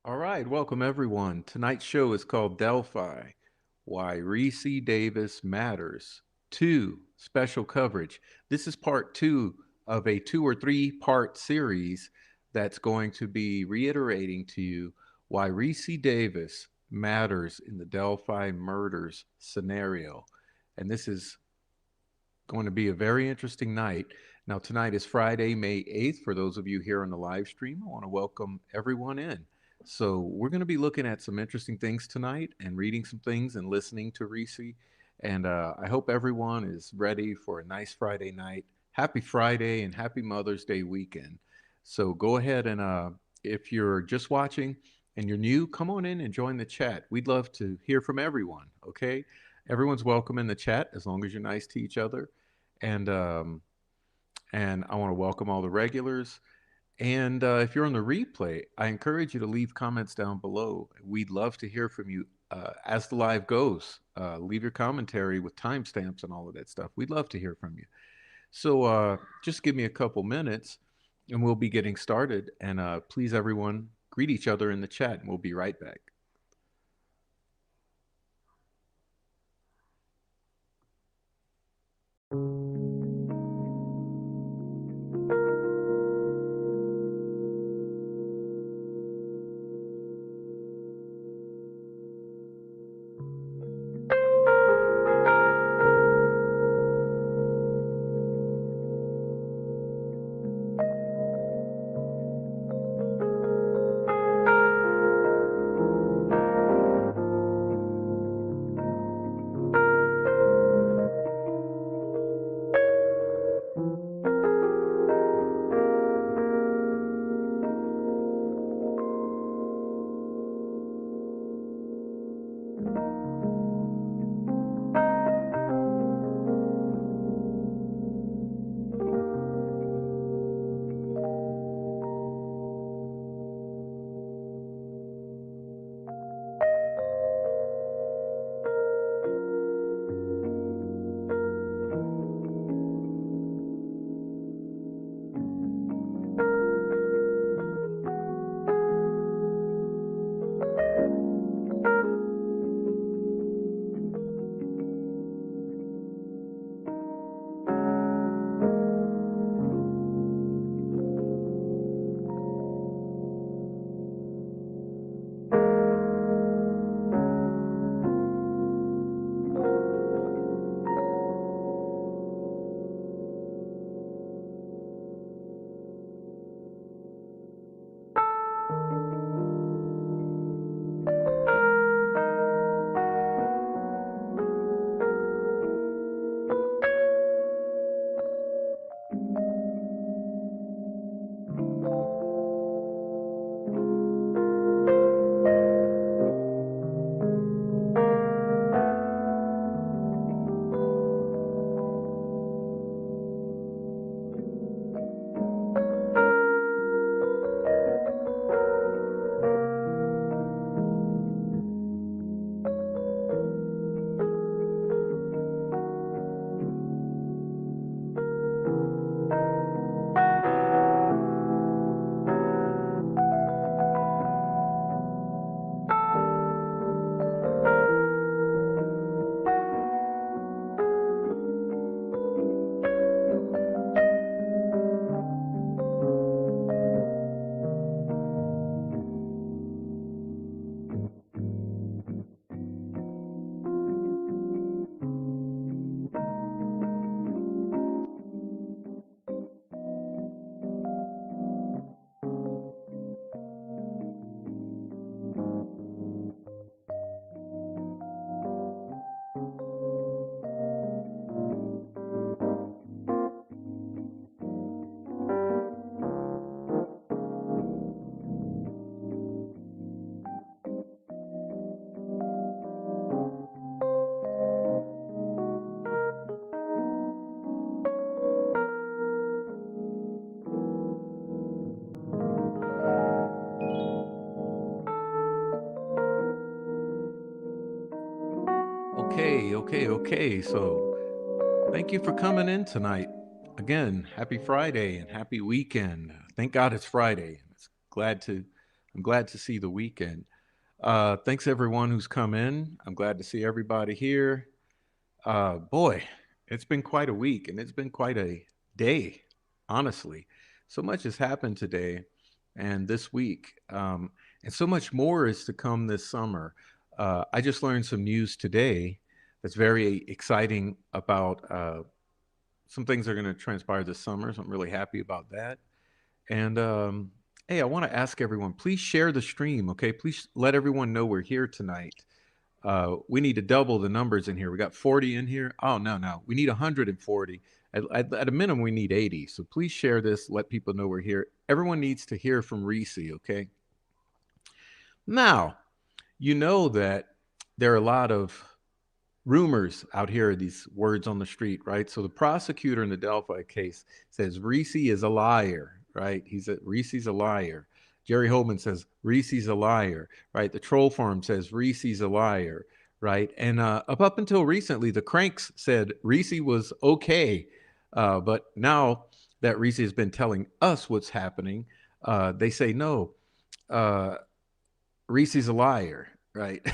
All right, welcome everyone. Tonight's show is called Delphi, Why Ricci Davis Matters. Two, special coverage. This is part two of a 2 or 3 part series that's going to be reiterating to you why Ricci Davis matters in the Delphi murders scenario. And this is going to be a very interesting night. Now, tonight is Friday, May 8th. For those of you here on the live stream, I want to welcome everyone in. So, we're going to be looking at some interesting things tonight and reading some things and listening to Reese. And I hope everyone is ready for a nice Friday night. Happy Friday and happy Mother's Day weekend. So, go ahead and if you're just watching and you're new, come on in and join the chat. We'd love to hear from everyone, okay? Everyone's welcome in the chat as long as you're nice to each other. And I want to welcome all the regulars. And if you're on the replay, I encourage you to leave comments down below. We'd love to hear from you as the live goes. Leave your commentary with timestamps and all of that stuff. We'd love to hear from you. So just give me a couple minutes and we'll be getting started. And please, everyone, greet each other in the chat and we'll be right back. Okay. So thank you for coming in tonight. Again, happy Friday and happy weekend. Thank God it's Friday. I'm glad to see the weekend. Thanks everyone who's come in. I'm glad to see everybody here. Boy, it's been quite a week and it's been quite a day, honestly. So much has happened today and this week, and so much more is to come this summer. I just learned some news today that's very exciting about some things that are going to transpire this summer. So I'm really happy about that. And hey, I want to ask everyone, please share the stream, okay? Please let everyone know we're here tonight. We need to double the numbers in here. We got 40 in here. Oh, no, no. We need 140. At a minimum, we need 80. So please share this. Let people know we're here. Everyone needs to hear from Ricci, okay? Now, you know that there are a lot of rumors out here, these words on the street, right? So the prosecutor in the Delphi case says Ricci is a liar, right? Ricci's a liar. Jerry Holman says Ricci's a liar, right? The troll farm says Ricci's a liar, right? And up until recently, the cranks said Ricci was okay, but now that Ricci has been telling us what's happening, they say no. Uh, Ricci's a liar, right?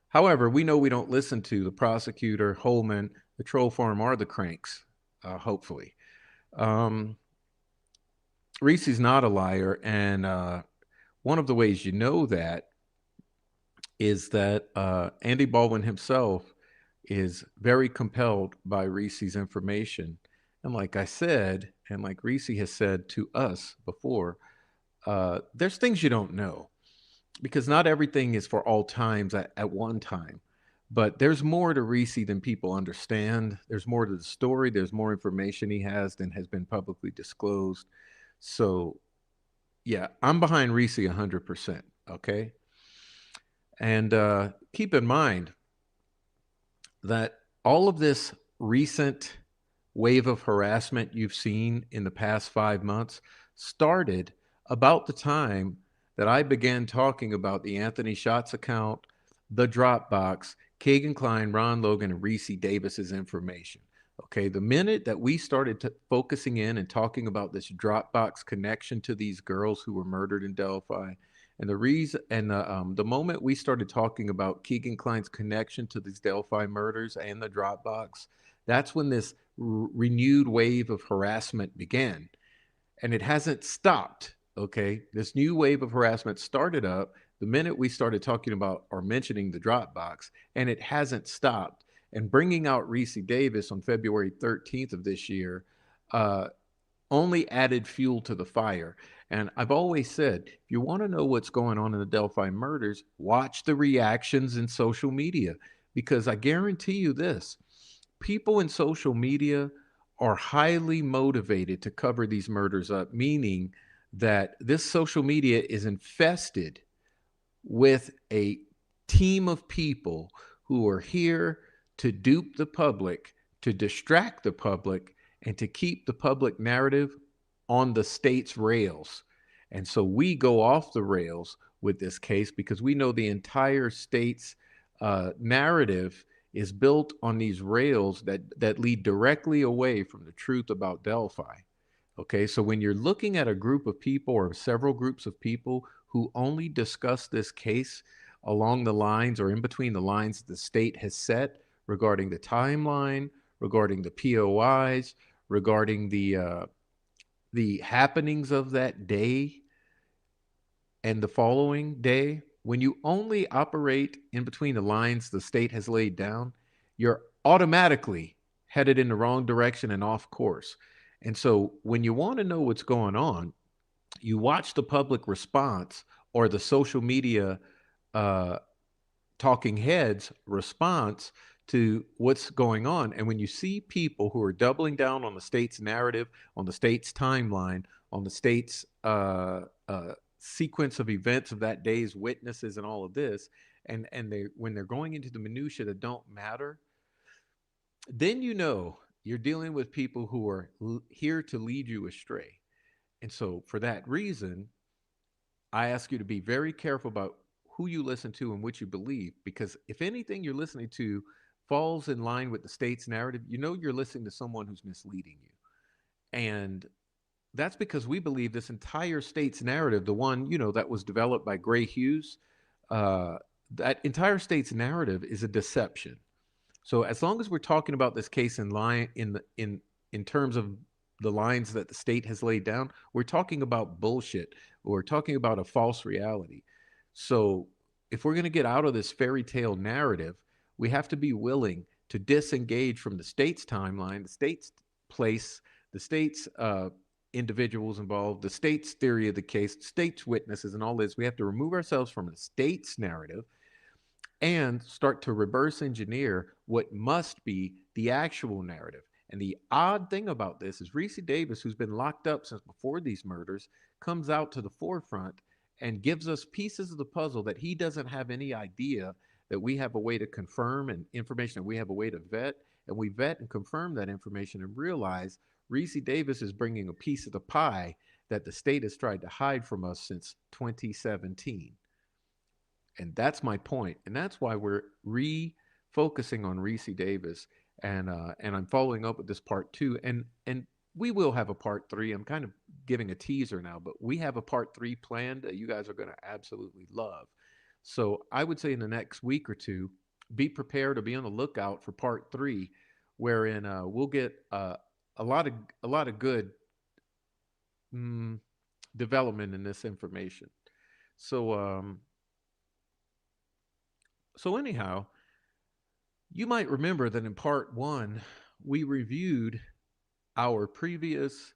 However, we know we don't listen to the prosecutor, Holman, the troll farm, or the cranks, hopefully. Um, Reese's not a liar. And one of the ways you know that is that Andy Baldwin himself is very compelled by Reese's information. And like I said, and like Reese has said to us before, there's things you don't know because not everything is for all times at one time. But there's more to Reese than people understand. There's more to the story. There's more information he has than has been publicly disclosed. So, yeah, I'm behind Reese 100%. Okay. And keep in mind that all of this recent wave of harassment you've seen in the past 5 months started about the time that I began talking about the Anthony Shots account, the Dropbox, Keegan Klein, Ron Logan, and Rei Davis's information. Okay, the minute that we started focusing in and talking about this Dropbox connection to these girls who were murdered in Delphi, and the moment we started talking about Keegan Klein's connection to these Delphi murders and the Dropbox, that's when this renewed wave of harassment began. And it hasn't stopped. Okay. This new wave of harassment started up the minute we started talking about or mentioning the Dropbox, and it hasn't stopped. And bringing out Rei Davis on February 13th of this year uh, only added fuel to the fire. And I've always said, if you want to know what's going on in the Delphi murders, watch the reactions in social media, because I guarantee you this: people in social media are highly motivated to cover these murders up, meaning that this social media is infested with a team of people who are here to dupe the public, to distract the public, and to keep the public narrative on the state's rails. And so we go off the rails with this case because we know the entire state's narrative is built on these rails that lead directly away from the truth about Delphi. Okay, so when you're looking at a group of people or several groups of people who only discuss this case along the lines or in between the lines the state has set regarding the timeline, regarding the POIs, regarding the happenings of that day and the following day, when you only operate in between the lines the state has laid down, you're automatically headed in the wrong direction and off course. And so when you want to know what's going on, you watch the public response or the social media uh, talking heads response to what's going on. And when you see people who are doubling down on the state's narrative, on the state's timeline, on the state's sequence of events of that day's witnesses and all of this, and they when they're going into the minutia that don't matter, then you know you're dealing with people who are here to lead you astray. And so for that reason, I ask you to be very careful about who you listen to and what you believe, because if anything you're listening to falls in line with the state's narrative, you know you're listening to someone who's misleading you. And That's because we believe this entire state's narrative, the one, that was developed by Gray Hughes, uh, that entire state's narrative is a deception. So as long as we're talking about this case in line in terms of the lines that the state has laid down, we're talking about bullshit. We're talking about a false reality. So if we're going to get out of this fairy tale narrative, we have to be willing to disengage from the state's timeline, the state's place, the state's individuals involved, the state's theory of the case, the state's witnesses, and all this. We have to remove ourselves from the state's narrative and start to reverse engineer what must be the actual narrative. And the odd thing about this is Ricci Davis, who's been locked up since before these murders, comes out to the forefront and gives us pieces of the puzzle that he doesn't have any idea that we have a way to confirm, and information that we have a way to vet. And we vet and confirm that information and realize Ricci Davis is bringing a piece of the pie that the state has tried to hide from us since 2017. And that's my point, and that's why we're refocusing on Ricci Davis, and I'm following up with this part two, and we will have a part three. I'm kind of giving a teaser now, but we have a part three planned that you guys are going to absolutely love. So I would say in the next week or two, be prepared to be on the lookout for part three, wherein we'll get a lot of good mm, development in this information. So anyhow, you might remember that in part one, we reviewed our previous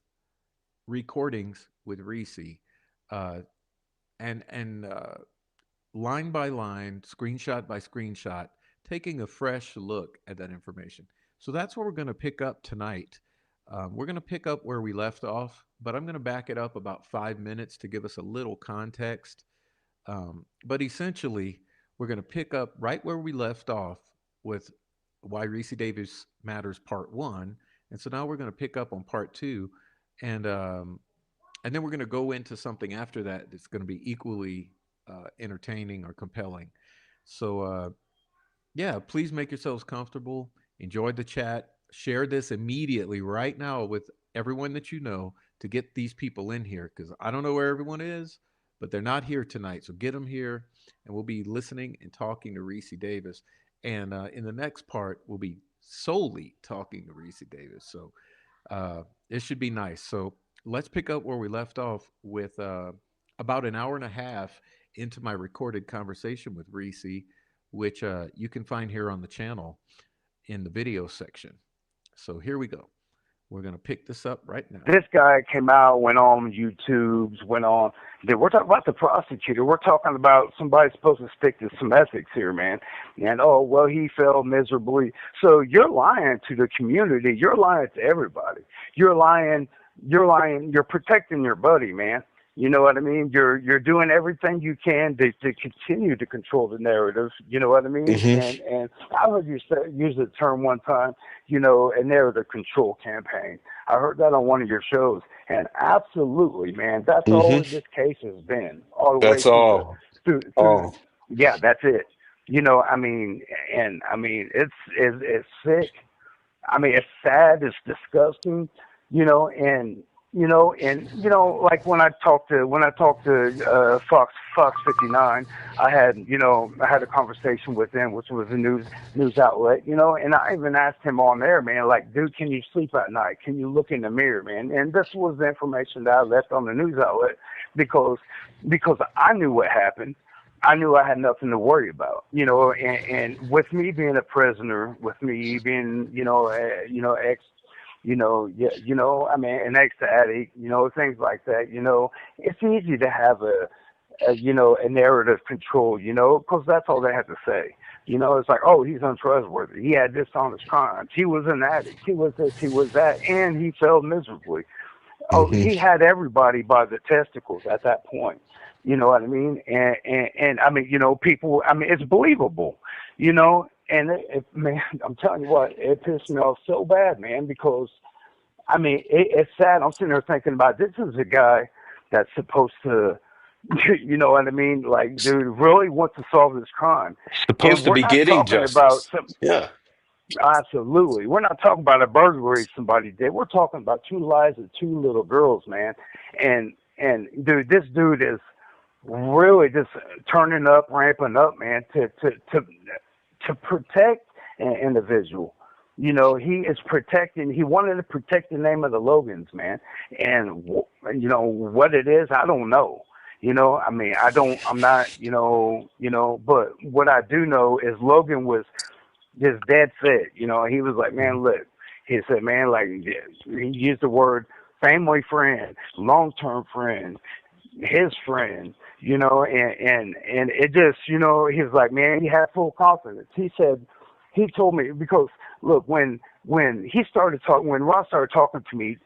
recordings with Ricci, uh, and line by line, screenshot by screenshot, taking a fresh look at that information. So that's where we're going to pick up tonight. We're going to pick up where we left off, but I'm going to back it up about 5 minutes to give us a little context. But essentially, we're going to pick up right where we left off with Why Ricci Davis Matters Part One, and so now we're going to pick up on Part Two, and um, and then we're going to go into something after that that's going to be equally entertaining or compelling. So yeah, please make yourselves comfortable. Enjoy the chat. Share this immediately right now with everyone that you know to get these people in here, because I don't know where everyone is, but they're not here tonight. So get them here, and we'll be listening and talking to Ricci Davis. And in the next part, we'll be solely talking to Ricci Davis. So it should be nice. So let's pick up where we left off with about an hour and a half into my recorded conversation with Ricci, which you can find here on the channel in the video section. So here we go. We're going to pick this up right now. This guy came out, went on YouTube's, went on. We're talking about the prosecutor. We're talking about somebody supposed to stick to some ethics here, man. And, oh, well, he failed miserably. So you're lying to the community. You're lying to everybody. You're lying. You're protecting your buddy, man. You know what I mean? You're doing everything you can to continue to control the narrative. You know what I mean? Mm-hmm. And I heard you use the term one time, a narrative control campaign. I heard that on one of your shows, and absolutely, man, that's all Mm-hmm. this case has been, all the way That's all. through. All. Yeah, that's it. I mean, and I mean, it's sick. I mean, it's sad, it's disgusting, like when I talked to Fox 59, I had a conversation with them, which was a news outlet, and I even asked him on there, man, like, dude, can you sleep at night? Can you look in the mirror, man? And this was the information that I left on the news outlet because I knew what happened. I knew I had nothing to worry about, and with me being a prisoner, with me being, ex, yeah, I mean, an ex-addict, things like that, it's easy to have a narrative control, because that's all they have to say. It's like, oh, he's untrustworthy. He had dishonest crimes. He was an addict. He was this, he was that, and he failed miserably. Oh, Mm-hmm. he had everybody by the testicles at that point. You know what I mean? And I mean, people, I mean, it's believable, and man, I'm telling you what, it pissed me off so bad, man, because, I mean, it's sad. I'm sitting there thinking about this is a guy that's supposed to, you know what I mean? Like, dude, really want to solve this crime. Supposed And to we're be not getting talking about justice. some, Yeah. Absolutely. We're not talking about a burglary somebody did. We're talking about two lives of two little girls, man. And dude, this dude is really just turning up, ramping up, man, to protect an individual. You know, he is protecting. He wanted to protect the name of the Logans, man. And you know what it is, I don't know. You know, I mean, I don't. I'm not. But what I do know is Logan was his dad said. You know, he was like, man, look. He said, man, like he used the word family friend, long term friend, his friend, you know, and it just, you know, he was like, man, he had full confidence. He said, he told me because look, when he started talking, when Ross started talking to me,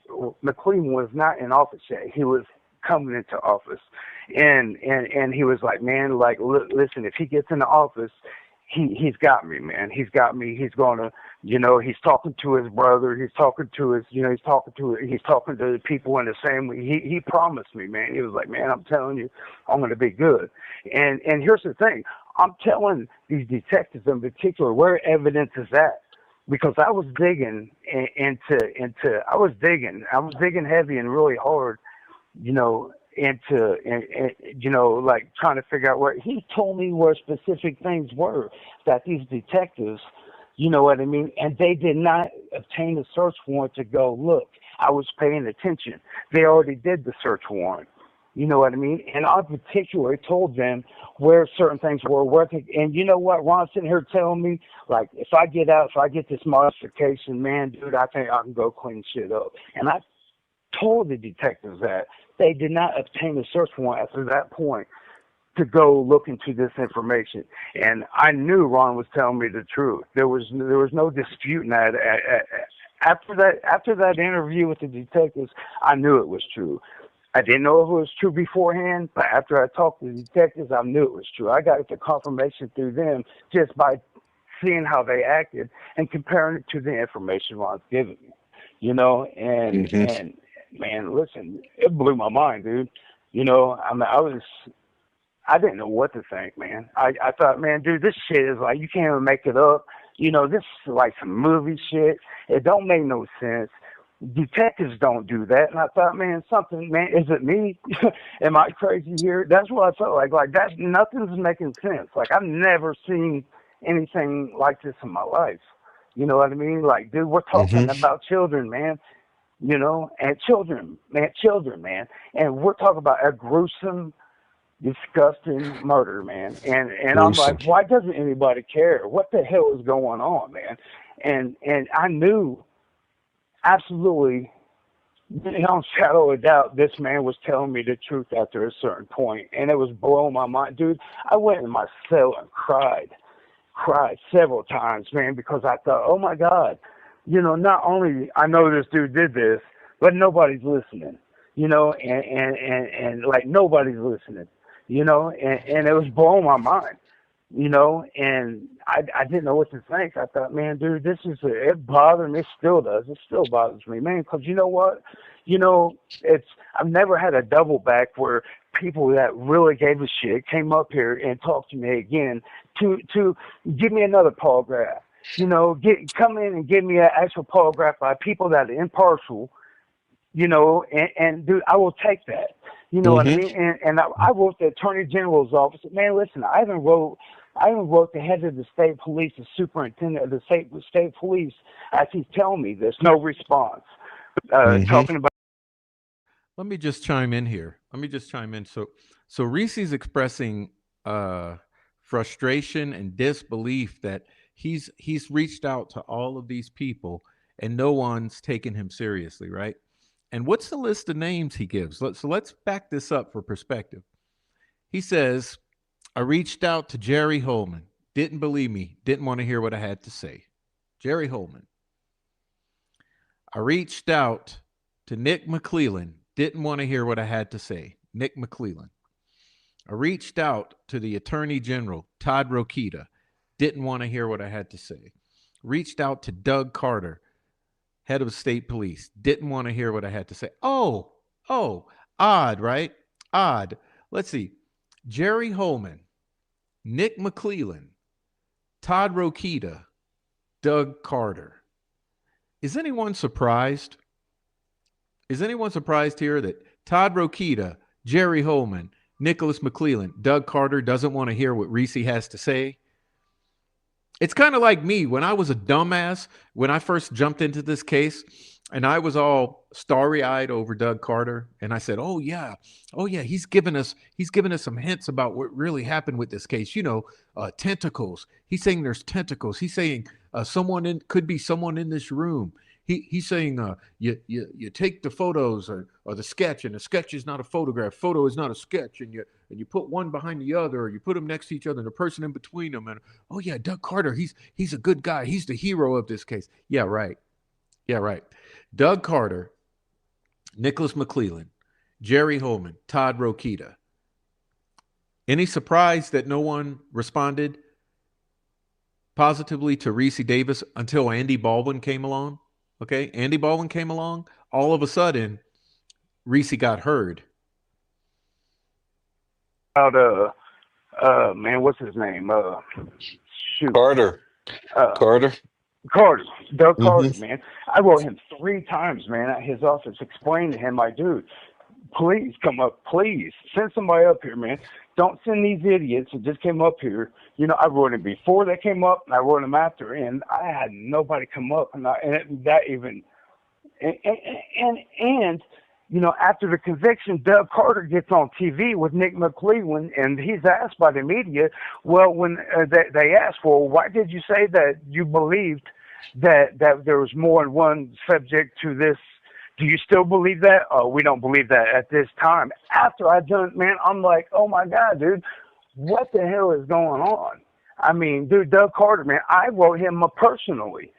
McLean was not in office yet. He was coming into office, and he was like, man, like, listen, if he gets into office, he's got me, man. He's got me. He's gonna, you know, he's talking to his brother. He's talking to his, you know, he's talking to the people in the same way. He promised me, man. He was like, man, I'm telling you, I'm gonna be good. And here's the thing, I'm telling these detectives in particular where evidence is at. Because I was digging I was digging heavy and really hard, you know, you know, like trying to figure out where he told me where specific things were that these detectives, you know what I mean, and they did not obtain a search warrant to go look. I was paying attention. They already did the search warrant. You know what I mean? And I particularly told them where certain things were working. And you know what? Ron's sitting here telling me, like, if I get out, if I get this modification, man, dude, I think I can go clean shit up. And I told the detectives that they did not obtain a search warrant after that point to go look into this information. And I knew Ron was telling me the truth. There was no disputing that. After that interview with the detectives, I knew it was true. I didn't know if it was true beforehand, but after I talked to the detectives, I knew it was true. I got the confirmation through them just by seeing how they acted and comparing it to the information Ron's giving me. You know, Hmm. and man, listen, it blew my mind, dude. You know, I mean, I didn't know what to think, man. I thought, man, dude, this shit is like, you can't even make it up. You know, this is like some movie shit. It don't make no sense. Detectives don't do that. And I thought, man, something, man, is it me? Am I crazy here? That's what I felt like. Like, that, nothing's making sense. Like, I've never seen anything like this in my life. You know what I mean? Like, dude, we're Hmm. talking about children, man. You know, and children, man. And we're talking about a gruesome, disgusting murder, man. And I'm like, Gruesome. why doesn't anybody care? What the hell is going on, man? And I knew absolutely, beyond shadow of doubt, this man was telling me the truth after a certain point, and it was blowing my mind, dude. I went in my cell and cried several times, man, because I thought, oh my God, you know, not only I know this dude did this, but nobody's listening, you know, and like nobody's listening, you know, and it was blowing my mind, you know, and I didn't know what to think. I thought, man, dude, it bothered me. It still does. It still bothers me, man, because you know what? You know, I've never had a double back where people that really gave a shit came up here and talked to me again to give me another polygraph. You know, come in and give me an actual polygraph by people that are impartial, you know, and dude, I will take that. You know what I Hmm. mean? And I wrote the Attorney General's office. Man, listen, I even wrote the head of the state police, the superintendent of the state police, as he's telling me this. No response. Hmm. Talking about. Let me just chime in here. Let me just chime in. So Ricci's expressing uh, frustration and disbelief that he's reached out to all of these people and no one's taken him seriously, right? And what's the list of names he gives? So let's back this up for perspective. He says, I reached out to Jerry Holman, didn't believe me, didn't want to hear what I had to say. Jerry Holman. I reached out to Nick McClellan, didn't want to hear what I had to say. Nick McClellan. I reached out to the Attorney General, Todd Rokita, didn't want to hear what I had to say. Reached out to Doug Carter, head of state police, didn't want to hear what I had to say. Oh, odd, right? Odd. Let's see. Jerry Holman, Nick McClellan, Todd Rokita, Doug Carter. Is anyone surprised? Is anyone surprised here that Todd Rokita, Jerry Holman, Nicholas McClelland, Doug Carter doesn't want to hear what Ricci has to say? It's kind of like me when I was a dumbass when I first jumped into this case and I was all starry-eyed over Doug Carter and I said, oh yeah, he's given us some hints about what really happened with this case. Tentacles. He's saying there's tentacles. He's saying could be someone in this room. He's saying you take the photos or the sketch, and the sketch is not a photograph. Photo is not a sketch, and you put one behind the other, or you put them next to each other, and the person in between them. And oh yeah, Doug Carter, he's a good guy. He's the hero of this case. Yeah, right. Yeah, right. Doug Carter, Nicholas McClelland, Jerry Holman, Todd Rokita. Any surprise that no one responded positively to Rei Davis until Andy Baldwin came along? Okay, Andy Baldwin came along. All of a sudden, Ricci got heard. About man, what's his name? Shoot, Carter. Carter. Carter, Doug Mm-hmm. Carter, man. I wrote him 3 times, man, at his office, explaining to him, like, dude, please come up, please send somebody up here, man. Don't send these idiots who just came up here. I wrote him before they came up, and I wrote him after, and I had nobody come up, and after the conviction, Doug Carter gets on TV with Nick McClelland, and he's asked by the media, well, when they asked, well, why did you say that you believed that there was more than one subject to this? Do you still believe that? Oh, we don't believe that at this time. After I done, man, I'm like, oh my God, dude, what the hell is going on? I mean, dude, Doug Carter, man, I wrote him personally,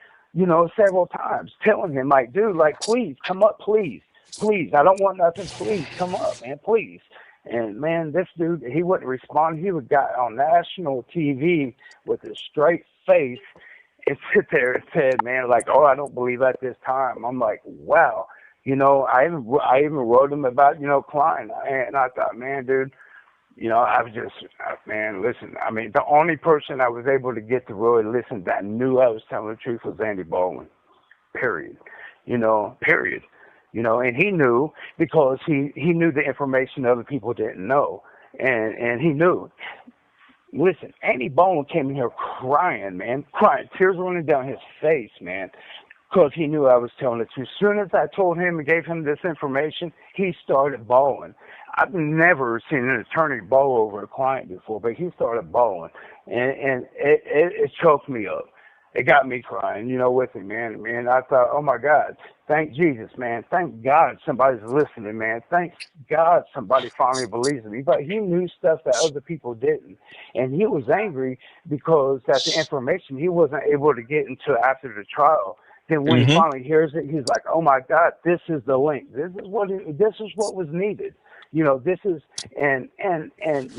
several times, telling him, like, dude, like, please come up, please. Please, I don't want nothing. Please, come up, man, please. And, man, this dude, he wouldn't respond. He would got on national TV with a straight face and sit there and said, man, like, oh, I don't believe at this time. I'm like, wow. I even wrote him about, Klein. And I thought, man, dude, I was just, man, listen, I mean, the only person I was able to get to really listen that knew I was telling the truth was Andy Baldwin, period. Period. And he knew because he knew the information other people didn't know. And he knew. Listen, Andy Baldwin came in here crying, man, crying, tears running down his face, man, because he knew I was telling the truth. As soon as I told him and gave him this information, he started bawling. I've never seen an attorney bawl over a client before, but he started bawling, and it choked me up. It got me crying, with him, man. Man, I thought, oh my God, thank Jesus, man. Thank God somebody's listening, man. Thank God somebody finally believes in me. But he knew stuff that other people didn't. And he was angry because that's the information he wasn't able to get until after the trial. Then when he finally hears it, he's like, oh my God, this is the link. This is what was needed. This is, and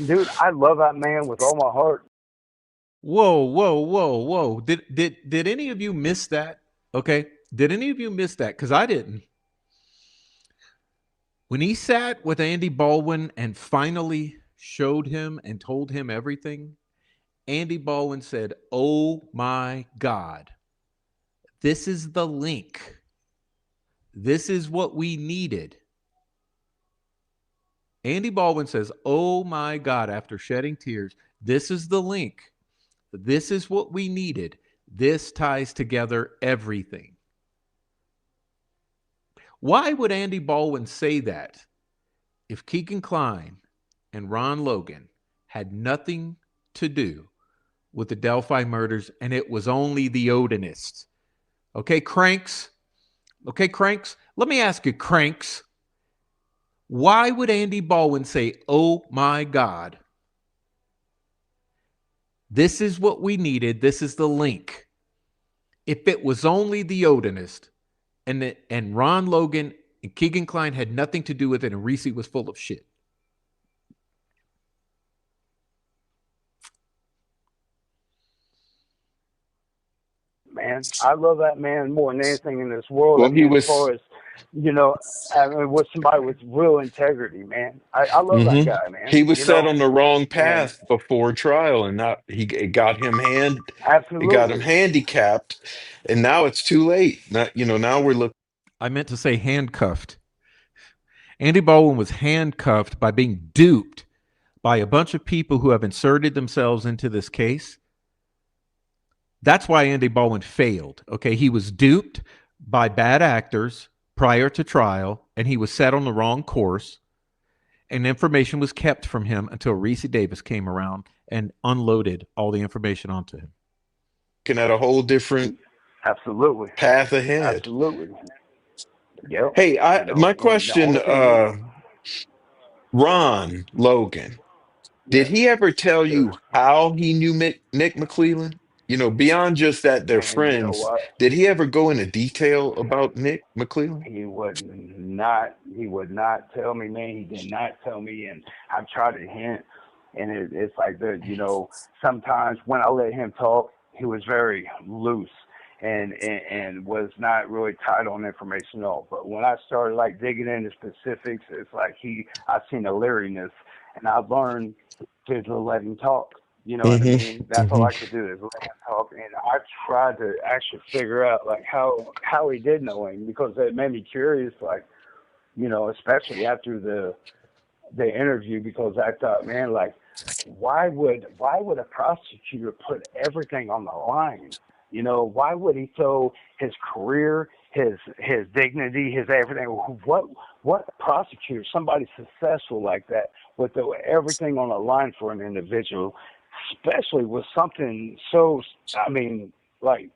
dude, I love that man with all my heart. Whoa. Did any of you miss that? Okay. Did any of you miss that? Because I didn't. When he sat with Andy Baldwin and finally showed him and told him everything, Andy Baldwin said, oh my God, this is the link. This is what we needed. Andy Baldwin says, oh my God, after shedding tears, this is the link. This is what we needed. This ties together everything. Why would Andy Baldwin say that if Keegan Klein and Ron Logan had nothing to do with the Delphi murders and it was only the Odinists? Okay, cranks. Let me ask you, cranks. Why would Andy Baldwin say, oh my God, this is what we needed. This is the link. If it was only the Odinist and Ron Logan and Keegan Klein had nothing to do with it and Ricci was full of shit. Man, I love that man more than anything in this world. Well, I mean, as far as You know, I mean, with somebody with real integrity, man. I love that Hmm. guy, man. He was You set know, on the wrong and path before trial, and not it got him absolutely, handicapped, and now it's too late. Now we're looking. I meant to say handcuffed. Andy Baldwin was handcuffed by being duped by a bunch of people who have inserted themselves into this case. That's why Andy Baldwin failed. Okay. He was duped by bad actors prior to trial, and he was set on the wrong course, and information was kept from him until Ricci Davis came around and unloaded all the information onto him. At a whole different absolutely, path ahead. absolutely. Yep. Hey, You my know, and the question, only thing, Ron Logan, did yes, he ever tell sir. you how he knew Nick McClellan? Beyond just that they're Man, you know friends, what? did he ever go into detail about Nick McClellan? He would not. He would not tell me, man. He did not tell me, and I've tried to hint, and it's like that. You know, sometimes when I let him talk, he was very loose, and was not really tight on information at all. But when I started like digging into specifics, it's like I've seen a leeriness, and I've learned to let him talk. You know what I Hmm. mean? That's all Hmm. I could do is let him talk, and I tried to actually figure out like how he did know him because it made me curious. Like, you know, especially after the interview, because I thought, man, like, why would a prosecutor put everything on the line? You know, why would he throw his career, his dignity, his everything? What prosecutor, somebody successful like that, would throw everything on the line for an individual, especially with something so? I mean, like,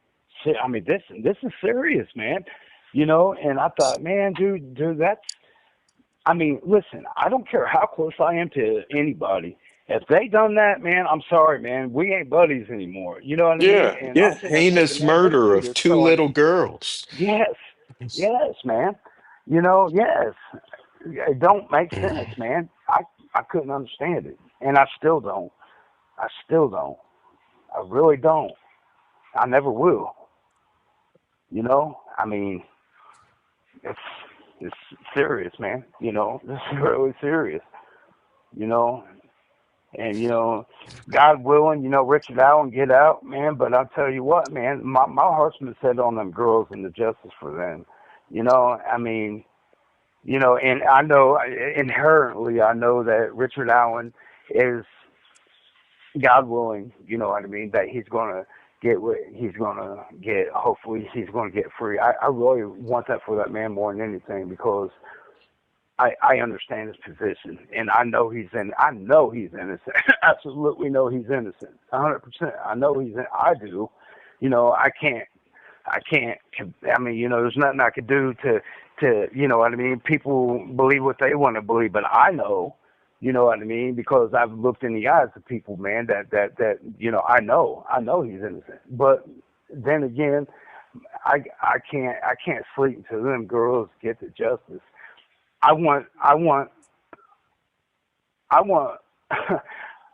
I mean, this is serious, man. You know, and I thought, man, dude, that's. I mean, listen, I don't care how close I am to anybody. If they done that, man, I'm sorry, man. We ain't buddies anymore. You know what I mean? Yeah, And I'm yeah. sitting there thinking, Heinous man, this murder dude of is two throwing. little girls. Yes, yes, man. You know, yes. It don't make sense, man. I couldn't understand it, and I still don't. I still don't. I really don't. I never will. You know, I mean, it's it's serious, man. You know, this is really serious. You know, and God willing, Richard Allen get out, man. But I'll tell you what, man, my heart's been set on them girls and the justice for them. I mean, and I know inherently, I know that Richard Allen is, God willing, you know what I mean, that he's gonna get what he's gonna get. Hopefully, he's gonna get free. I really want that for that man more than anything because I understand his position, and I know he's in. I know he's innocent. Absolutely know he's innocent. 100%. I know he's in. I do. I can't. I can't. I mean, there's nothing I could do to. You know what I mean? People believe what they want to believe, but I know. You know what I mean? Because I've looked in the eyes of people, man. That I know he's innocent. But then again, I can't sleep until them girls get the justice. I want, I want, I want,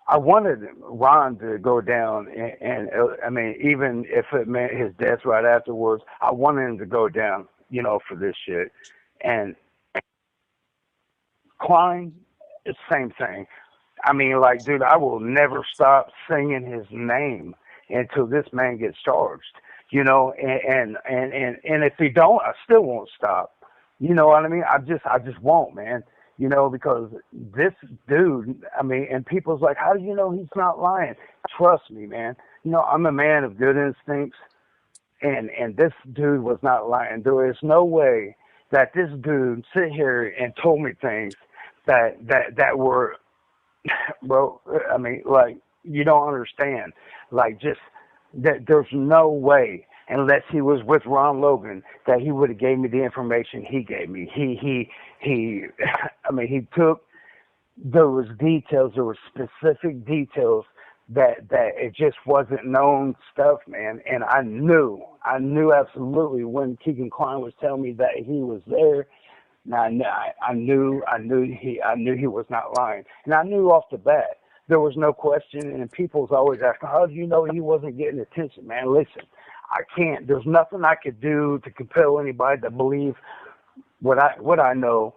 I wanted Ron to go down, and I mean, even if it meant his death right afterwards, I wanted him to go down, for this shit. And Klein, it's the same thing. I mean, like, dude, I will never stop singing his name until this man gets charged. And if he don't, I still won't stop. You know what I mean? I just won't, man. Because this dude, I mean, and people's like, how do you know he's not lying? Trust me, man. I'm a man of good instincts, and this dude was not lying. There is no way that this dude sit here and told me things that were, bro. I mean, like, you don't understand. Like, just that there's no way unless he was with Ron Logan that he would have gave me the information he gave me. He I mean, he took, there was details, there were specific details that it just wasn't known stuff, man. And I knew absolutely when Keegan Klein was telling me that he was there. Now I knew he was not lying, and I knew off the bat. There was no question, and people's always asking, "How do you know he wasn't getting attention?" Man, listen, I can't. There's nothing I could do to compel anybody to believe what I know.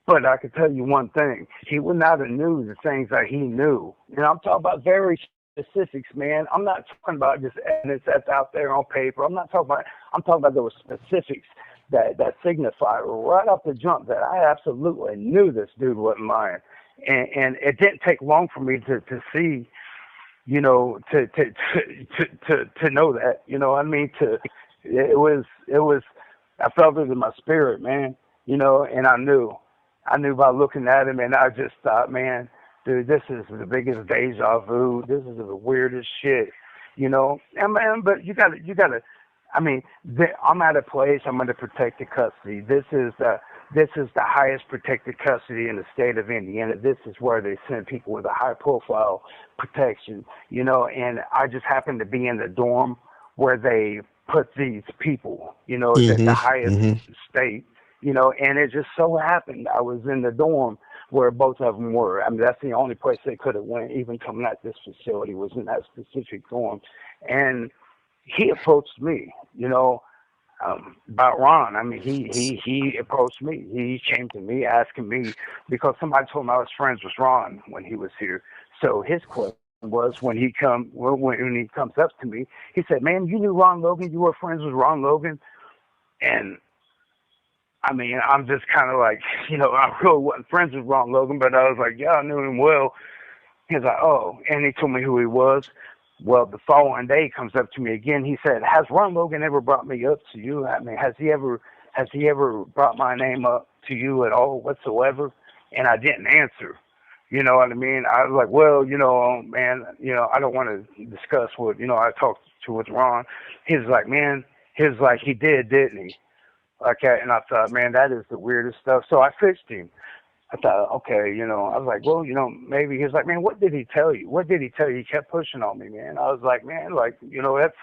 But I can tell you one thing: he would not have knew the things that he knew. And I'm talking about very specifics, man. I'm not talking about just evidence that's out there on paper. I'm not talking about. I'm talking about those specifics that signify right off the jump that I absolutely knew this dude wasn't lying. And it didn't take long for me to see, to know that, what I mean, it was, I felt it in my spirit, man, and I knew by looking at him, and I just thought, man, dude, this is the biggest deja vu. This is the weirdest shit, and man, but you gotta, I mean, I'm at a place, I'm under protected custody. This is the highest protected custody in the state of Indiana. This is where they send people with a high profile protection, and I just happen to be in the dorm where they put these people, the highest Hmm. state, and it just so happened I was in the dorm where both of them were. I mean, that's the only place they could have went, even coming at this facility, was in that specific dorm. And he approached me, about Ron. I mean, he approached me. He came to me asking me because somebody told him I was friends with Ron when he was here. So his question was when he comes up to me, he said, "Man, you knew Ron Logan. You were friends with Ron Logan." And I mean, I'm just kind of like, I really wasn't friends with Ron Logan, but I was like, yeah, I knew him well. He's like, oh, and he told me who he was. Well, the following day, he comes up to me again. He said, "Has Ron Logan ever brought me up to you? I mean, has he ever brought my name up to you at all whatsoever?" And I didn't answer. You know what I mean? I was like, well, man, I don't want to discuss what I talked to with Ron. He's like, man, he did, didn't he? Okay, and I thought, man, that is the weirdest stuff. So I fixed him. I thought, okay, I was like, well, maybe. He's like, man, what did he tell you? What did he tell you? He kept pushing on me, man. I was like, man, like, that's,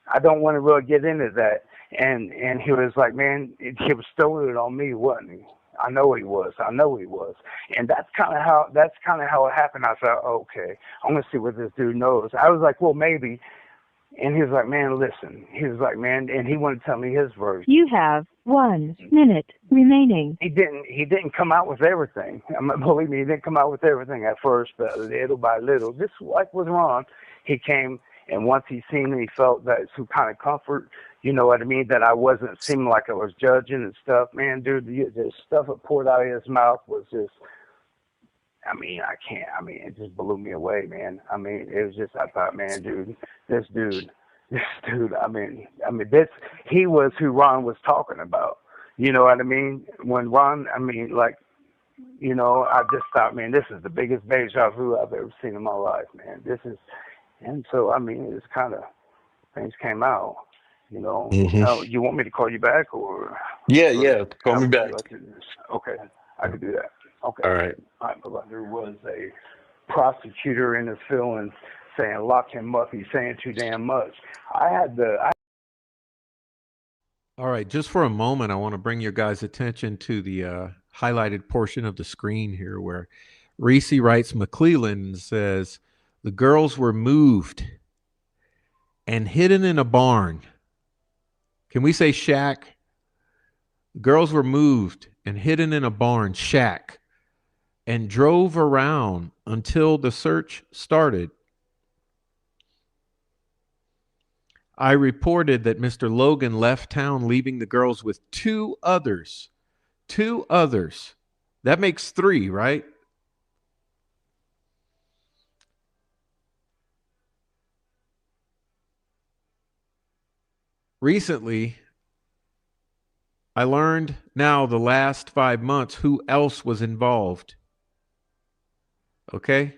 I don't want to really get into that. And he was like, man, he was throwing it on me, wasn't he? I know he was. And that's kind of how it happened. I thought, okay, I'm going to see what this dude knows. I was like, well, maybe. And he was like, man, listen. He was like, man, and he wanted to tell me his version. You have 1 minute remaining. He didn't come out with everything. Believe me, he didn't come out with everything at first, but little by little. Just like with Ron, he came, and once he seen me, he felt that some kind of comfort, you know what I mean, that I wasn't seeming like I was judging and stuff. Man, dude, the stuff that poured out of his mouth was just, I mean, it just blew me away, man. I mean, it was just, I thought, man, dude, this dude, he was who Ron was talking about. You know what I mean? When Ron, I just thought, man, this is the biggest deja vu I've ever seen in my life, man. And so, I mean, it's kind of, things came out, Hmm. You want me to call you back or Yeah, or yeah. Call how me would you back. like to do this? Okay, I could do that. Okay. All right. All right, but there was a prosecutor in his feelings saying, lock him up, he's saying too damn much. All right, just for a moment, I want to bring your guys' attention to the highlighted portion of the screen here where Ricci writes McClellan and says, "The girls were moved and hidden in a barn." Can we say shack? The girls were moved and hidden in a barn, shack, and drove around until the search started. I reported that Mr. Logan left town, leaving the girls with two others. Two others. That makes three, right? Recently, I learned now the last 5 months who else was involved. Okay?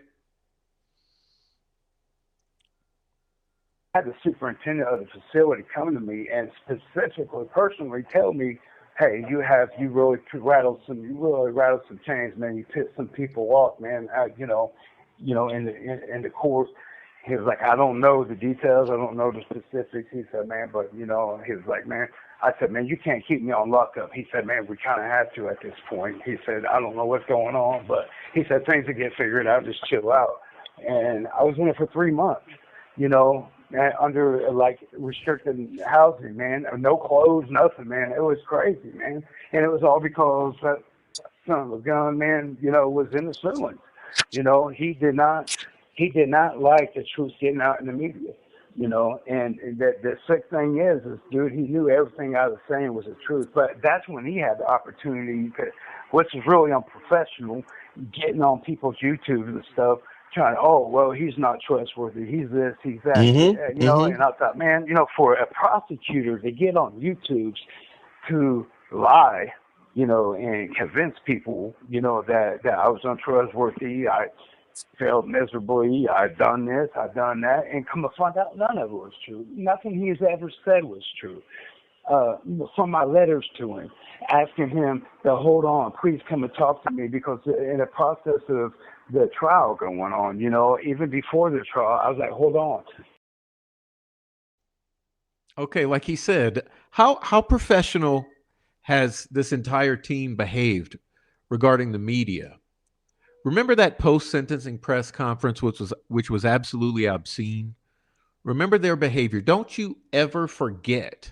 had the superintendent of the facility come to me and specifically, personally tell me, "Hey, you really rattled some chains, man. You pissed some people off, man. In the court." He was like, "I don't know the details. I don't know the specifics." He said, "Man, but he was like, man." I said, "Man, you can't keep me on lockup." He said, "Man, we kind of have to at this point." He said, "I don't know what's going on, but," he said, "things will get figured out. Just chill out." And I was in it for 3 months, you know, under like restricted housing, man. No clothes, nothing, man. It was crazy, man. And it was all because that son of a gun, man, was in the sewing. He did not like the truth getting out in the media. And that the sick thing is, dude, he knew everything I was saying was the truth. But that's when he had the opportunity, which is really unprofessional, getting on people's YouTube and stuff, trying, oh, well, he's not trustworthy. He's this, he's that. And I thought, man, for a prosecutor to get on YouTube to lie, and convince people, that I was untrustworthy, I failed miserably, I've done this, I've done that, and come to find out none of it was true. Nothing he's ever said was true. From my letters to him, asking him to hold on, please come and talk to me, because in the process of the trial going on, even before the trial, I was like, hold on. Okay, like he said, how professional has this entire team behaved regarding the media? Remember that post-sentencing press conference, which was absolutely obscene? Remember their behavior. Don't you ever forget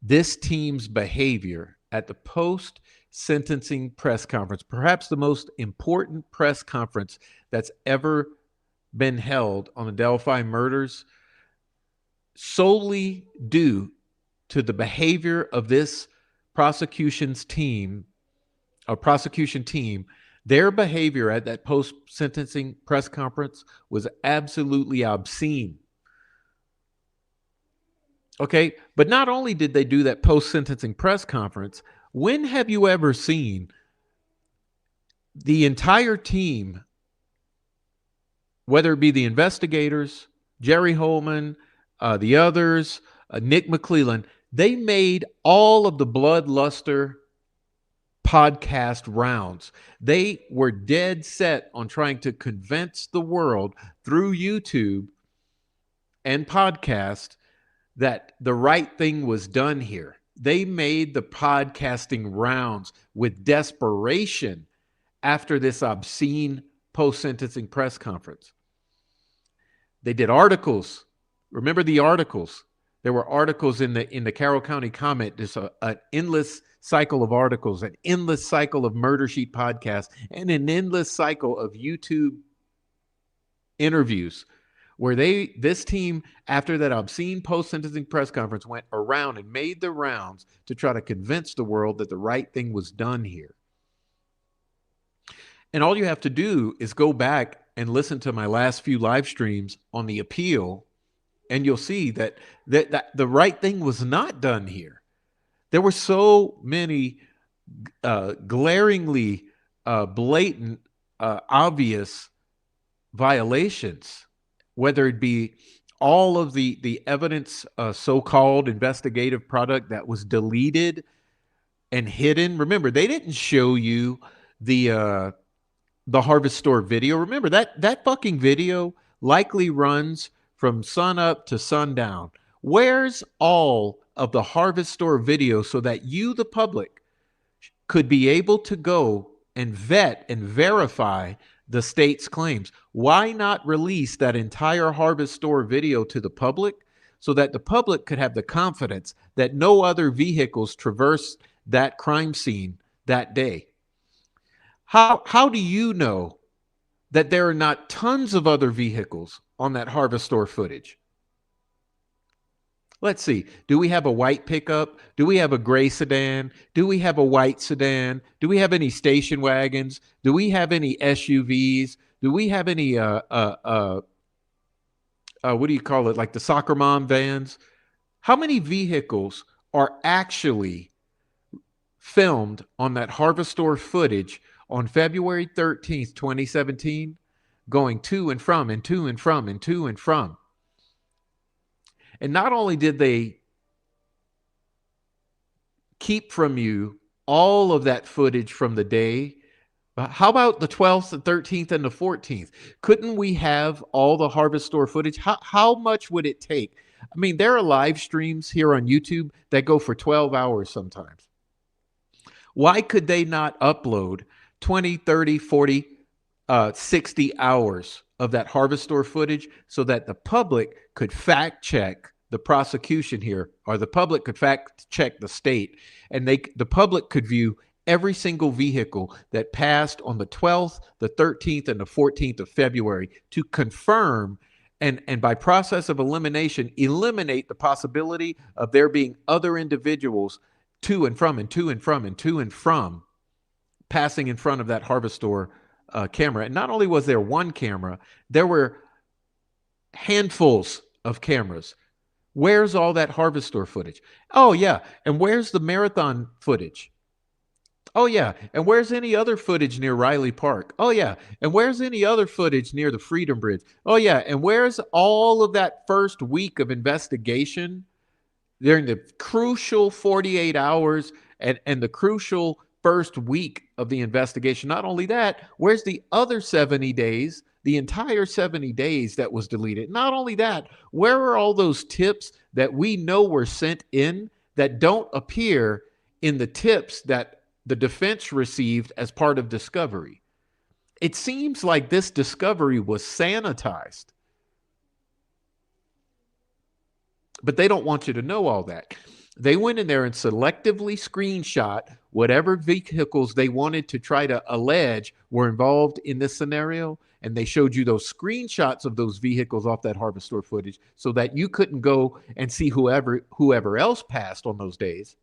this team's behavior at the post-sentencing press conference, perhaps the most important press conference that's ever been held on the Delphi murders, solely due to the behavior of this prosecution team. Their behavior at that post-sentencing press conference was absolutely obscene. Okay, but not only did they do that post-sentencing press conference, when have you ever seen the entire team, whether it be the investigators, Jerry Holman, the others, Nick McClellan, they made all of the Bloodluster podcast rounds. They were dead set on trying to convince the world through YouTube and podcast that the right thing was done here. They made the podcasting rounds with desperation after this obscene post-sentencing press conference. They did articles. Remember the articles? There were articles in the Carroll County Comment, just an endless cycle of articles, an endless cycle of Murder Sheet podcasts, and an endless cycle of YouTube interviews where this team, after that obscene post-sentencing press conference, went around and made the rounds to try to convince the world that the right thing was done here. And all you have to do is go back and listen to my last few live streams on the appeal, and you'll see that the right thing was not done here. There were so many glaringly blatant, obvious violations, whether it be all of the evidence, so-called investigative product that was deleted and hidden. Remember, they didn't show you the Harvest Store video. Remember, that fucking video likely runs from sun up to sundown. Where's all of the Harvest Store video so that you, the public, could be able to go and vet and verify the state's claims? Why not release that entire Harvest Store video to the public so that the public could have the confidence that no other vehicles traversed that crime scene that day? How do you know that there are not tons of other vehicles on that Harvest Store footage? Let's see. Do we have a white pickup? Do we have a gray sedan? Do we have a white sedan? Do we have any station wagons? Do we have any SUVs? Do we have any what do you call it? Like the soccer mom vans? How many vehicles are actually filmed on that Harvest Store footage on February 13th, 2017, going to and from and to and from and to and from? And not only did they keep from you all of that footage from the day, but how about the 12th, the 13th, and the 14th? Couldn't we have all the Harvest Store footage? How much would it take? I mean, there are live streams here on YouTube that go for 12 hours sometimes. Why could they not upload 20, 30, 40, 60 hours of that harvestor footage so that the public could fact check the prosecution here, or the public could fact check the state, and the public could view every single vehicle that passed on the 12th, the 13th, and the 14th of February to confirm and by process of elimination, eliminate the possibility of there being other individuals to and from and to and from and to and from passing in front of that harvestor camera. And not only was there one camera, there were handfuls of cameras. Where's all that harvestor footage? Oh, yeah. And where's the marathon footage? Oh, yeah. And where's any other footage near Riley Park? Oh, yeah. And where's any other footage near the Freedom Bridge? Oh, yeah. And where's all of that first week of investigation during the crucial 48 hours and the crucial first week of the investigation? Not only that, where's the other 70 days, the entire 70 days that was deleted? Not only that, where are all those tips that we know were sent in that don't appear in the tips that the defense received as part of discovery? It seems like this discovery was sanitized. But they don't want you to know all that. They went in there and selectively screenshot whatever vehicles they wanted to try to allege were involved in this scenario. And they showed you those screenshots of those vehicles off that harvestor footage so that you couldn't go and see whoever else passed on those days.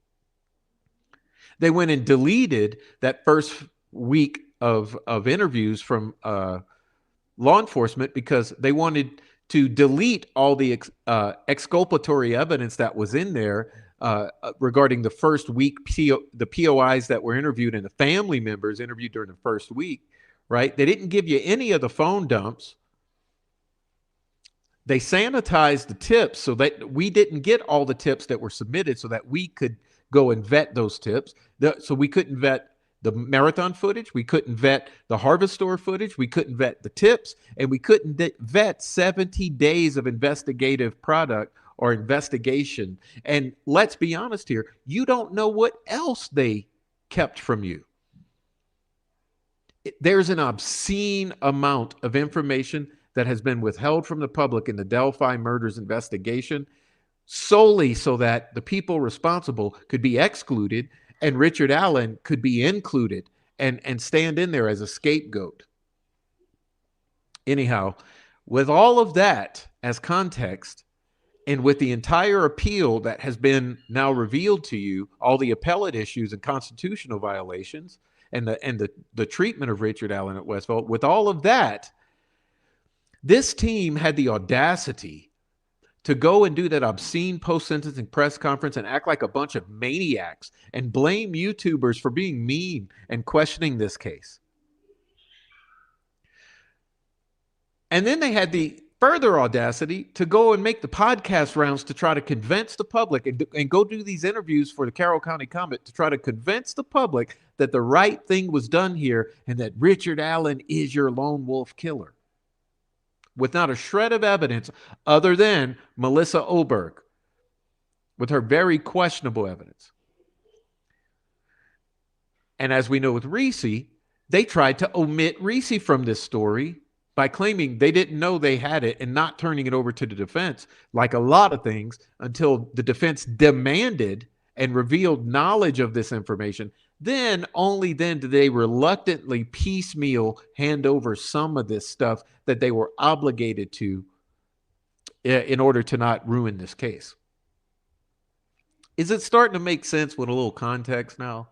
They went and deleted that first week of interviews from law enforcement because they wanted to delete all the exculpatory evidence that was in there regarding the first week, the POIs that were interviewed and the family members interviewed during the first week, right? They didn't give you any of the phone dumps. They sanitized the tips so that we didn't get all the tips that were submitted so that we could go and vet those tips. So we couldn't vet the marathon footage. We couldn't vet the harvestor footage. We couldn't vet the tips. And we couldn't vet 70 days of investigative product or investigation. And let's be honest here, you don't know what else they kept from you. There's an obscene amount of information that has been withheld from the public in the Delphi murders investigation solely so that the people responsible could be excluded and Richard Allen could be included and stand in there as a scapegoat. Anyhow, with all of that as context, and with the entire appeal that has been now revealed to you, all the appellate issues and constitutional violations, and the treatment of Richard Allen at Westfall, with all of that, this team had the audacity to go and do that obscene post-sentencing press conference and act like a bunch of maniacs and blame YouTubers for being mean and questioning this case. And then they had the further audacity to go and make the podcast rounds to try to convince the public and go do these interviews for the Carroll County Comet to try to convince the public that the right thing was done here and that Richard Allen is your lone wolf killer, with not a shred of evidence other than Melissa Oberg, with her very questionable evidence. And as we know with Ricci, they tried to omit Ricci from this story by claiming they didn't know they had it and not turning it over to the defense, like a lot of things, until the defense demanded and revealed knowledge of this information. Then, only then did they reluctantly piecemeal hand over some of this stuff that they were obligated to in order to not ruin this case. Is it starting to make sense with a little context now?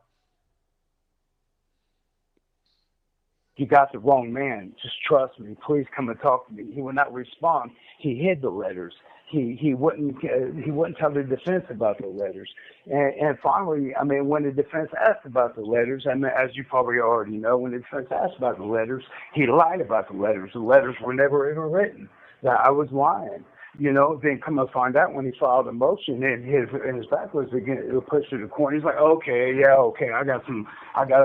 You got the wrong man. Just trust me. Please come and talk to me. He would not respond. He hid the letters. He wouldn't tell the defense about the letters. And finally, I mean, when the defense asked about the letters, I mean, as you probably already know, when the defense asked about the letters, he lied about the letters. The letters were never even written. That I was lying. You know, then come to find out when he filed a motion and his back was again pushed to the corner. He's like, okay, I got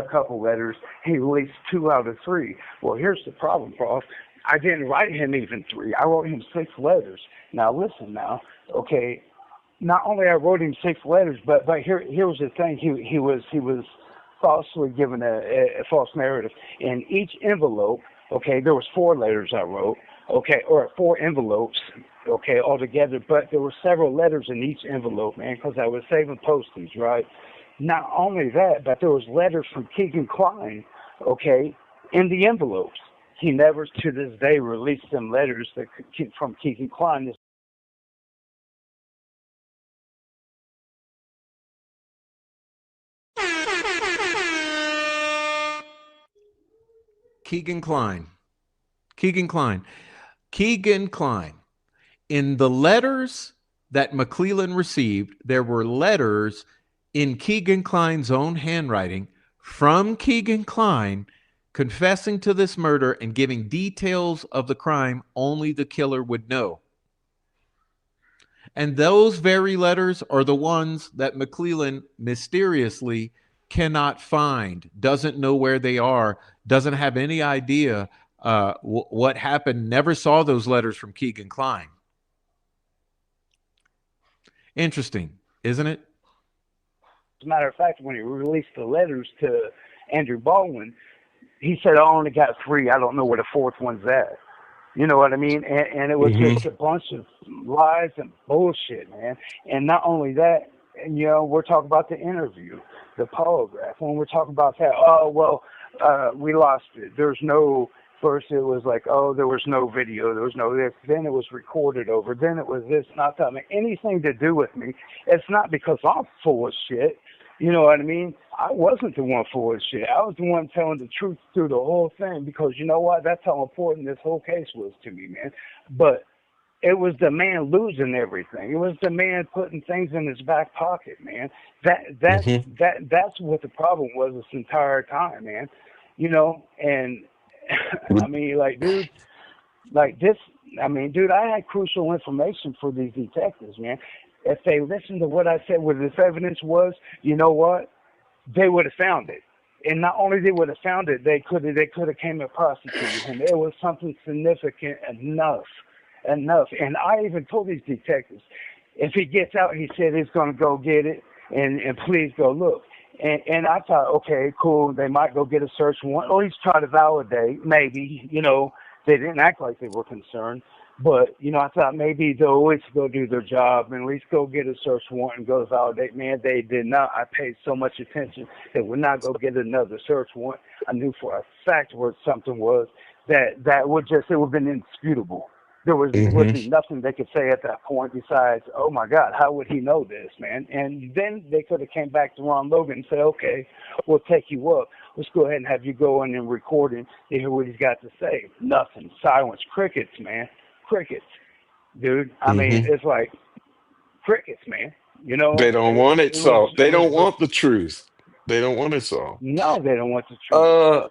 a couple letters. He released 2 out of 3. Well, here's the problem, Prof. I didn't write him even 3. I wrote him 6 letters. Now listen now, okay. Not only I wrote him 6 letters, but here was the thing. He was falsely given a false narrative. In each envelope Okay, there was 4 letters I wrote. Okay, or 4 envelopes. Okay, altogether, but there were several letters in each envelope, man, because I was saving postage, right? Not only that, but there was letters from Keegan Klein, okay, in the envelopes. He never, to this day, released them letters that from Keegan Klein. Keegan Klein. Keegan Klein. Keegan Klein. In the letters that McClellan received, there were letters in Keegan Klein's own handwriting from Keegan Klein confessing to this murder and giving details of the crime only the killer would know. And those very letters are the ones that McClellan mysteriously cannot find, doesn't know where they are, doesn't have any idea what happened, never saw those letters from Keegan Klein. Interesting, isn't it? As a matter of fact, when he released the letters to Andrew Baldwin, he said, I only got 3. I don't know where the 4th one's at. You know what I mean? And it was just a bunch of lies and bullshit, man. And not only that, and, you know, we're talking about the interview, the polygraph. When we're talking about that, oh, well, we lost it. There's no, first it was like, oh, there was no video. There was no this. Then it was recorded over. Then it was this. Not having anything to do with me. It's not because I'm full of shit. You know what I mean? I wasn't the one full of shit. I was the one telling the truth through the whole thing because you know what? That's how important this whole case was to me, man. But it was the man losing everything. It was the man putting things in his back pocket, man. That's what the problem was this entire time, man. You know, and I mean, like, dude, like this. I mean, dude, I had crucial information for these detectives, man. If they listened to what I said, what this evidence was, you know what? They would have found it. And not only they would have found it, they could have came and prosecuted him. It was something significant enough. And I even told these detectives, if he gets out, he said he's going to go get it, and please go look. And I thought, okay, cool. They might go get a search warrant, or at least try to validate. Maybe, you know, they didn't act like they were concerned. But, you know, I thought maybe they'll always go do their job and at least go get a search warrant and go validate. Man, they did not. I paid so much attention. They would not go get another search warrant. I knew for a fact where something was that would just, it would have been indisputable. There would be nothing they could say at that point besides, oh, my God, how would he know this, man? And then they could have came back to Ron Logan and said, okay, we'll take you up. Let's go ahead and have you go in and record and hear what he's got to say. Nothing. Silence. Crickets, man. Crickets, dude. I mean, it's like crickets, man. You know, They don't want it solved. They don't was, want the truth. They don't want it solved. no, they don't want the truth.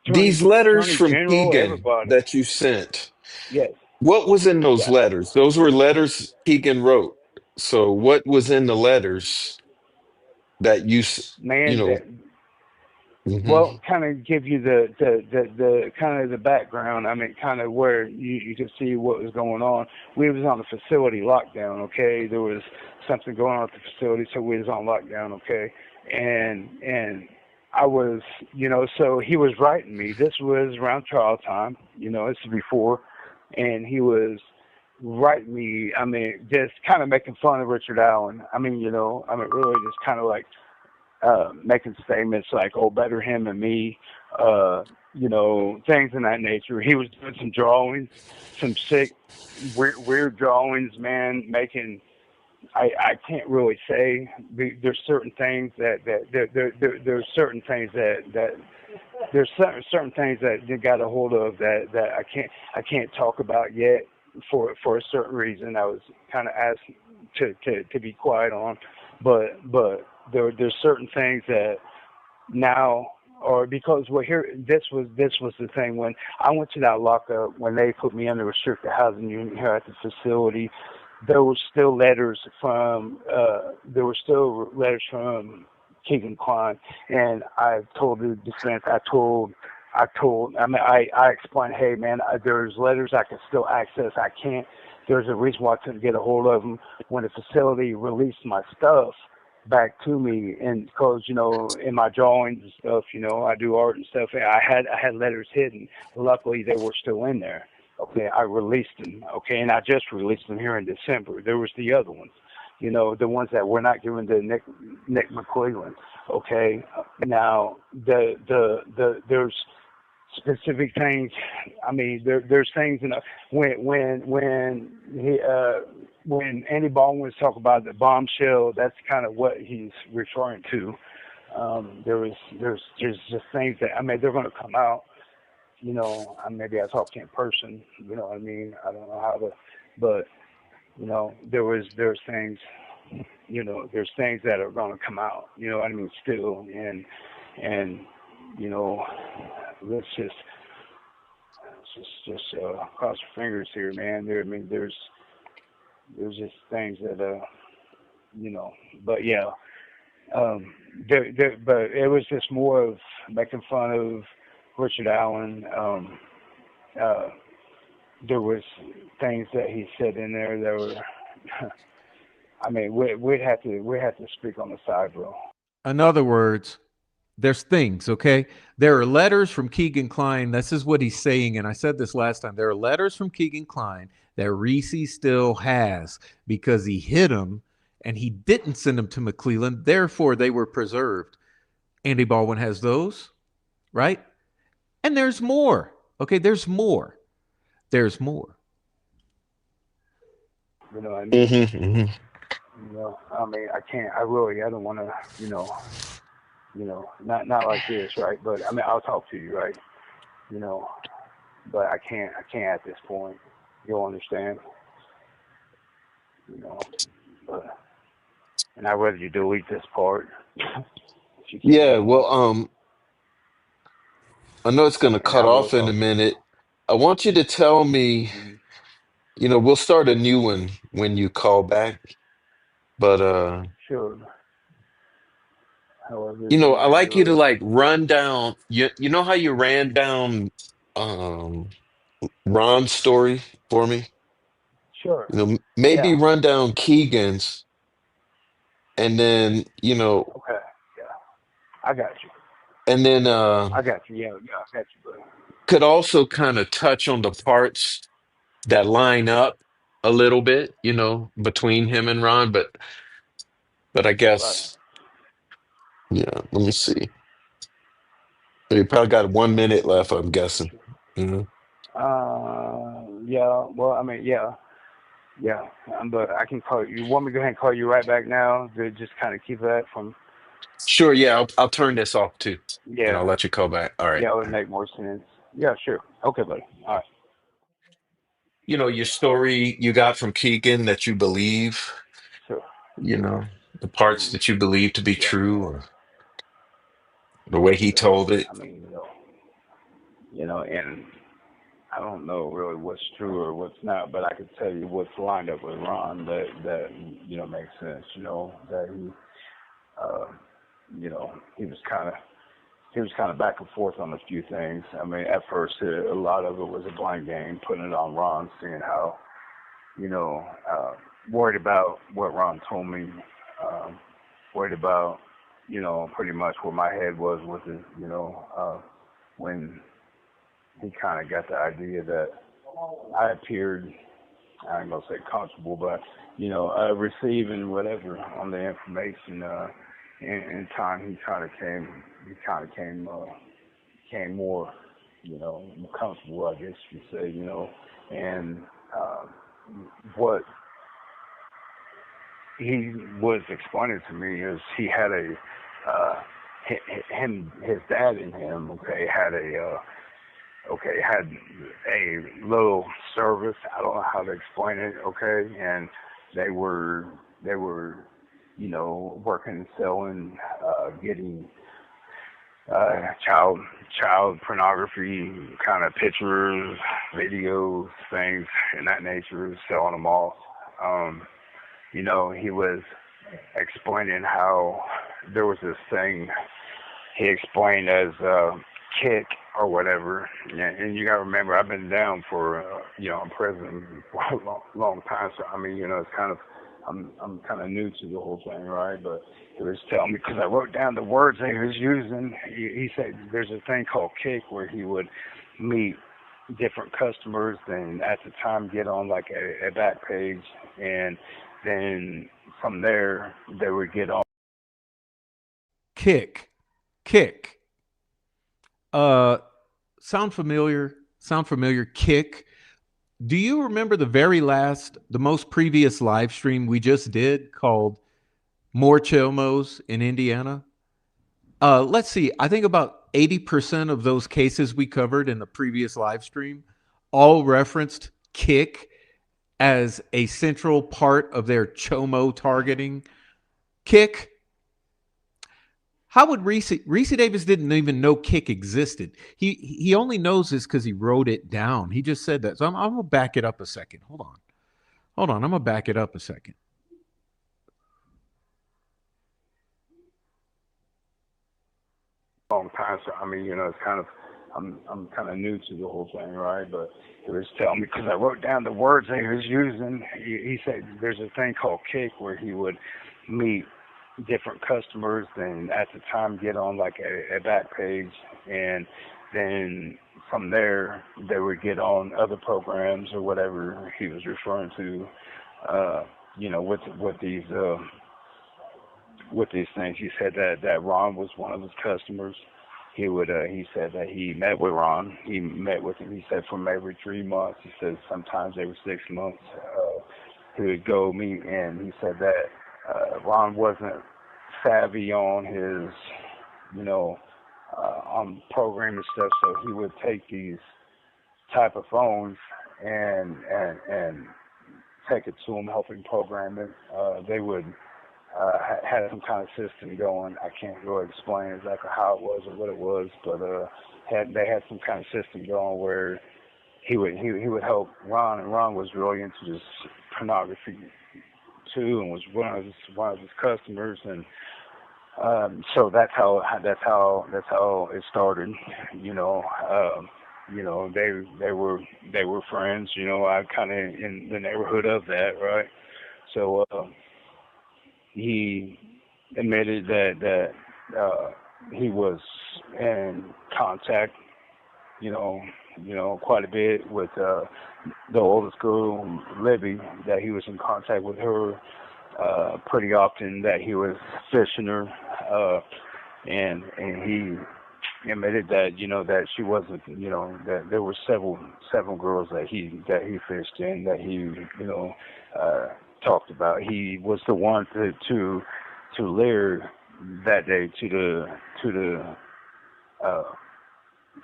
These letters Attorney from General, Keegan everybody. that you sent, Yes. what was in those Yeah. letters? Those were letters Keegan wrote. So what was in the letters that you Man, know? well, kind of give you the kind of the background. I mean, kind of where you could see what was going on. We was on the facility lockdown, okay? There was something going on at the facility, so we was on lockdown, okay? And I was, you know, so he was writing me. This was around trial time, you know, this is before, and he was writing me, I mean, just kind of making fun of Richard Allen. I mean, you know, I mean, really just kind of like making statements like, oh, better him than me, you know, things in that nature. He was doing some drawings, some sick, weird drawings, man, making, I can't really say. There's certain things there's certain things there's certain things that you got a hold of that I can't talk about yet for a certain reason. I was kind of asked to be quiet on, but there's certain things that now, or because we're here, this was the thing when I went to that lockup, when they put me under restricted housing unit here at the facility. There were still letters from Keegan Klein, and I told the defense, I explained, hey man, there's letters I can still access. I can't. There's a reason why I couldn't get a hold of them when the facility released my stuff. back to me, and because in my drawings and stuff, I do art and stuff. I had letters hidden. Luckily, they were still in there. Okay, I released them. Okay, and I just released them here in December. There was the other ones, the ones that were not given to Nick McClellan. Okay, now there's specific things. I mean, there's things when Andy Baldwin was talking about the bombshell, that's kind of what he's referring to. There's just things that, I mean, they're going to come out. Maybe I talked to in person. You know what I mean? I don't know how to, but there's things. There's things that are going to come out. You know what I mean? Still, and let's just cross your fingers here, man. There's just things that but yeah, but it was just more of making fun of Richard Allen. There was things that he said in there that were I mean, we'd have to speak on the side, bro. In other words, there's things, okay? There are letters from Keegan Klein. This is what he's saying. And I said this last time. There are letters from Keegan Klein that Ricci still has because he hid them and he didn't send them to McClellan. Therefore, they were preserved. Andy Baldwin has those, right? And there's more. Okay, there's more. There's more. You know what I mean? Mm-hmm. I mean, I don't want to, not like this, right? But I mean, I'll talk to you, right? But I can't at this point. You'll understand, but, and I'd rather you delete this part if you can. Yeah, well, I know it's gonna And cut I will off in a talk to you. minute. I want you to tell me, Mhm. we'll start a new one when you call back. But Sure. However you I want to like you do to it. like run down you know how you ran down um Ron's story for me? Sure. Maybe Yeah. run down Keegan's and then, Okay. Yeah. I got you. and then I got you. Yeah. Yeah. I got you, bro. could also kind of touch on the parts that line up a little bit, between him and Ron, but I Right. guess, yeah, let me see. You probably got 1 minute left, I'm guessing. Mhm. Yeah. Well, I mean, yeah. Yeah. But I can call you. You want me to go ahead and call you right back now to just kind of keep that from. Sure, yeah, I'll turn this off too, and I'll Yeah. let you call back. All right. Yeah. It would make more sense. Yeah. Sure. Okay, buddy. All right. Your story you got from Keegan that you believe, Sure. you know, the parts Mm-hmm. that you believe to be Yeah. true or the way he Sure. told it. I mean, and I don't know really what's true or what's not, but I could tell you what's lined up with Ron that makes sense. That uh, he was kind of back and forth on a few things. I mean, at first a lot of it was a blind game, putting it on Ron, seeing how worried about what Ron told me, um, worried about pretty much where my head was with it. When he kind of got the idea that I appeared, I ain't gonna say comfortable, but receiving whatever on the information. In time, came more, comfortable, I guess you could say, and uh, what he was explaining to me is he had his dad and him, okay, had a little service. I don't know how to explain it, okay, and they were working, selling, getting child pornography kind of pictures, videos, things in that nature, selling them off. He was explaining how there was this thing he explained as kick or whatever. And you got to remember, I've been down for, in prison for a long time. So, I mean, it's kind of, I'm kind of new to the whole thing, right? But he was telling me because I wrote down the words that he was using. He said there's a thing called kick where he would meet different customers and at the time get on like a back page, and then from there they would get on. Kick, kick. Uh, sound familiar? Sound familiar? Kick. Do you remember the most previous live stream we just did called More Chilmos in Indiana? Let's see. I think about 80% of those cases we covered in the previous live stream all referenced kick as a central part of their chomo targeting. Kick. How would Reese Davis didn't even know kick existed. He only knows this because he wrote it down. He just said that. So I'm gonna back it up a second. Hold on. I'm gonna back it up a second. Long time. So I mean, it's kind of I'm kind of new to the whole thing, right? But he was telling me because I wrote down the words that he was using. He said there's a thing called kick where he would meet different customers and at the time get on like a back page, and then from there they would get on other programs or whatever he was referring to. With these things. He said that Ron was one of his customers. He said that he met with Ron. He met with him. He said from every 3 months. He said sometimes every 6 months. He would go meet, and he said that Ron wasn't savvy on his, on programming stuff. So he would take these type of phones and take it to him, help him program it. They would had some kind of system going. I can't really explain exactly how it was or what it was, but they had some kind of system going where he would help Ron, and Ron was really into this pornography too, and was one of his customers, and so that's how it started. They were friends. I kind of in the neighborhood of that, right? So. He admitted that he was in contact, quite a bit with the oldest girl, Libby. That he was in contact with her pretty often. That he was fishing her, and he admitted that that she wasn't, that there were several girls that he fished in that he talked about. He was the one to lure that day to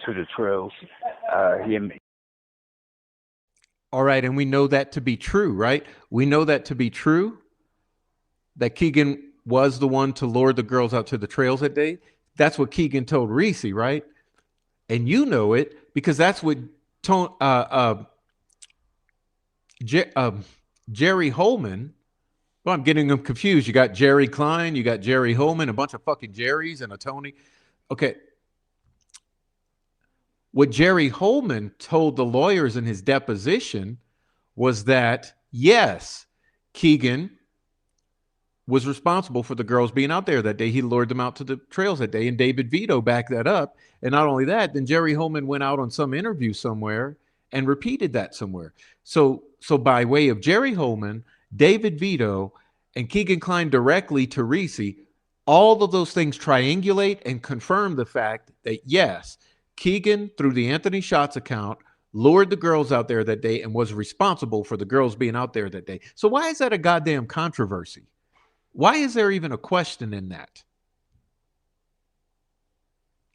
the trails. All right, and we know that to be true, right? We know that to be true. That Keegan was the one to lure the girls out to the trails that day. That's what Keegan told Reese, right? And you know it because that's what Jerry Holman. Well, I'm getting them confused. You got Jerry Klein, you got Jerry Holman, a bunch of fucking Jerrys and a Tony. Okay. What Jerry Holman told the lawyers in his deposition was that, yes, Keegan was responsible for the girls being out there that day. He lured them out to the trails that day, and David Vito backed that up. And not only that, then Jerry Holman went out on some interview somewhere and repeated that somewhere. So by way of Jerry Holman, David Vito, and Keegan Klein directly to Reese, all of those things triangulate and confirm the fact that, yes, Keegan, through the Anthony Shots account, lured the girls out there that day and was responsible for the girls being out there that day. So why is that a goddamn controversy? Why is there even a question in that?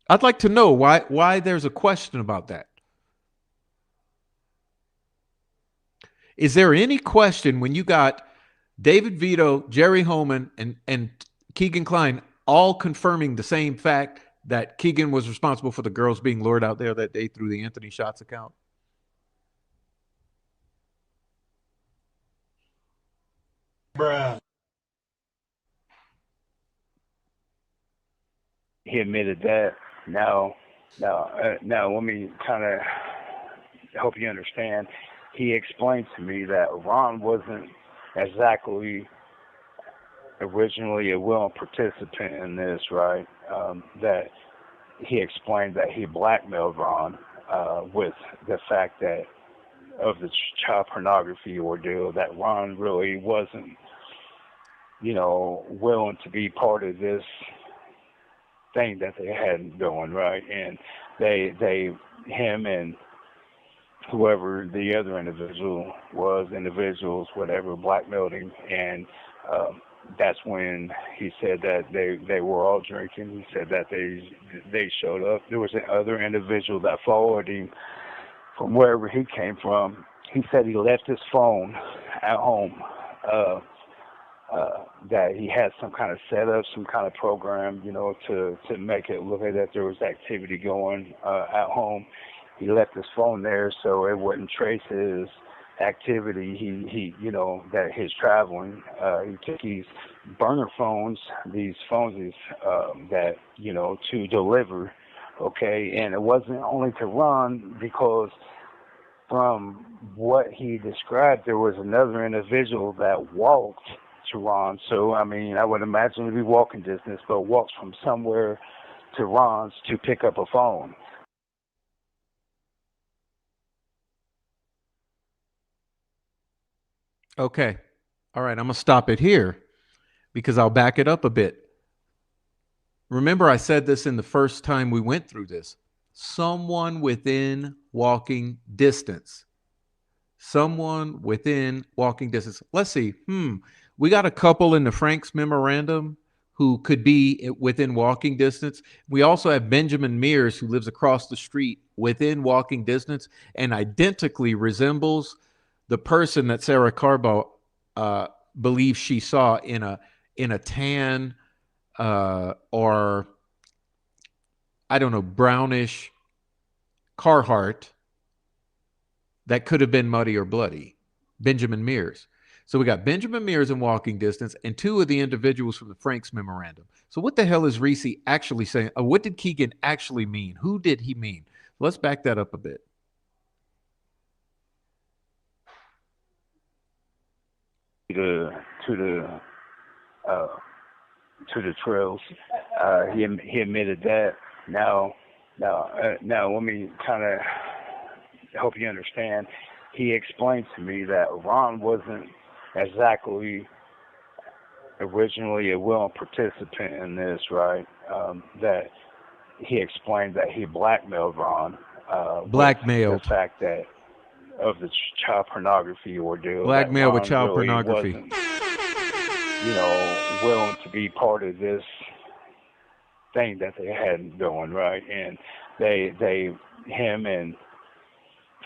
I'd like to know why there's a question about that. Is there any question when you got David Vito, Jerry Holman, and Keegan Klein all confirming the same fact that Keegan was responsible for the girls being lured out there that day through the Anthony Shots account? Bruh. He admitted that. Now, let me kind of help you understand. He explained to me that Ron wasn't exactly originally a willing participant in this, right? That he explained that he blackmailed Ron with the fact that of the child pornography ordeal, that Ron really wasn't, willing to be part of this thing that they had going, right? And him and whoever the other individuals, whatever, blackmailed him, and that's when he said that they were all drinking. He said that they showed up. There was another individual that followed him from wherever he came from. He said he left his phone at home. That he had some kind of setup, some kind of program, to make it look like that there was activity going at home. He left his phone there so it wouldn't trace his activity. He that his traveling. He took these burner phones, these phones that to deliver. Okay, and it wasn't only to Ron, because from what he described, there was another individual that walked to Ron. So, I mean, I would imagine it'd be walking distance, but walks from somewhere to Ron's to pick up a phone. Okay. All right. I'm going to stop it here because I'll back it up a bit. Remember, I said this in the first time we went through this. Someone within walking distance. Someone within walking distance. Let's see. We got a couple in the Frank's memorandum who could be within walking distance. We also have Benjamin Mears, who lives across the street within walking distance and identically resembles the person that Sarah Carbo believes she saw in a tan or I don't know, brownish Carhartt that could have been muddy or bloody. Benjamin Mears. So we got Benjamin Mears in walking distance and two of the individuals from the Frank's memorandum. So what the hell is Ricci actually saying? What did Keegan actually mean? Who did he mean? Let's back that up a bit. To the trails, he admitted that. Now, let me kind of help you understand. He explained to me that Ron wasn't exactly originally a willing participant in this, right? That he explained that he blackmailed Ron. Blackmailed. With the fact that of the child pornography ordeal. Blackmail with Ron child really pornography. wasn't, willing to be part of this thing that they had going, right? And him and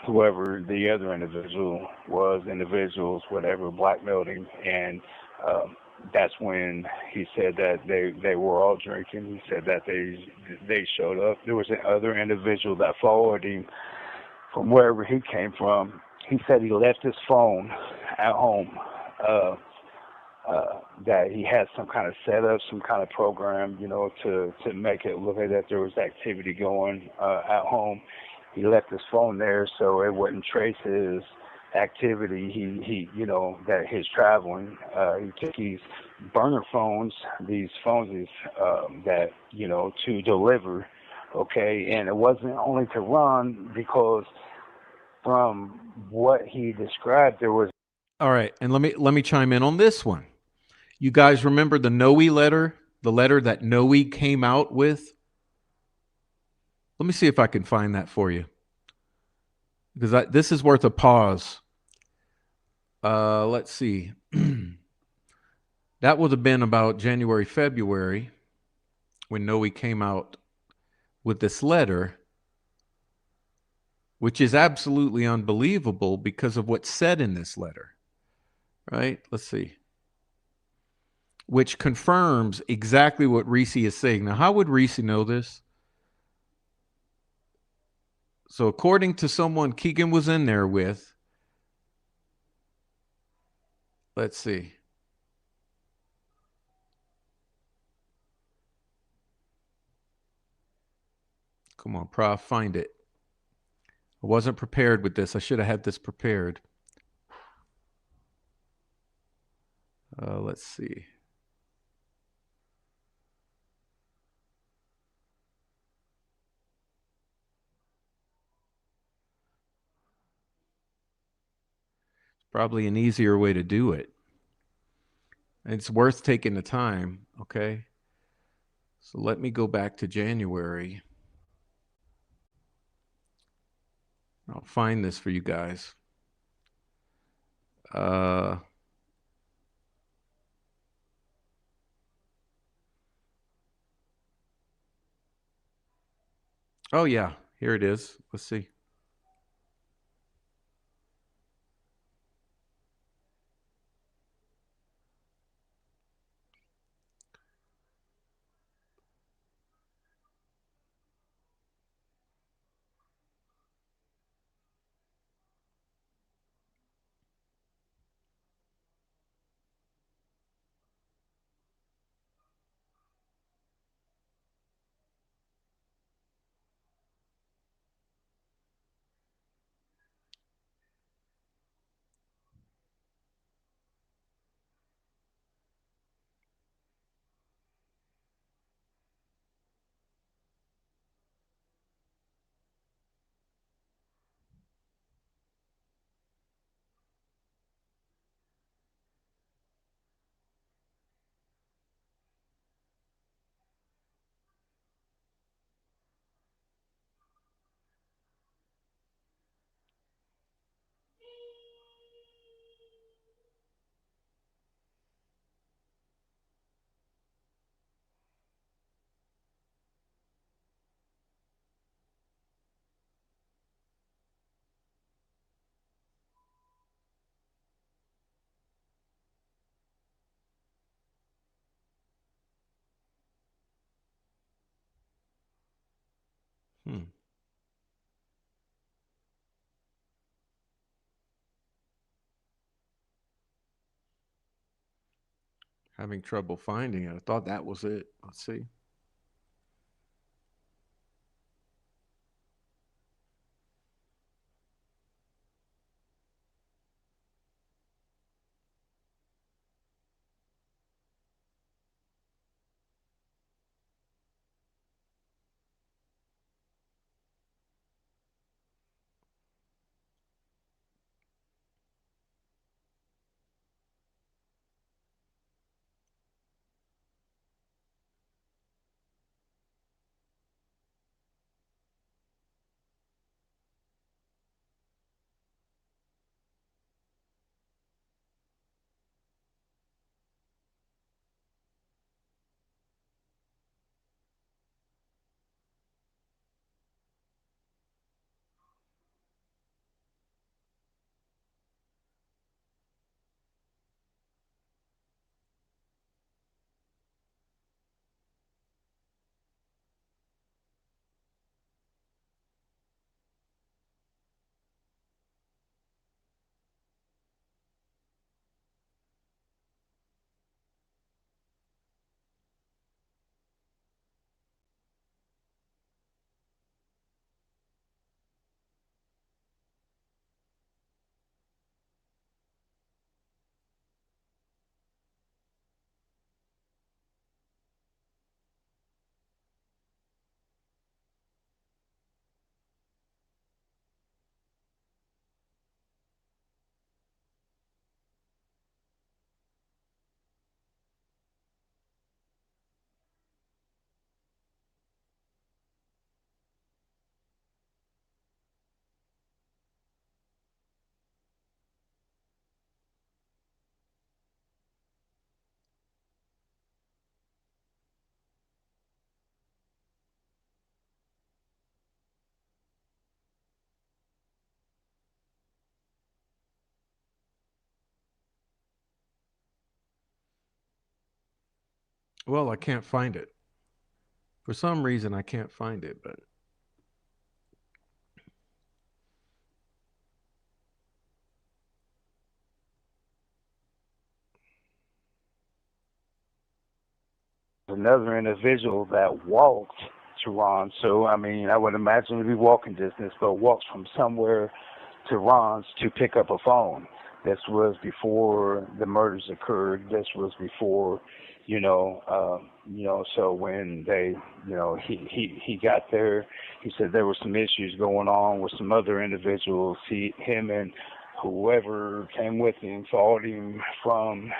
whoever the other individuals, whatever, blackmailed him, and that's when he said that they were all drinking. He said that they showed up. There was another individual that followed him from wherever he came from. He said he left his phone at home. That he had some kind of setup, some kind of program, to make it look like that there was activity going at home. He left his phone there so it wouldn't trace his activity. He that his traveling. He took these burner phones, these phones that to deliver. Okay, and it wasn't only to Ron, because from what he described, there was. All right, and let me chime in on this one. You guys remember the Noe letter, the letter that Noe came out with? Let me see if I can find that for you, because this is worth a pause. Let's see. That would have been about January, February, when Noe came out with this letter, which is absolutely unbelievable because of what's said in this letter, right? Let's see. Which confirms exactly what Ricci is saying. Now, how would Ricci know this? So according to someone Keegan was in there with, let's see. Come on, Prof, find it. I wasn't prepared with this. I should have had this prepared. Let's see. Probably an easier way to do it. It's worth taking the time. Okay. So let me go back to January. I'll find this for you guys. Uh, oh, yeah. Here it is. Let's see. Hmm. Having trouble finding it. I thought that was it. Let's see. Well, I can't find it. For some reason, I can't find it, but Another individual that walked to Ron. So, I mean, I would imagine it'd be walking distance, but walks from somewhere to Ron's to pick up a phone. This was before the murders occurred. This was before, so when they, he got there, he said there were some issues going on with some other individuals. Him and whoever came with him followed him from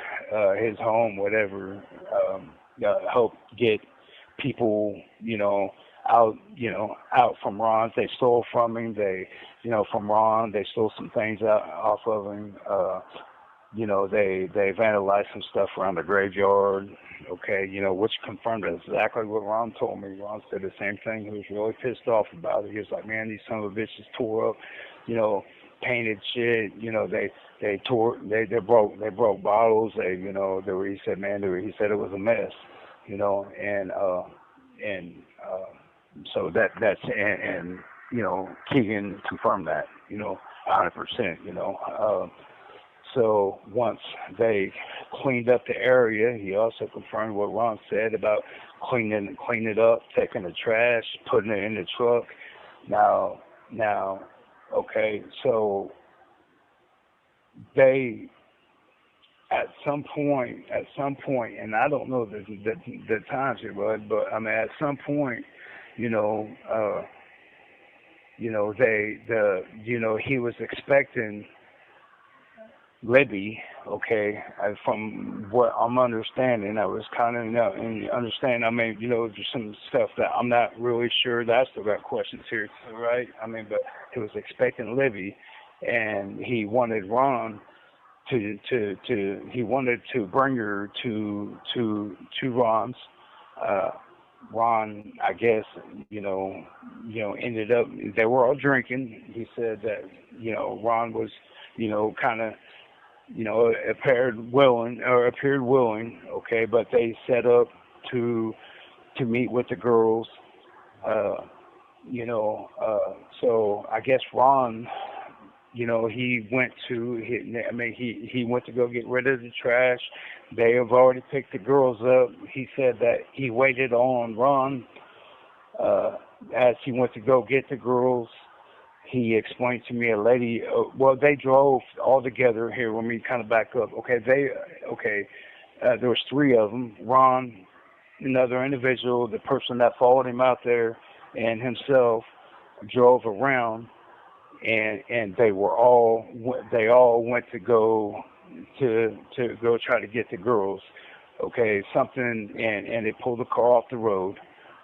his home, whatever, helped get people, out from Ron's. They stole from him. From Ron, they stole some things out off of him. They vandalized some stuff around the graveyard. Okay, which confirmed exactly what Ron told me. Ron said the same thing. He was really pissed off about it. He was like, man, these son of a bitches tore up, painted shit. They broke bottles. He said, man, he said it was a mess. So that's and Keegan confirmed that, 100%. So once they cleaned up the area, he also confirmed what Ron said about cleaning it up, taking the trash, putting it in the truck. Now, okay, so they at some point, and I don't know the times here, bud, but I mean at some point, he was expecting Libby, okay, from what I'm understanding, I was kind of understand. I mean, there's some stuff that I'm not really sure. I still got questions here, too, right? I mean, but he was expecting Libby, and he wanted Ron he wanted to bring her to Ron's. Ron, I guess, ended up. They were all drinking. He said that Ron was, kind of. Appeared willing, okay, but they set up to meet with the girls, so I guess Ron, he went to go get rid of the trash. They have already picked the girls up. He said that he waited on Ron, as he went to go get the girls. He explained to me a lady, they drove all together. Here, let me kind of back up. Okay, there was three of them. Ron, another individual, the person that followed him out there, and himself drove around, and they all went to go try to get the girls. Okay, and they pulled the car off the road.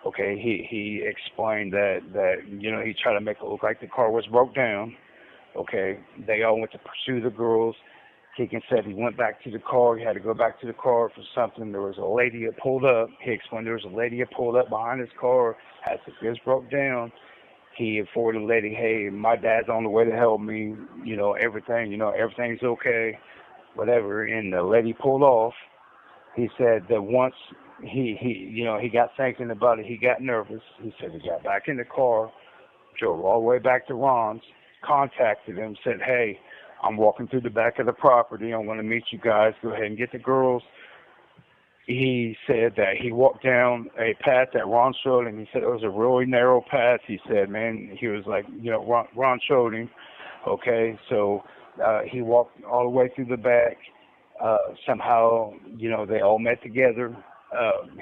Okay, he explained that he tried to make it look like the car was broke down. Okay, they all went to pursue the girls. Keegan said he went back to the car. He had to go back to the car for something. There was a lady that pulled up. He explained there was a lady that pulled up behind his car. As the goods broke down, he informed the lady, hey, my dad's on the way to help me. Everything's okay, whatever. And the lady pulled off. He said that once he got thinking about it, he got nervous. He said he got back in the car, drove all the way back to Ron's, contacted him, said, hey, I'm walking through the back of the property. I'm going to meet you guys. Go ahead and get the girls. He said that he walked down a path that Ron showed him. He said it was a really narrow path. He said, man, he was like, Ron showed him. Okay, so he walked all the way through the back. Somehow, they all met together.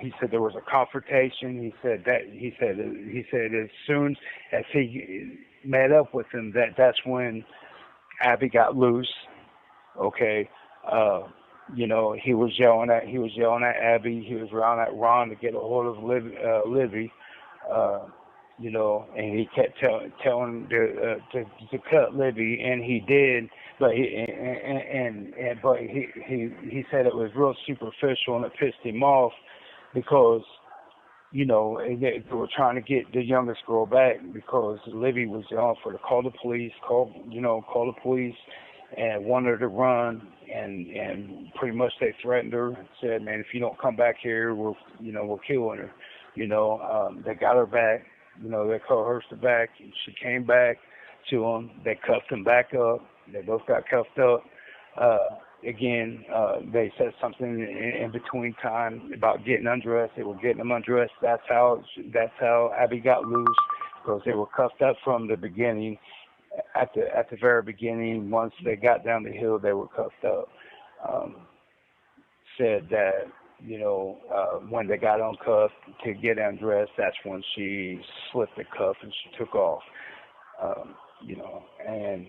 He said there was a confrontation. He said as soon as he met up with him, that's when Abby got loose. Okay, he was yelling at Abby. He was yelling at Ron to get a hold of Libby. And he kept telling to cut Libby, and he did. But he said it was real superficial, and it pissed him off because they were trying to get the youngest girl back because Libby was yelling for to call the police, call the police, and wanted her to run, and pretty much they threatened her, said, man, if you don't come back here, we're killing her. They got her back. They coerced her back. She came back to them. They cuffed them back up. They both got cuffed up. They said something in between time about getting undressed. They were getting them undressed. That's how Abby got loose, because they were cuffed up from the beginning. At the very beginning, once they got down the hill, they were cuffed up. Said that when they got uncuffed to get undressed, that's when she slipped the cuff and she took off. you know, and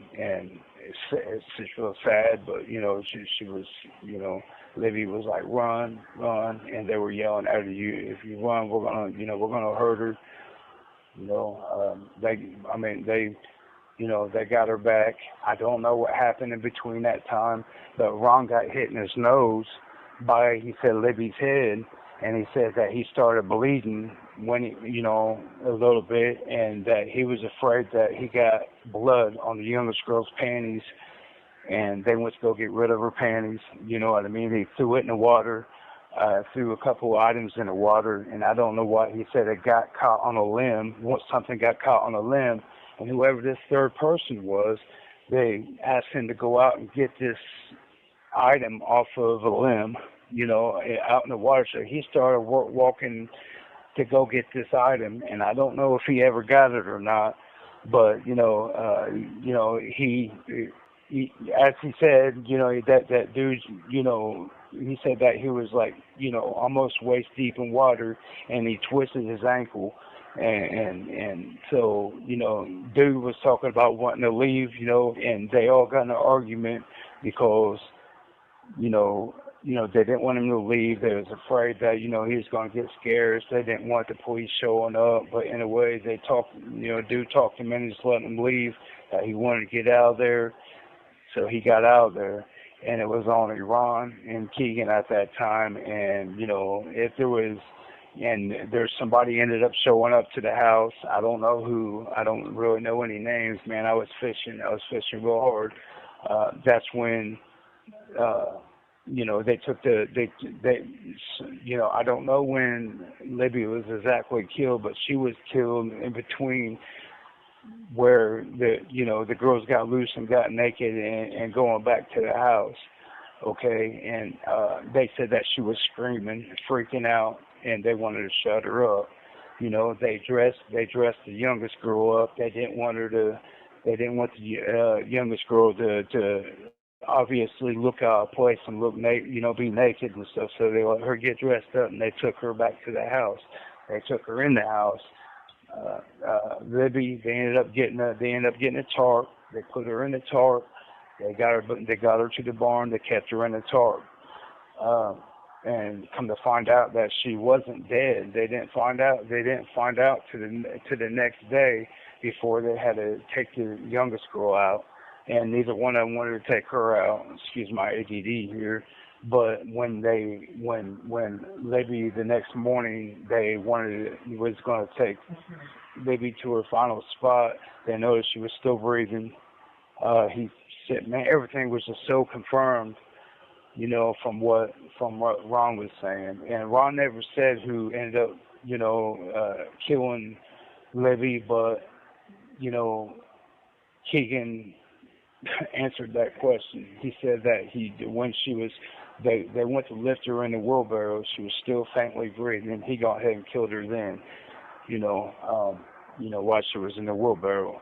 it's real sad, but you know, she was, you know, Libby was like, run, run, and they were yelling at her, if you run, we're gonna hurt her, you know. They you know, they got her back. I don't know what happened in between that time, but Ron got hit in his nose by, he said, Libby's head, and he said that he started bleeding when he, you know, a little bit, and that he was afraid that he got blood on the youngest girl's panties, and they went to go get rid of her panties. You know what I mean? He threw it in the water, threw a couple items in the water, and I don't know what, he said it got caught on a limb. Once something got caught on a limb, and whoever this third person was, they asked him to go out and get this item off of a limb, you know, out in the water. So he started walking to go get this item, and I don't know if he ever got it or not. But you know, he as he said, you know, that dude, you know, he said that he was like, you know, almost waist deep in water, and he twisted his ankle. And so, you know, dude was talking about wanting to leave, you know, and they all got in an argument because, you know, they didn't want him to leave. They was afraid that, you know, he was going to get scared. So they didn't want the police showing up. But in a way, they talked, you know, dude talked him into just letting him leave. He wanted to get out of there. So he got out of there. And it was only Ron and Keegan at that time. And, you know, if there was, and there's somebody ended up showing up to the house. I don't know who. I don't really know any names, man. I was fishing real hard. That's when, you know, they took they, you know, I don't know when Libby was exactly killed, but she was killed in between where you know, the girls got loose and got naked and going back to the house. Okay, and they said that she was screaming, freaking out, and they wanted to shut her up. You know, they dressed the youngest girl up. They didn't want the youngest girl to obviously look out of place and look you know, be naked and stuff. So they let her get dressed up, and they took her back to the house. They took her in the house. Libby, they ended up getting a tarp. They put her in the tarp. They got her to the barn. They kept her in the tarp. And come to find out that she wasn't dead. They didn't find out to the next day before they had to take the youngest girl out, and neither one of them wanted to take her out. Excuse my ADD here. But when Libby the next morning was going to take Libby to her final spot, they noticed she was still breathing. He said, man, everything was just so confirmed, you know, from what Ron was saying. And Ron never said who ended up, you know, killing Libby, but, you know, Keegan answered that question. He said that when she was, they went to lift her in the wheelbarrow, she was still faintly breathing, and he got ahead and killed her then, you know, while she was in the wheelbarrow.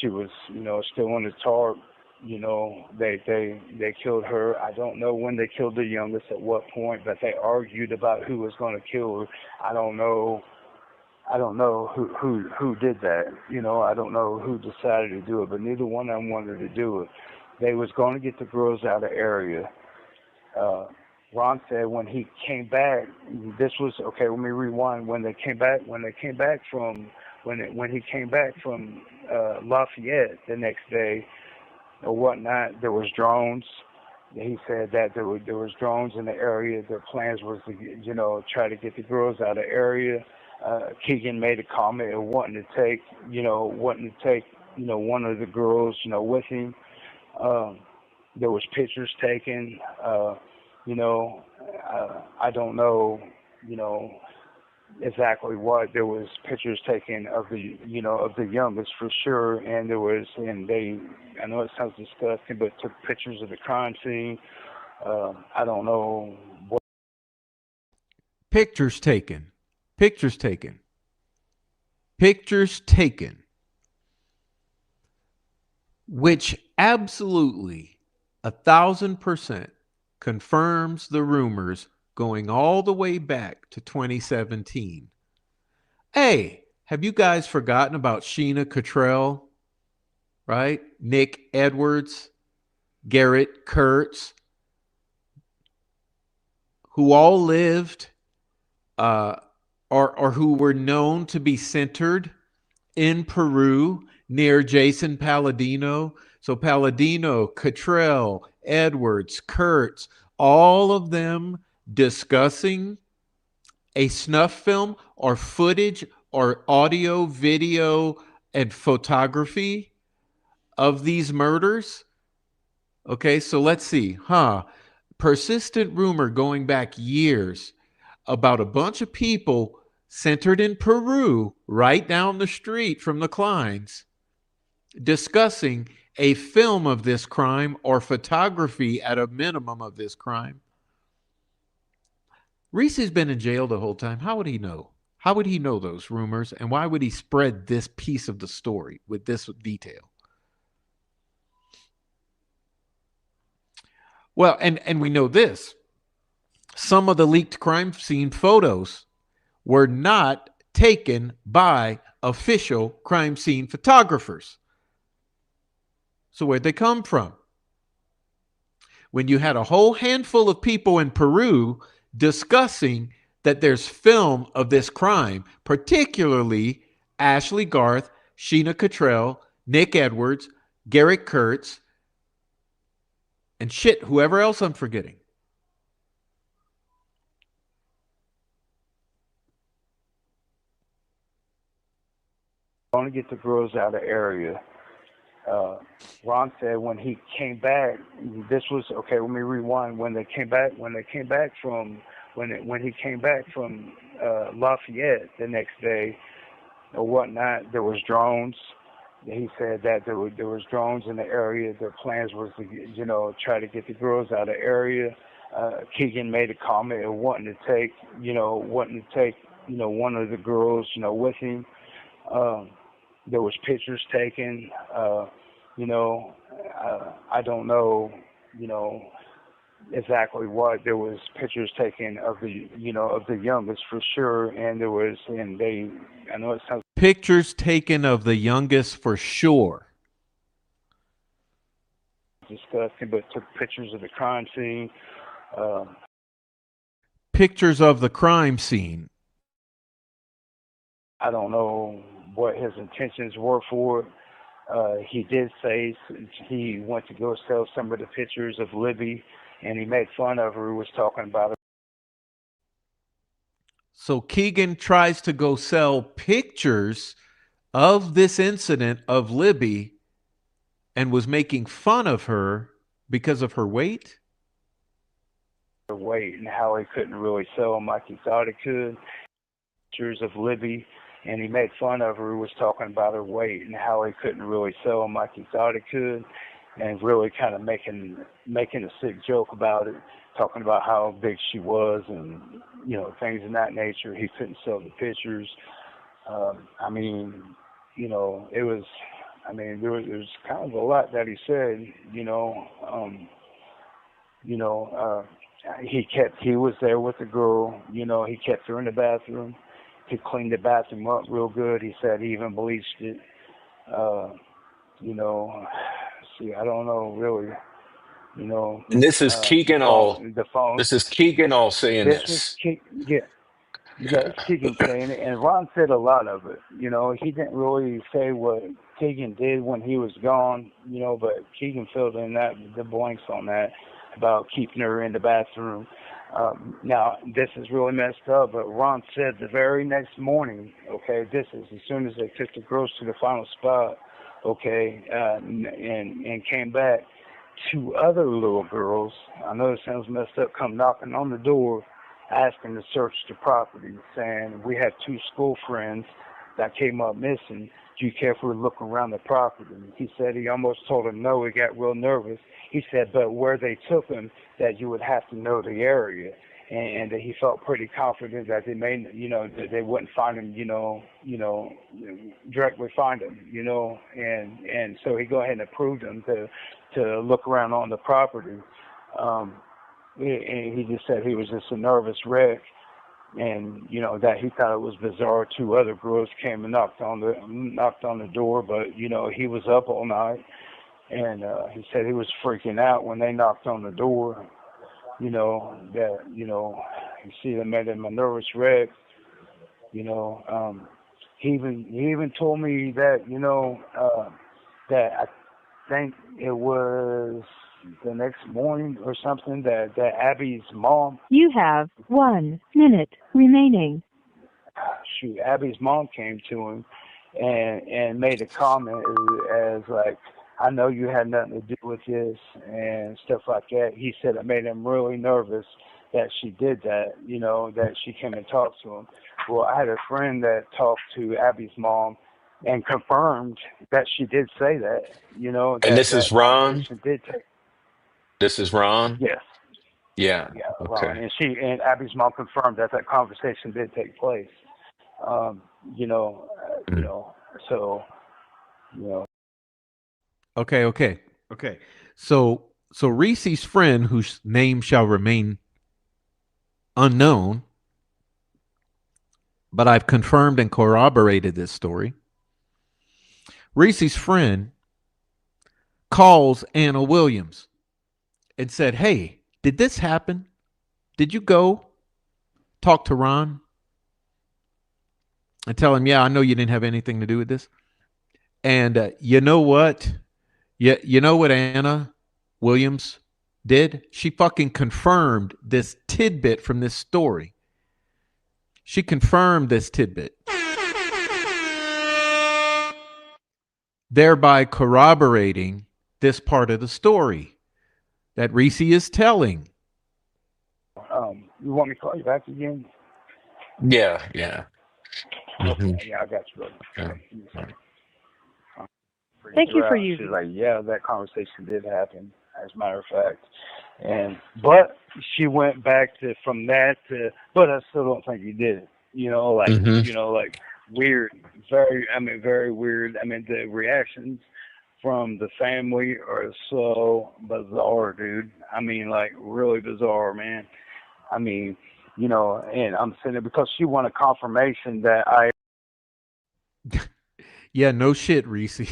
She was, you know, still on the tarp. You know, they killed her. I don't know when they killed the youngest, at what point, but they argued about who was going to kill her. I don't know who did that. You know, I don't know who decided to do it, but neither one of them wanted to do it. They was going to get the girls out of the area. Ron said when he came back, this was okay. Let me rewind. When he came back from Lafayette the next day or whatnot, there was drones. He said that there was drones in the area. Their plans was to, you know, try to get the girls out of the area. Keegan made a comment of wanting to take one of the girls, you know, with him. There was pictures taken. I don't know, you know, exactly what. There was pictures taken of the youngest for sure, and I know it sounds disgusting, but took pictures of the crime scene. I don't know what. Pictures taken. Pictures taken. Pictures taken. Which absolutely 1,000% confirms the rumors going all the way back to 2017. Hey, have you guys forgotten about Sheena Cottrell? right? Nick Edwards, Garrett Kurtz, who all lived or who were known to be centered in Peru near Jason Palladino. So Palladino, Cottrell, Edwards, Kurtz, all of them discussing a snuff film or footage or audio, video, and photography of these murders. Okay, so let's see. Persistent rumor going back years about a bunch of people centered in Peru, right down the street from the Kleins, discussing a film of this crime or photography at a minimum of this crime. Ricci's been in jail the whole time. How would he know? How would he know those rumors? And why would he spread this piece of the story with this detail? Well, and we know this. Some of the leaked crime scene photos were not taken by official crime scene photographers. So where'd they come from? When you had a whole handful of people in Peru discussing that there's film of this crime, particularly Ashley Garth, Sheena Cottrell, Nick Edwards, Garrett Kurtz, and whoever else I'm forgetting. Want to get the girls out of the area. Ron said when he came back, this was okay. Let me rewind. When he came back from Lafayette the next day or whatnot, there was drones. He said that there was drones in the area. Their plans was to try to get the girls out of the area. Keegan made a comment of wanting to take one of the girls with him. There was pictures taken. I don't know, exactly what. There was pictures taken of the youngest for sure, and I know it sounds. Pictures taken of the youngest for sure. Disgusting, but took pictures of the crime scene. Pictures of the crime scene. I don't know what his intentions were for it. He did say he went to go sell some of the pictures of Libby, and he made fun of her. He was talking about her. So Keegan tries to go sell pictures of this incident of Libby and was making fun of her because of her weight? Her weight and how he couldn't really sell them like he thought he could. Pictures of Libby, and he made fun of her. He was talking about her weight and how he couldn't really sell them like he thought he could, and really kind of making a sick joke about it, talking about how big she was and things of that nature. He couldn't sell the pictures. There was kind of a lot that he said. He was there with the girl. He kept her in the bathroom. He cleaned the bathroom up real good. He said he even bleached it. I don't know really. And this is Keegan the phone. this is Keegan all saying This was this. it's Keegan saying it, and Ron said a lot of it. He didn't really say what Keegan did when he was gone. But Keegan filled in the blanks on that about keeping her in the bathroom. Now, this is really messed up, but Ron said the very next morning, okay, this is as soon as they took the girls to the final spot, okay, and came back, two other little girls, I know it sounds messed up, come knocking on the door, asking to search the property, saying, we have two school friends that came up missing. Do you care if we look around the property? He said he almost told him no. He got real nervous. He said, but where they took him, that you would have to know the area, and that he felt pretty confident that that they wouldn't find him, directly find him, and so he go ahead and approved him to look around on the property. And he just said he was just a nervous wreck. and that he thought it was bizarre. Two other girls came and knocked on the door, but he was up all night, and he said he was freaking out when they knocked on the door. That you see that made him a nervous wreck. He even told me that that I think it was the next morning or something that Abby's mom. You have 1 minute remaining. Abby's mom came to him and made a comment as like, I know you had nothing to do with this and stuff like that. He said it made him really nervous that she did that, that she came and talked to him. Well, I had a friend that talked to Abby's mom and confirmed that she did say that, And that this is Ron. conversation did take. This is Ron. Yes. Yeah. Yeah, Ron. Okay. And Abby's mom confirmed that conversation did take place. Um, you know, Mm. so, Okay. So Ricci's friend, whose name shall remain unknown, but I've confirmed and corroborated this story. Ricci's friend calls Anna Williams and said, "Hey, did this happen? Did you go talk to Ron and tell him, yeah, I know you didn't have anything to do with this?" And you know what? You know what Anna Williams did? She fucking confirmed this tidbit from this story. She confirmed this tidbit, thereby corroborating this part of the story that Ricci is telling. you want me to call you back again? Yeah. Yeah. Okay, Hmm. yeah, I got you, brother. Yeah. Okay, give me a Right. second. Thank you for She's using. like, yeah, that conversation did happen, as a matter of fact. But she went back from that to, but I still don't think he did it. Hmm. Like weird, very weird. The reactions from the family are so bizarre, dude. Like really bizarre, man. And I'm saying it because she wanted confirmation that I. Yeah, no shit, Ricci.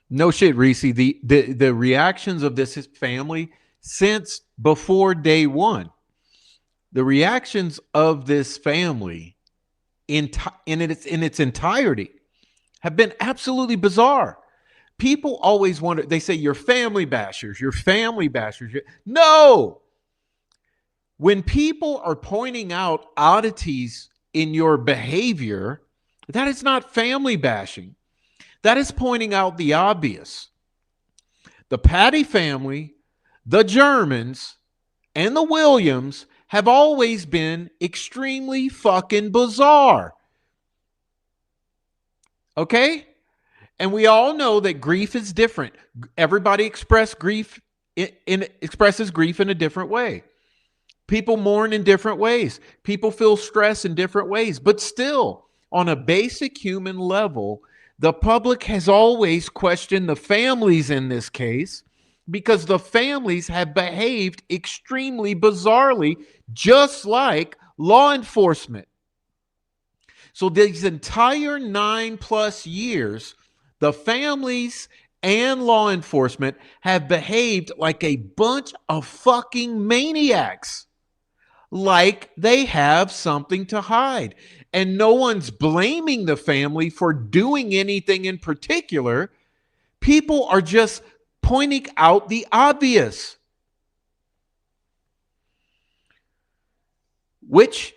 No shit, Ricci. The reactions of this family since before day one, the reactions of this family in its entirety have been absolutely bizarre. People always wonder. They say you're family bashers. You're family bashers. No, when people are pointing out oddities in your behavior, that is not family bashing. That is pointing out the obvious. The Patty family, the Germans, and the Williams have always been extremely fucking bizarre. Okay? And we all know that grief is different. Everybody expresses grief in a different way. People mourn in different ways. People feel stress in different ways. But still, on a basic human level, the public has always questioned the families in this case because the families have behaved extremely bizarrely, just like law enforcement. So these entire 9+ years, the families and law enforcement have behaved like a bunch of fucking maniacs, like they have something to hide. And no one's blaming the family for doing anything in particular. People are just pointing out the obvious, which,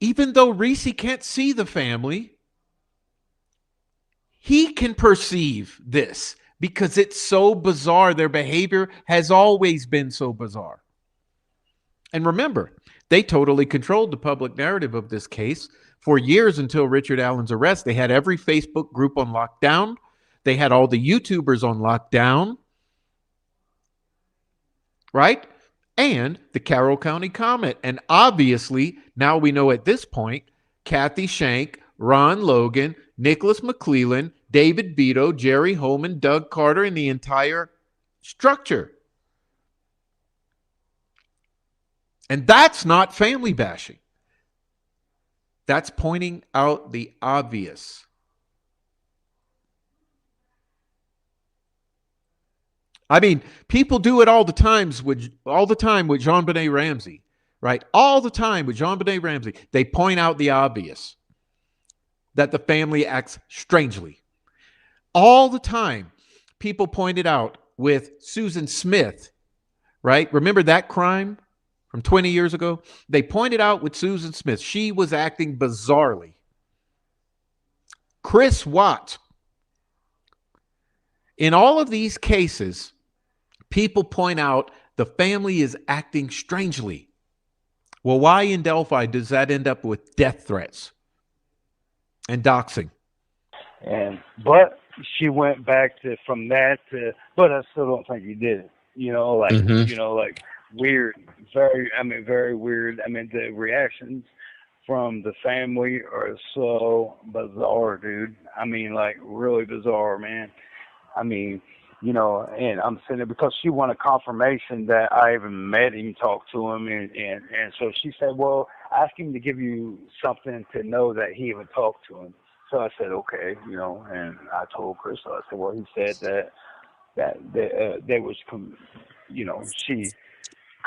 even though Ricci can't see the family, he can perceive this because it's so bizarre. Their behavior has always been so bizarre. And remember, they totally controlled the public narrative of this case for years until Richard Allen's arrest. They had every Facebook group on lockdown. They had all the YouTubers on lockdown, right? And the Carroll County Comet. And obviously, now we know at this point, Kathy Shank, Ron Logan, Nicholas McClellan, David Beto, Jerry Holman, Doug Carter, and the entire structure. And that's not family bashing. That's pointing out the obvious. I mean, people do it all the time with Jean-Benet Ramsey, right? All the time with Jean-Benet Ramsey, they point out the obvious, that the family acts strangely. All the time, people pointed out with Susan Smith, right? Remember that crime from 20 years ago? They pointed out with Susan Smith, she was acting bizarrely. Chris Watt. In all of these cases, people point out the family is acting strangely. Well, why in Delphi does that end up with death threats and doxing? But she went back to from that to, but I still don't think he did it. Like weird, very weird. I mean, the reactions from the family are so bizarre, dude. I mean, like really bizarre, man. I mean, and I'm sitting there because she wanted confirmation that I even met him, talked to him, and so she said, well, ask him to give you something to know that he even talked to him. So I said, okay, and I told Crystal, I said, well, he said that they was, she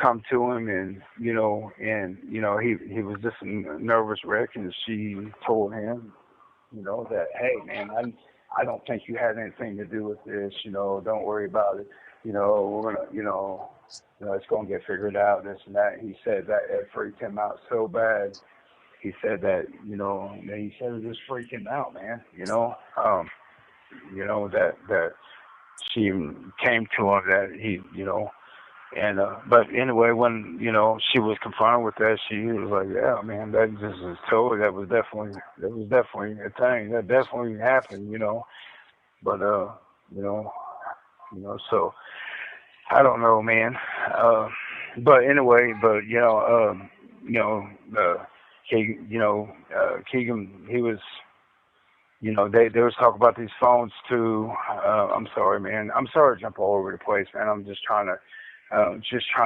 come to him and he was just a nervous wreck, and she told him, that, hey, man, I don't think you had anything to do with this, don't worry about it. We're gonna, it's gonna get figured out, this and that. He said that it freaked him out so bad. He said that, he said it just freaked him out, man. That she came to him that he, and but anyway, when she was confronted with that, she was like, "Yeah, man, that just is totally. That was definitely a thing. That definitely happened, But so I don't know, man. But anyway, Keegan, he was. They was talking about these phones too. I'm sorry, man. I'm sorry to jump all over the place, man. I'm just trying to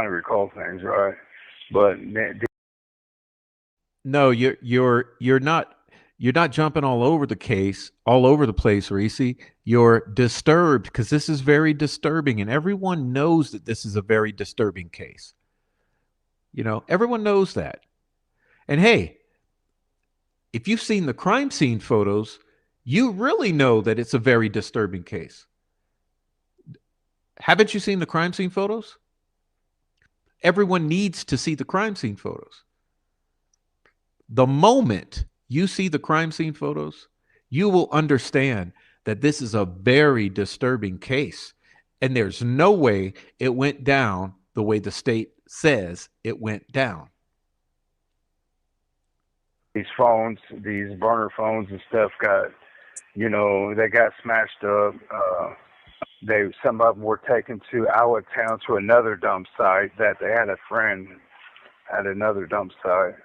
recall things, right? But no, you're not jumping all over the place, Reese. You're disturbed because this is very disturbing, and everyone knows that this is a very disturbing case. Everyone knows that. And hey, if you've seen the crime scene photos, you really know that it's a very disturbing case. Haven't you seen the crime scene photos? Everyone needs to see the crime scene photos. The moment you see the crime scene photos, you will understand that this is a very disturbing case. And there's no way it went down the way the state says it went down. These phones, these burner phones and stuff got, they got smashed up. Some of them were taken to our town to another dump site that they had a friend at another dump site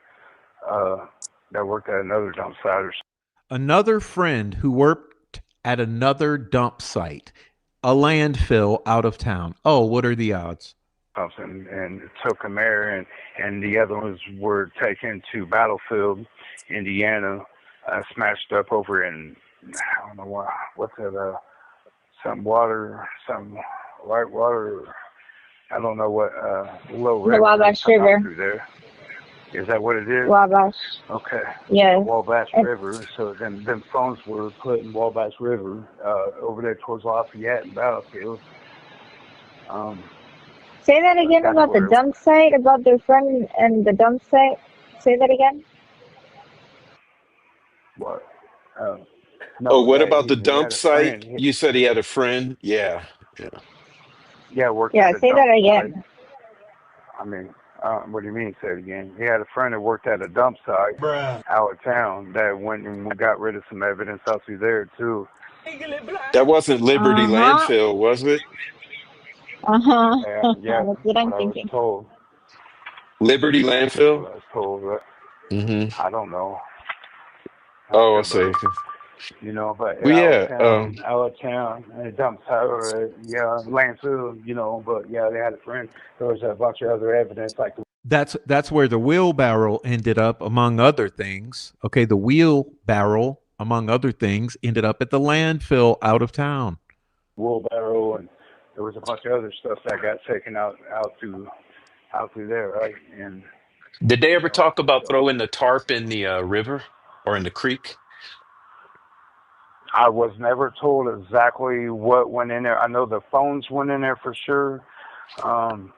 that worked at another dump site. Another friend who worked at another dump site, a landfill out of town. Oh, what are the odds? And took them there, and the other ones were taken to Battlefield, Indiana, smashed up over in, I don't know what's it, some white water, I don't know what, low river. The Wabash River. Through there. Is that what it is? Wabash. Okay. Yes. Wabash River. So them phones were put in Wabash River, over there towards Lafayette and Battlefield. Say that again about the dump site, about their friend and the dump site. Say that again. What? No, what about the dump site? You said he had a friend? Yeah. Worked. Say that again. Site. I mean, what do you mean? Say it again. He had a friend that worked at a dump site out of town that went and got rid of some evidence out through there too. That wasn't Liberty Landfill, was it? Yeah. That's what I'm thinking. I was told. Liberty Landfill? I was told, but I don't know. Oh, I see. But well, out of town, and a dump site or landfill, but yeah, they had a friend. There was a bunch of other evidence, like That's where the wheelbarrow ended up, among other things. Okay, the wheelbarrow, among other things, ended up at the landfill out of town. Wheelbarrow, and there was a bunch of other stuff that got taken out through there, right? And Did they ever talk about so throwing the tarp in the river or in the creek? I was never told exactly what went in there. I know the phones went in there for sure. Um,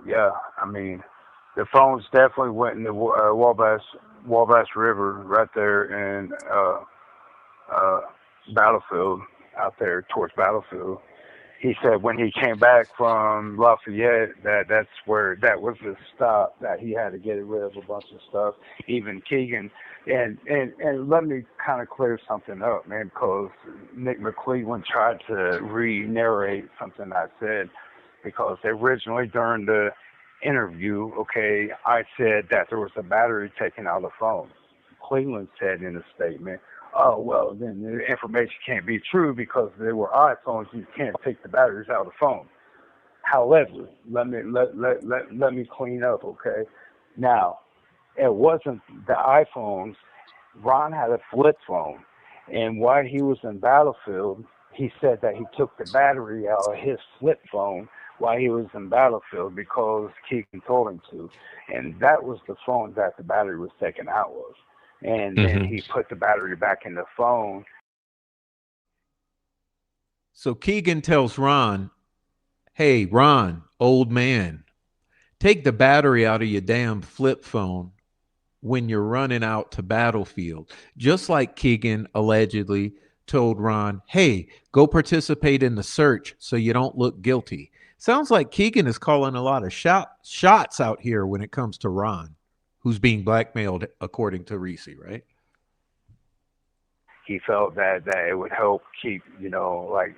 yeah, I mean, the phones definitely went in the Wabash River right there in uh, Battlefield, out there towards Battlefield. He said when he came back from Lafayette that was the stop, that he had to get rid of a bunch of stuff, even Keegan. And let me kind of clear something up, man, because Nick McClellan tried to re-narrate something I said, because originally during the interview, okay, I said that there was a battery taken out of the phone. Cleveland said in a statement, oh, well, then the information can't be true because they were iPhones. You can't take the batteries out of the phone. However, let me clean up, okay? Now, it wasn't the iPhones. Ron had a flip phone, and while he was in Battlefield, he said that he took the battery out of his flip phone while he was in Battlefield because Keegan told him to, and that was the phone that the battery was taken out of. And then Hmm. he put the battery back in the phone. So Keegan tells Ron, hey, Ron, old man, take the battery out of your damn flip phone when you're running out to Battlefield. Just like Keegan allegedly told Ron, hey, go participate in the search so you don't look guilty. Sounds like Keegan is calling a lot of shots out here when it comes to Ron, who's being blackmailed, according to Ricci, right? He felt that it would help keep, like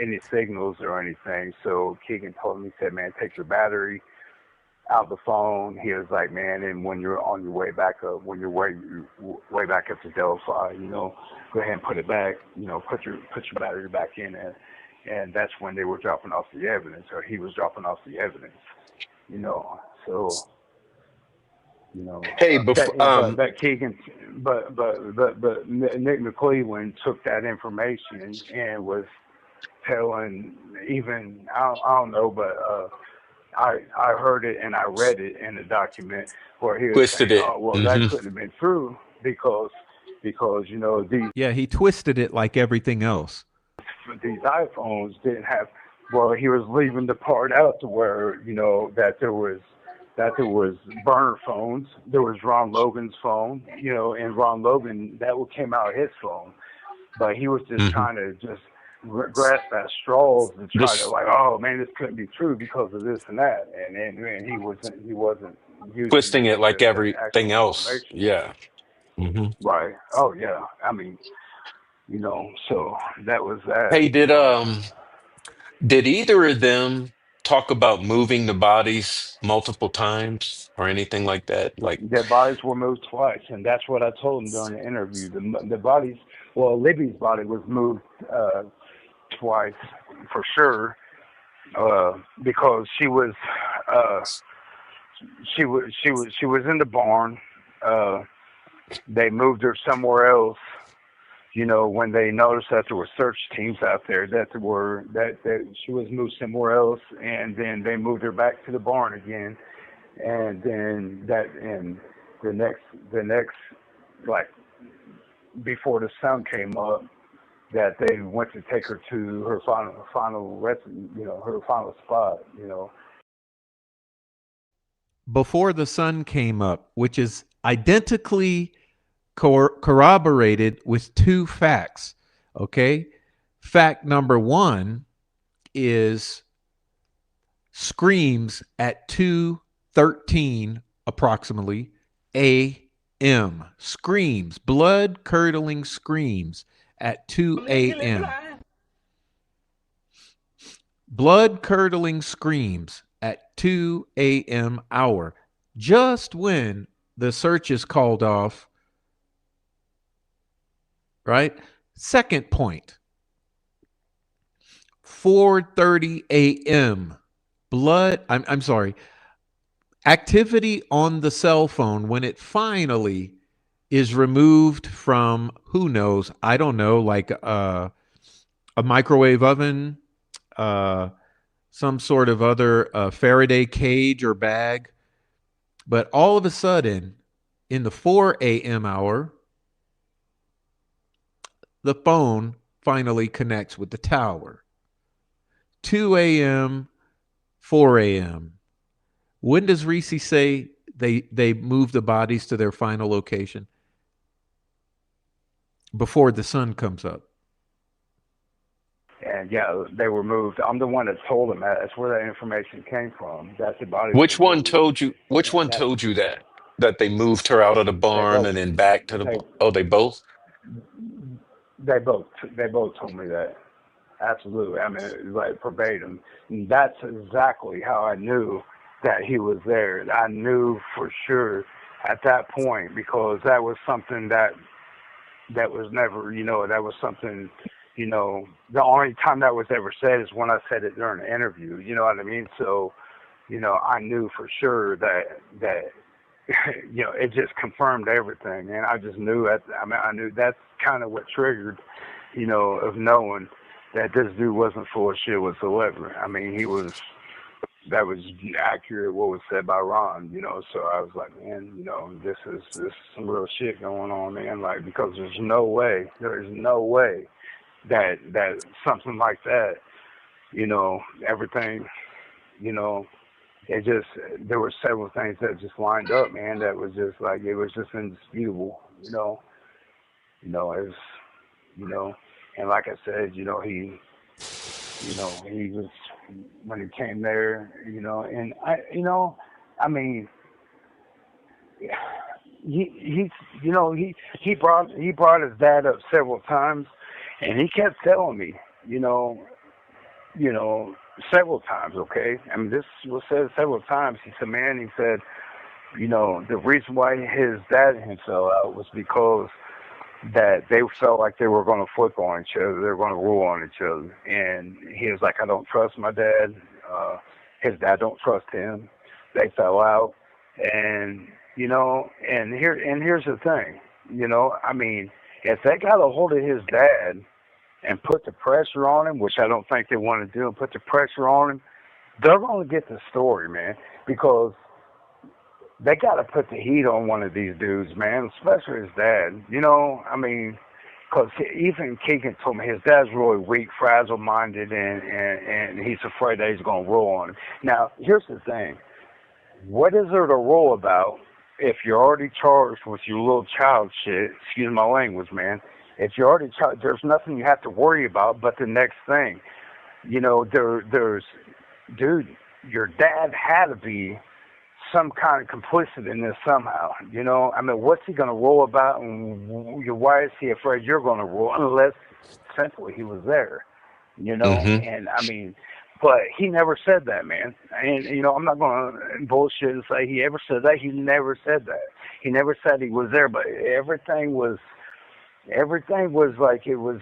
any signals or anything. So Keegan told him, he said, man, take your battery out the phone. He was like, man, and when you're on your way back up, when you're way back up to Delphi, go ahead and put it back. Put your battery back in it. And that's when they were dropping off the evidence, or he was dropping off the evidence. So Hey, before but Keegan, but Nick McClellan took that information and was telling, even I don't know, but I heard it and I read it in the document where he was twisted saying, it. oh, well, that Hmm. couldn't have been true because Yeah, he twisted it like everything else. these iPhones didn't have. Well, he was leaving the part out to where that there was burner phones. There was Ron Logan's phone, and Ron Logan, that came out of his phone. But he was just Hmm. trying to just grasp at straws and try to, Just like, oh man, this couldn't be true because of this and that, and he wasn't using twisting the, it like the everything actual else. information. Yeah. Hmm. Right. Oh yeah. I mean, so that was Hey, that. did either of them talk about moving the bodies multiple times or anything like that? Like, Their bodies were moved twice, and that's what I told them during the interview. The bodies, well, Libby's body was moved twice for sure, because uh, she was in the barn. Uh, they moved her somewhere else. When they noticed that there were search teams out there, that she was moved somewhere else, and then they moved her back to the barn again, and then the next, like, before the sun came up, that they went to take her to her final rest, her final spot. Before the sun came up, which is identically corroborated with two facts. Okay. Fact number one is screams at 2:13 approximately a.m. Screams, blood curdling screams at 2 a.m. Blood curdling screams at 2 a.m. hour, just when the search is called off, right? Second point, 4:30 a.m. I'm sorry, Activity on the cell phone when it finally is removed from, who knows, I don't know, like a microwave oven, uh, some sort of other Faraday cage or bag. But all of a sudden, in the 4 a.m. hour, the phone finally connects with the tower. 2 a.m., 4 a.m. When does Ricci say they move the bodies to their final location? Before the sun comes up. And yeah, they were moved. I'm the one that told them that. That's where that information came from. That the bodies were Which one moved. told you? Which one And that told you that they moved her out of the they barn both and then back to the they barn? Oh, they both. they both they both told me that. Absolutely. I mean, it was like verbatim. And that's exactly how I knew that he was there. I knew for sure at that point because that was something that was never, that was something, the only time that was ever said is when I said it during the interview. You know what I mean? So, I knew for sure that it just confirmed everything, and I just knew that. I mean, I knew that's kind of what triggered, of knowing that this dude wasn't full of shit whatsoever. I mean, that was accurate what was said by Ron, so I was like, man, this is some real shit going on, man, like, because there is no way that something like that, everything, it just, there were several things that just lined up, man, that was just like, it was just indisputable, it was, and like I said, he was, when he came there, and I mean, he brought his dad up several times, and he kept telling me, several times, okay? I mean, this was said several times. He said, man, the reason why his dad and him fell out was because that they felt like they were going to flip on each other. They were going to rule on each other. And he was like, I don't trust my dad. His dad don't trust him. They fell out. And, and here's the thing, I mean, if they got a hold of his dad and put the pressure on him, which I don't think they want to do, and put the pressure on him, they're going to get the story, man, because they got to put the heat on one of these dudes, man, especially his dad. I mean, because even Keegan told me his dad's really weak, fragile-minded, and he's afraid that he's going to roll on him. Now, here's the thing. What is there to roll about if you're already charged with your little child shit? Excuse my language, man. If you're already charged, there's nothing you have to worry about but the next thing. There's, dude, your dad had to be some kind of complicit in this somehow, I mean, what's he going to roll about, and why is he afraid you're going to roll, unless simply he was there, Mm-hmm. and I mean, but he never said that, man, and, I'm not going to bullshit and say he ever said that. He never said that. He never said he was there, but everything was like, it was,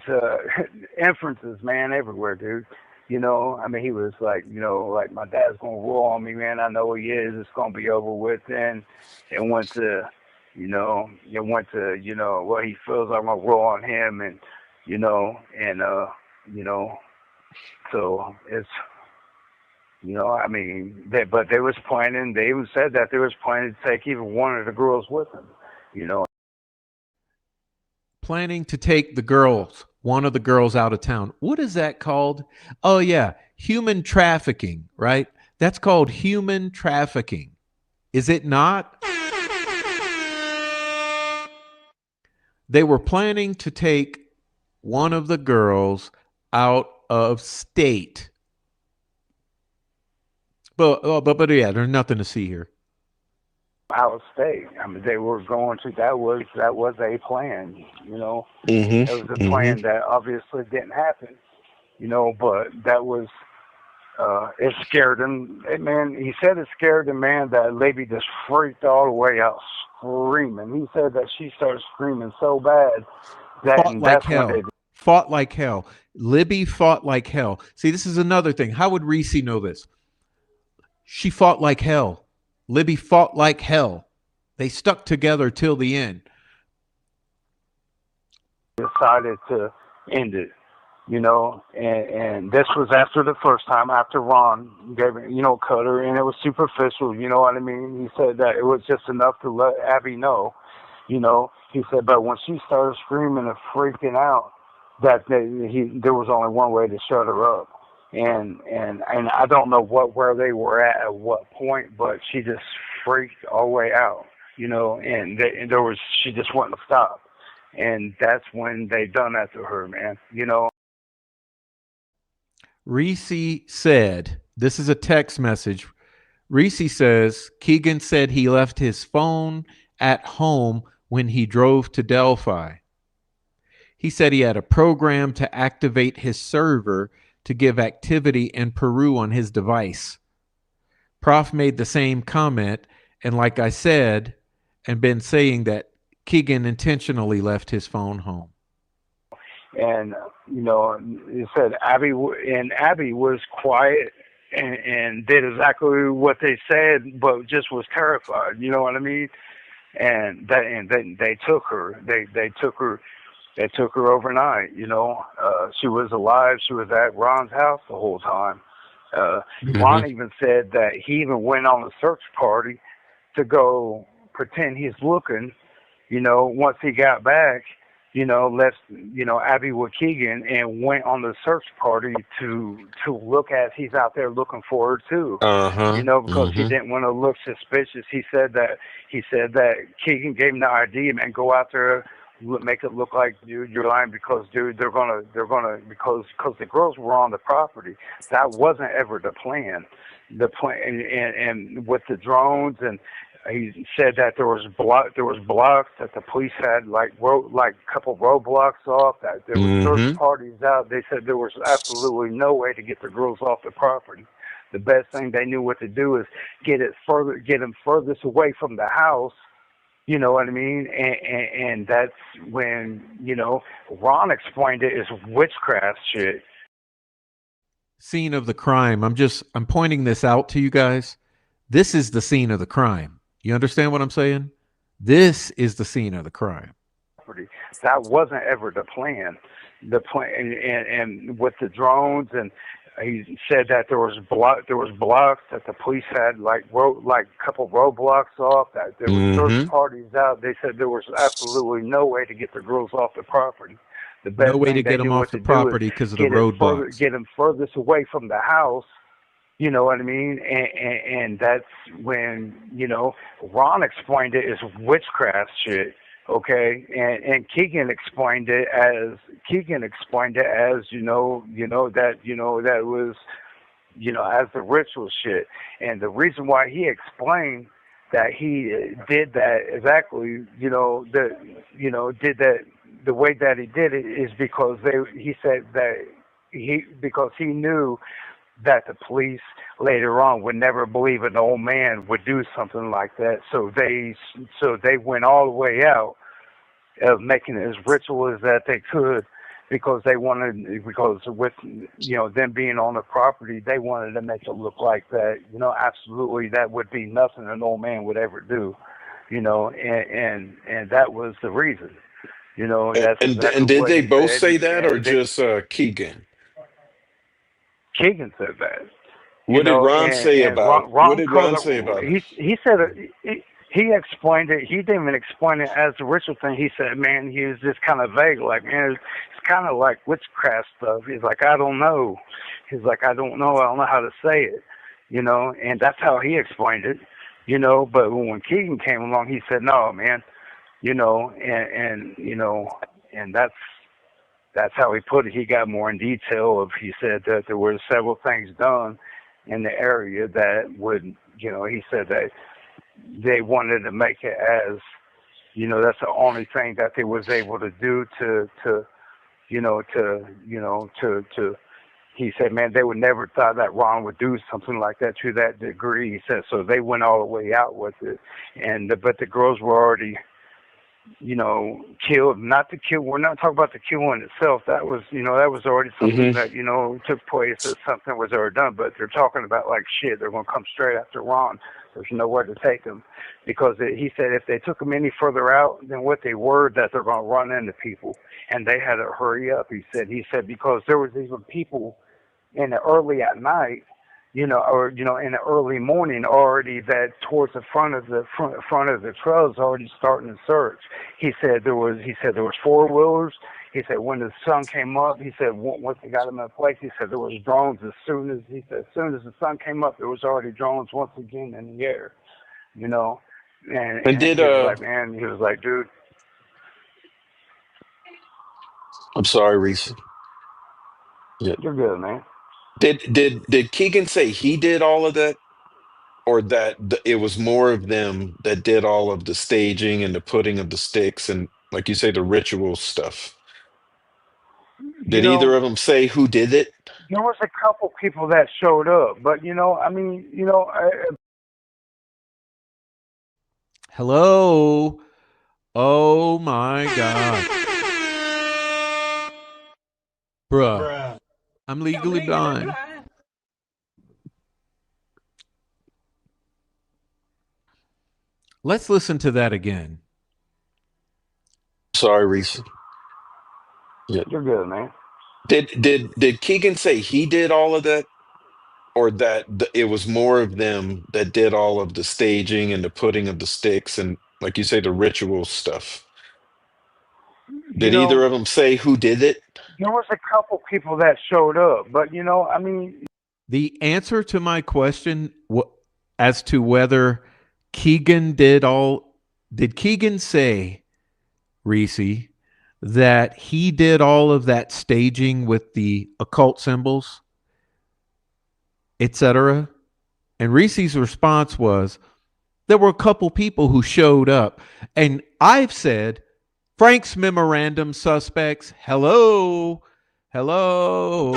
inferences, man, everywhere, dude. I mean, he was like, like, my dad's going to roll on me, man. I know he is. It's going to be over with. And it went to, well, he feels I'm going to roll on him. And, so it's, I mean, but they was planning, they even said that they was planning to take even one of the girls with them, Planning to take one of the girls out of town. What is that called? Oh, yeah. Human trafficking, right? That's called human trafficking. Is it not? They were planning to take one of the girls out of state. But yeah, there's nothing to see here. Out of state. I mean, they were going to. That was a plan. Mm-hmm. It was a plan Mm-hmm. that obviously didn't happen. But that was. It scared him. Man, he said it scared the man that Libby just freaked all the way out, screaming. He said that she started screaming so bad that Fought like hell. Fought like hell. Libby fought like hell. See, this is another thing. How would Ricci know this? She fought like hell. Libby fought like hell. They stuck together till the end. Decided to end it, and this was after the first time, after Ron gave it, cut her, and it was superficial, you know what I mean? He said that it was just enough to let Abby know, he said, but when she started screaming and freaking out, that there was only one way to shut her up. And I don't know where they were at what point, but she just freaked all the way out, and she just wouldn't stop. And that's when they done that to her, man, Ricci said, this is a text message. Ricci says, Keegan said he left his phone at home when he drove to Delphi. He said he had a program to activate his server to give activity in Peru on his device. Prof made the same comment, and like I said, and been saying that Keegan intentionally left his phone home. And, he said Abby was quiet and did exactly what they said, but just was terrified, you know what I mean? And then they took her. They took her overnight, she was alive. She was at Ron's house the whole time. Ron even said that he even went on a search party to go pretend he's looking, once he got back, left, Abby with Keegan and went on the search party to look at, he's out there looking for her too, because he didn't want to look suspicious. He said that Keegan gave him the idea, man, go out there, make it look like, dude, you're lying because, dude, they're gonna because the girls were on the property. That wasn't ever the plan. The plan, and with the drones, and he said that there was blocks that the police had like a couple roadblocks off, that there were search parties out. They said there was absolutely no way to get the girls off the property. The best thing they knew what to do is get them furthest away from the house. You know what I mean? And that's when, Ron explained it as witchcraft shit. Scene of the crime. I'm pointing this out to you guys. This is the scene of the crime. You understand what I'm saying? This is the scene of the crime. That wasn't ever the plan. The plan, and with the drones, and he said that there was blocks that the police had like a couple roadblocks off, that there were search parties out. They said there was absolutely no way to get the girls off the property. The best no way thing to get them off the property because of the roadblocks. Get them furthest away from the house. You know what I mean? And that's when, Ron explained it as witchcraft shit. Okay. And Keegan explained it as, that was, as the ritual shit. And the reason why he explained that he did that exactly, did that the way that he did it is because he said that because he knew that the police later on would never believe an old man would do something like that. So they went all the way out of making it as ritual as that they could, because with, them being on the property, they wanted to make it look like that, absolutely that would be nothing an old man would ever do, and that was the reason, that's exactly and did what they he both said. say that, or just Keegan? Keegan said that. What did Ron say about? What Ron did called Ron say it. about it? He said he explained it. He didn't even explain it as the ritual thing. He said, man, he was just kind of vague, like, man, it's kind of like witchcraft stuff. He's like, I don't know. He's like, I don't know how to say it, and that's how he explained it, But when Keegan came along, he said, no, man, and that's how he put it. He got more in detail of, he said that there were several things done in the area that would, he said that they wanted to make it as, that's the only thing that they was able to do he said, man, they would never thought that Ron would do something like that to that degree. He said, so they went all the way out with it. But the girls were already, killed. Not the kill. We're not talking about the killing itself. That was, that was already something that, took place. That something was already done. But they're talking about like shit. They're going to come straight after Ron. There's nowhere to take them because he said if they took them any further out than what they were, that they're going to run into people, and they had to hurry up. He said because there was even people in the early at night, or in the early morning already that towards the front of the trails already starting to search. He said there was 4-wheelers. He said when the sun came up, he said once they got them in place, he said there was drones as soon as the sun came up, there was already drones once again in the air. And And did he was like, man, he was like, dude. I'm sorry, Reese. Yeah. You're good, man. Did Keegan say he did all of that, or that it was more of them that did all of the staging and the putting of the sticks and, like you say, the ritual stuff? You Did know, either of them say who did it? there was a couple people that showed up, but Hello. Oh my God. Bruh. Bruh. I'm legally blind. Let's listen to that again. Sorry, Reese. Yeah. you're good, man. Did Keegan say he did all of that, or that it was more of them that did all of the staging and the putting of the sticks and, like you say, the ritual stuff? You Did know, either of them say who did it? there was a couple people that showed up, but The answer to my question as to whether Keegan did Keegan say, Reese, that he did all of that staging with the occult symbols, etc.? And Reese's response was, there were a couple people who showed up. And I've said, Frank's memorandum suspects, hello, hello.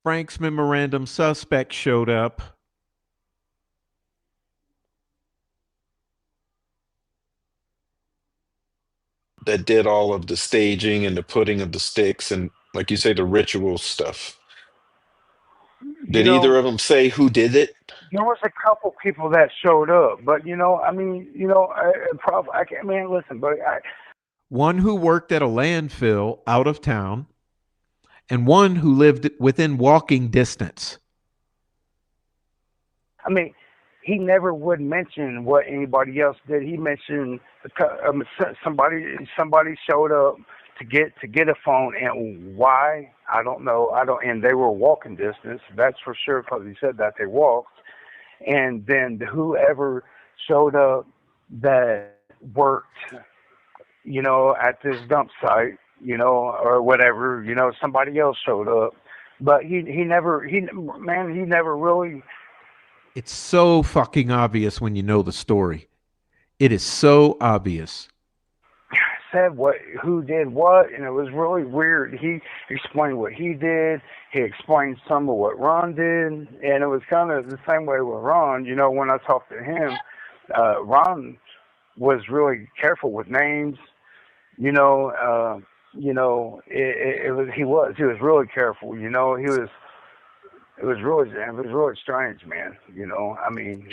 Frank's memorandum suspect showed up. That did all of the staging and the putting of the sticks and, like you say, the ritual stuff. you Did know, either of them say who did it? there was a couple people that showed up, but listen, but One who worked at a landfill out of town, and one who lived within walking distance. he never would mention what anybody else did. He mentioned somebody showed up to get a phone, and why I don't know. And they were walking distance. That's for sure because he said that they walked. And then whoever showed up that worked, at this dump site, or whatever, somebody else showed up, but he never really It's so fucking obvious when you know the story. It is so obvious. said who did what, and it was really weird. He explained what he did. He explained some of what Ron did, and it was kind of the same way with Ron. When I talked to him, Ron was really careful with names. He was really careful. It was really strange, man.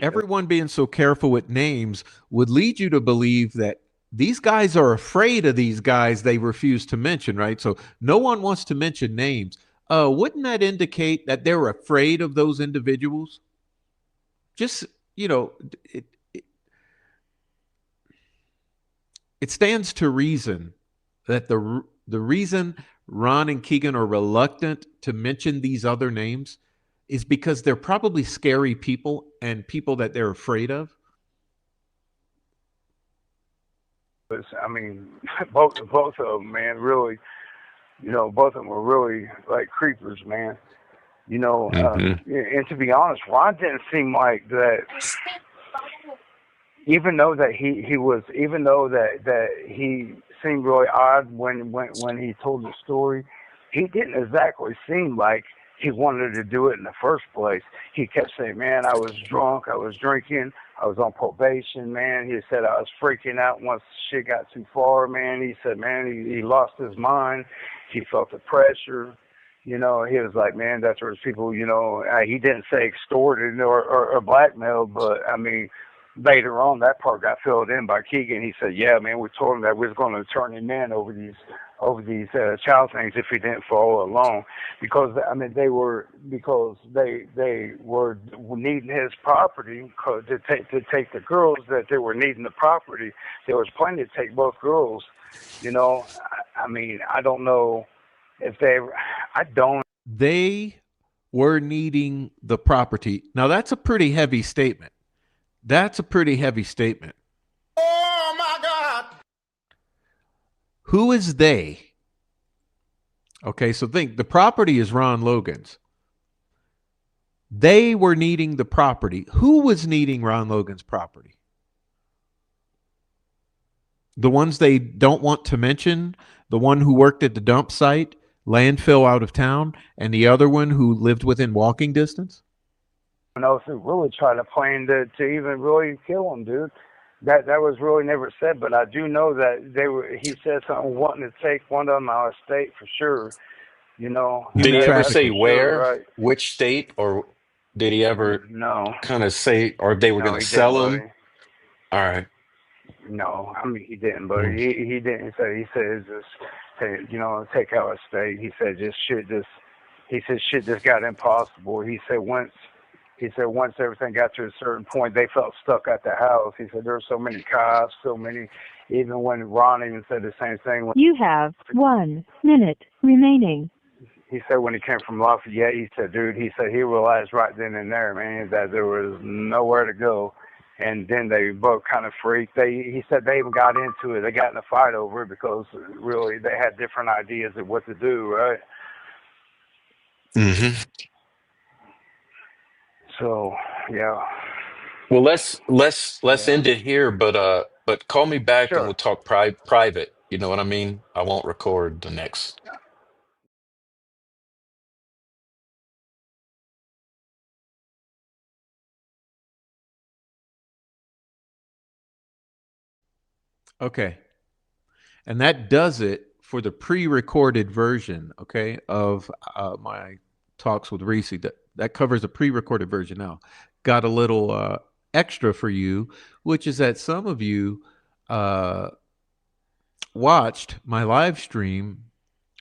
Everyone being so careful with names would lead you to believe that these guys are afraid of these guys they refuse to mention, right? So no one wants to mention names. Wouldn't that indicate that they're afraid of those individuals? Just, it, it, it stands to reason that the reason Ron and Keegan are reluctant to mention these other names is because they're probably scary people and people that they're afraid of. Both of them, man, really, both of them were really like creepers, man. And to be honest, Ron didn't seem like that. Even though that he seemed really odd when he told the story, he didn't exactly seem like he wanted to do it in the first place. He kept saying, "Man, I was drunk, I was drinking, I was on probation, man. He said I was freaking out once shit got too far, man. He said, man, he lost his mind. He felt the pressure. You know, he was like, man, that's where people, you know, he didn't say extorted or blackmailed, but I mean, later on that part got filled in by Keegan. He said, yeah, man, we told him that we was going to turn him in over these child things if he didn't follow along, because I mean they were needing his property to take the girls, that they were needing the property. There was plenty to take both girls. You know, I mean, I don't know if They were needing the property. Now that's a pretty heavy statement. That's a pretty heavy statement. Oh my God. Who is they? Okay, so think the property is Ron Logan's. They were needing the property. Who was needing Ron Logan's property? The ones they don't want to mention, the one who worked at the dump site, landfill out of town, and the other one who lived within walking distance? I don't know if they really tried to plan to even really kill him, dude. That was really never said, but I do know that he said something wanting to take one of them out of state for sure. You know. Did he ever say For where, sure, right? which state, or did he ever No. kind of say, or they were No, going to he didn't, sell him? buddy. All right. No, I mean he didn't, but Mm. he didn't say. He said just take out a state. He said shit just got impossible. He said once everything got to a certain point, they felt stuck at the house. He said there were so many cops, so many. Even when Ron even said the same thing. You have 1 minute remaining. He said when he came from Lafayette, he said, dude, he said he realized right then and there, man, that there was nowhere to go. And then they both kind of freaked. He said they even got into it. They got in a fight over it because really they had different ideas of what to do, right? Mm-hmm. So, yeah. Well, let's end it here, but call me back and we'll Sure. talk private. You know what I mean? I won't record the next. Okay. And that does it for the pre-recorded version, okay, of my talks with Ricci. That covers the pre-recorded version. Now, got a little extra for you, which is that some of you watched my live stream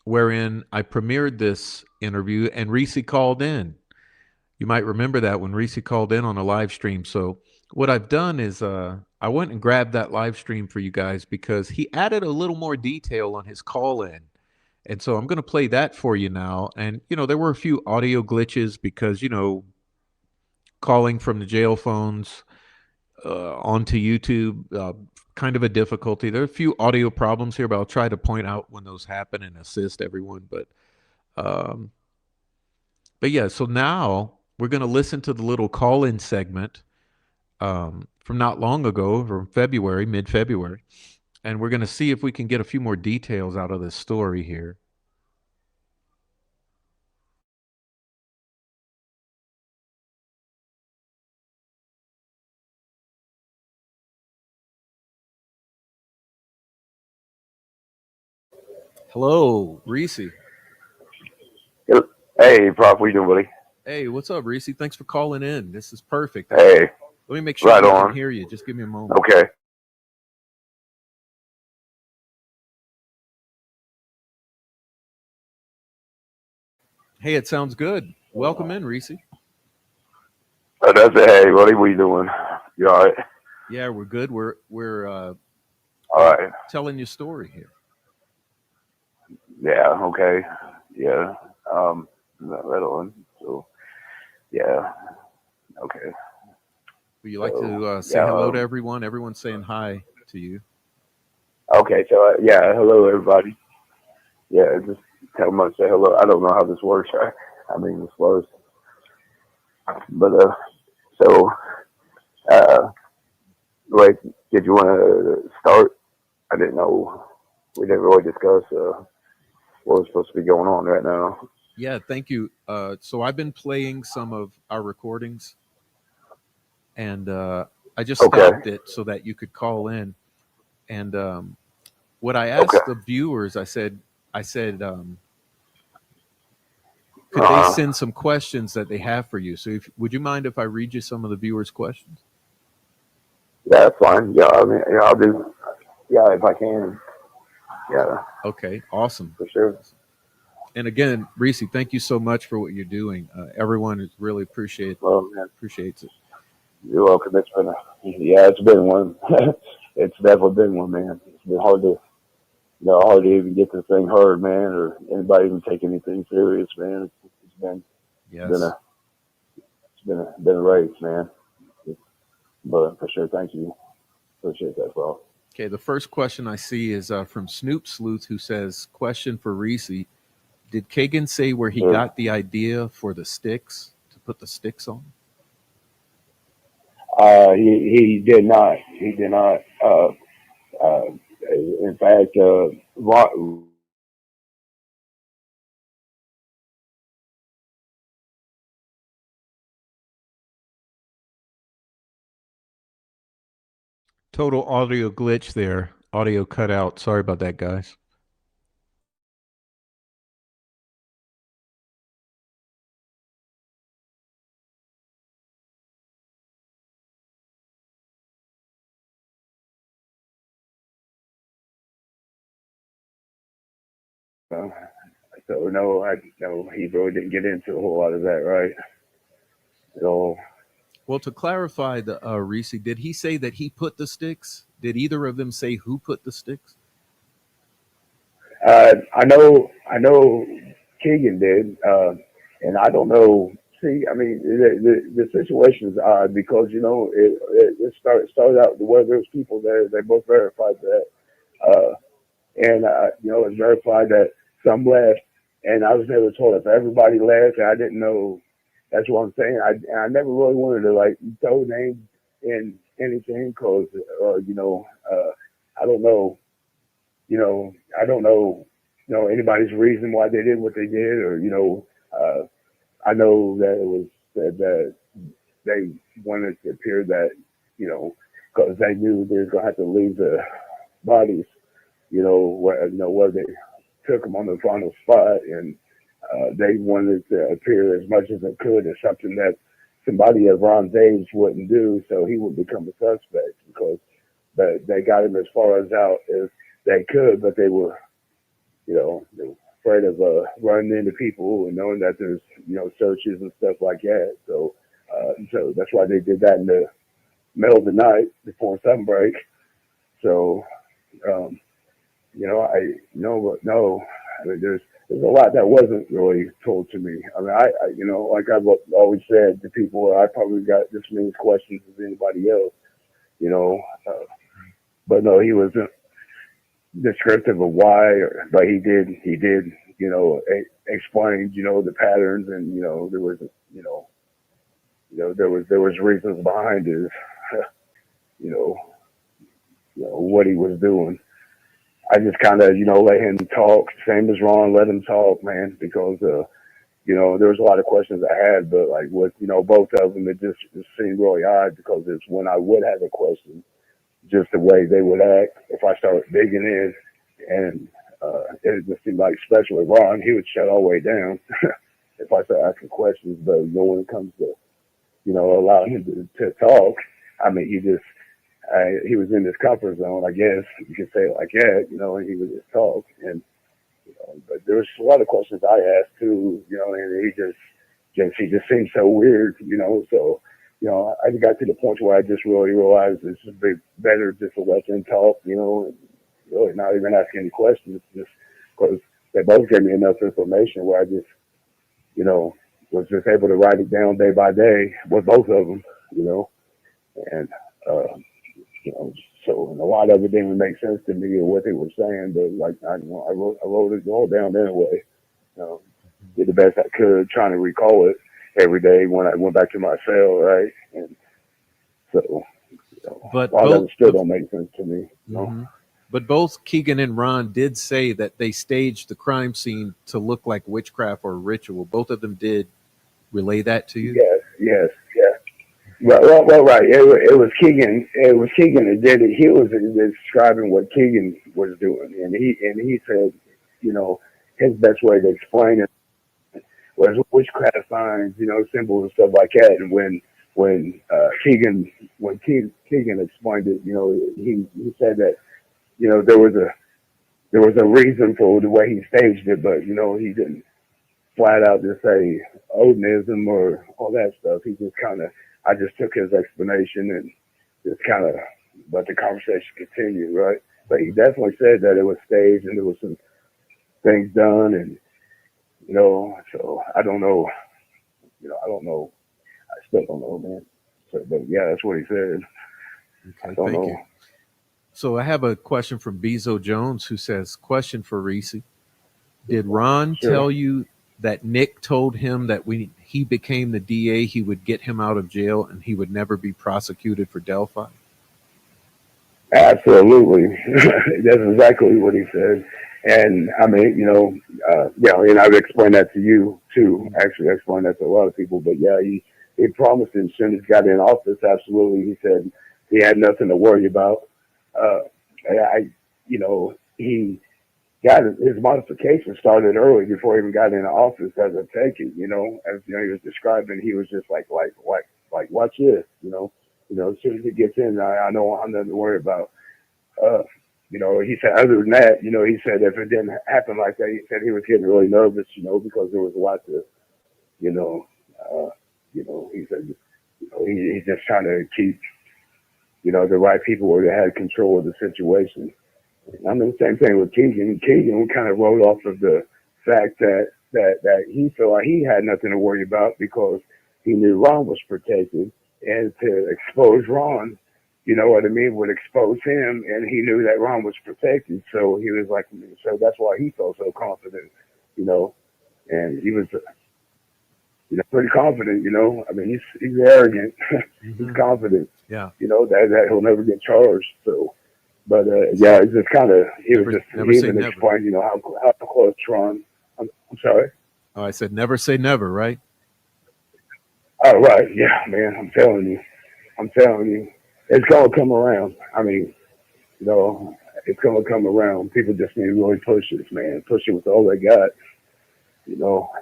wherein I premiered this interview and Ricci called in. You might remember that when Ricci called in on a live stream. So what I've done is I went and grabbed that live stream for you guys because he added a little more detail on his call in. And so I'm going to play that for you now. And, you know, there were a few audio glitches because, you know, calling from the jail phones onto YouTube, kind of a difficulty. There are a few audio problems here, but I'll try to point out when those happen and assist everyone. Um, but yeah, so now we're going to listen to the little call-in segment from not long ago, from February, mid-February, and we're going to see if we can get a few more details out of this story here. Hello, Ricci. Hey, Prof, what you doing, buddy? Hey, what's up, Ricci? Thanks for calling in. This is perfect. Hey, Let me make sure right we on. can hear you. Just give me a moment. Okay. Hey, it sounds good. Welcome in, Ricci. That's it. Hey, buddy, what you doing? You all right? Yeah, we're good. We're All right. telling your story here. Yeah. Okay. Yeah. Right on. So, yeah. Okay. Would you like to say yeah, hello to everyone? Everyone's saying hi to you. Okay. So, yeah. Hello, everybody. Yeah. Just tell them to say hello. I don't know how this works. I mean, this was, but so, wait. Did you want to start? I didn't know. We didn't really discuss what was supposed to be going on right now. Yeah, thank you. So I've been playing some of our recordings, and I just Okay. stopped it so that you could call in. And what I Okay. asked the viewers, I said, could they Uh-huh. send some questions that they have for you? So, would you mind if I read you some of the viewers' questions? Yeah, that's fine. Yeah, I mean, yeah, I'll do. Yeah, if I can. Yeah, Okay, awesome. for sure. Awesome. And again, Reese, thank you so much for what you're doing. Everyone is really Well, man, appreciates it. you're welcome. Yeah, it's been one. It's definitely been one, man. It's been hard to even get this thing heard, man, or anybody even take anything serious, man. Been Yes. a, been a race, man. But for sure, thank you. Appreciate that, bro. Okay, the first question I see is from Snoop Sleuth, who says, "Question for Reese: did Kagan say where he Yeah. got the idea for the sticks to put the sticks on?" He did not. He did not. Uh, in fact, Total audio glitch there. Audio cut out. Sorry about that, guys. uh, so no, I no, he really didn't get into a whole lot of that, right? So Well, to clarify, the Reese, did he say that he put the sticks? Did either of them say who put the sticks? I know Keegan did, and I don't know. See, I mean, the situation is odd because started out where there's people there. They both verified that, uh, and it's verified that some left, and I was never told if everybody left. And I didn't know. That's what I'm saying. I never really wanted to like throw names in anything because I don't know I don't know, anybody's reason why they did what they did, or I know that it was that they wanted to appear that because they knew they was gonna have to leave the bodies, where they took them on the final spot, and they wanted to appear as much as they could as something that somebody of Ron Davis wouldn't do, so he would become a suspect because they got him as far as out as they could, but they were afraid of running into people and knowing that there's searches and stuff like that. So that's why they did that in the middle of the night before sunbreak. So um, I no, I mean there's a lot that wasn't really told to me. I mean like I've always said to people, I probably got just as many questions as anybody else. You know, uh, but no, he wasn't descriptive of why, but he did, explain, the patterns, and there was, you know, there was reasons behind his, you know, what he was doing. I just kind of, let him talk, same as Ron, let him talk, man, because, there was a lot of questions I had, but like with, both of them, it seemed really odd because it's when I would have a question, just the way they would act if I started digging in, and it just seemed like, especially Ron, he would shut all the way down if I started asking questions. But when it comes to allowing him to talk, I mean, he was in his comfort zone, I guess you could say it like that, and he would just talk. And but there was a lot of questions I asked too, and he just seemed so weird, so. I got to the point where I just really realized it's just better just to let them talk, and really not even ask any questions, just because they both gave me enough information where I just, was just able to write it down day by day with both of them, and, uh, you know, so and a lot of it didn't make sense to me or what they were saying, but like, I wrote it all down anyway, did the best I could trying to recall it every day when I went back to my cell, right? And so, a But lot of both, it still don't make sense to me, mhm. But both Keegan and Ron did say that they staged the crime scene to look like witchcraft or ritual. Both of them did relay that to you. Yes, yes, yeah. right. It was Keegan. It was Keegan that did it. He was describing what Keegan was doing, and he said, you know, his best way to explain it was witchcraft signs, symbols and stuff like that. And when Keegan explained it, he said that there was a reason for the way he staged it, but he didn't flat out just say Odinism or all that stuff. He just kind of, I just took his explanation and just kind of let the conversation continue, right? But he definitely said that it was staged and there was some things done, and so I don't know, I don't know, I still don't know, man. So, but yeah, that's what he said. I Okay, don't thank know. you. So I have a question from Bezo Jones who says, question for Reese. Did Ron Sure. tell you that Nick told him that when he became the DA, he would get him out of jail and he would never be prosecuted for Delphi? Absolutely, that's exactly what he said. And I mean, and I've explained that to you too. Actually, I explained that to a lot of people. But yeah, he promised as soon as he got in office. Absolutely, he said he had nothing to worry about. Uh, he got his modification started early before he even got into office. As I take it, as he was describing, he was just like watch this, as soon as he gets in, I know I'm nothing to worry about. Uh, he said, other than that, he said if it didn't happen like that, he said he was getting really nervous, because there was a lot to, you know, uh, he said, he's just trying to keep, the right people where they had control of the situation. I mean, the same thing with Keegan. Keegan kind of wrote off of the fact that he felt like he had nothing to worry about because he knew Ron was protected, and to expose Ron, you know what I mean, would expose him, and he knew that Ron was protected, so he was like, so that's why he felt so confident, you know, and he was, pretty confident, I mean, he's arrogant, he's Mm-hmm. confident, Yeah. that he'll never get charged, so. But yeah, it's just kind of Never he say even never. explained, how close Ron. I'm sorry. Oh, I said never say never, right? Oh right, yeah, man. I'm telling you, it's gonna come around. I mean, you know, it's gonna come around. People just need to really push this, man. Push it with all they got.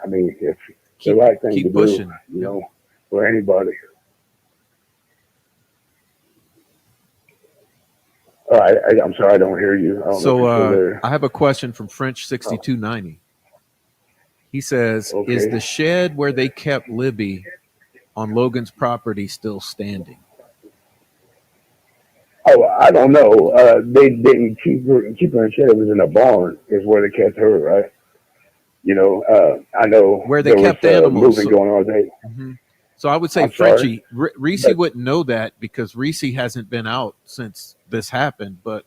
I mean, it's the Keep right thing to keep do. pushing. Yep. For anybody. All right, I'm sorry, I don't hear you. I don't know if So you're still there. I have a question from French Oh, 6290. He says, "Is the okay. shed where they kept Libby on Logan's property still standing?" Oh, I don't know. They didn't keep her in shed. It was in a barn, is where they kept her, right? I know Where they there was kept animals. moving So, going on. mhm. So I would say I'm sorry, Frenchie. Reese but wouldn't know that because Reese hasn't been out since this happened. But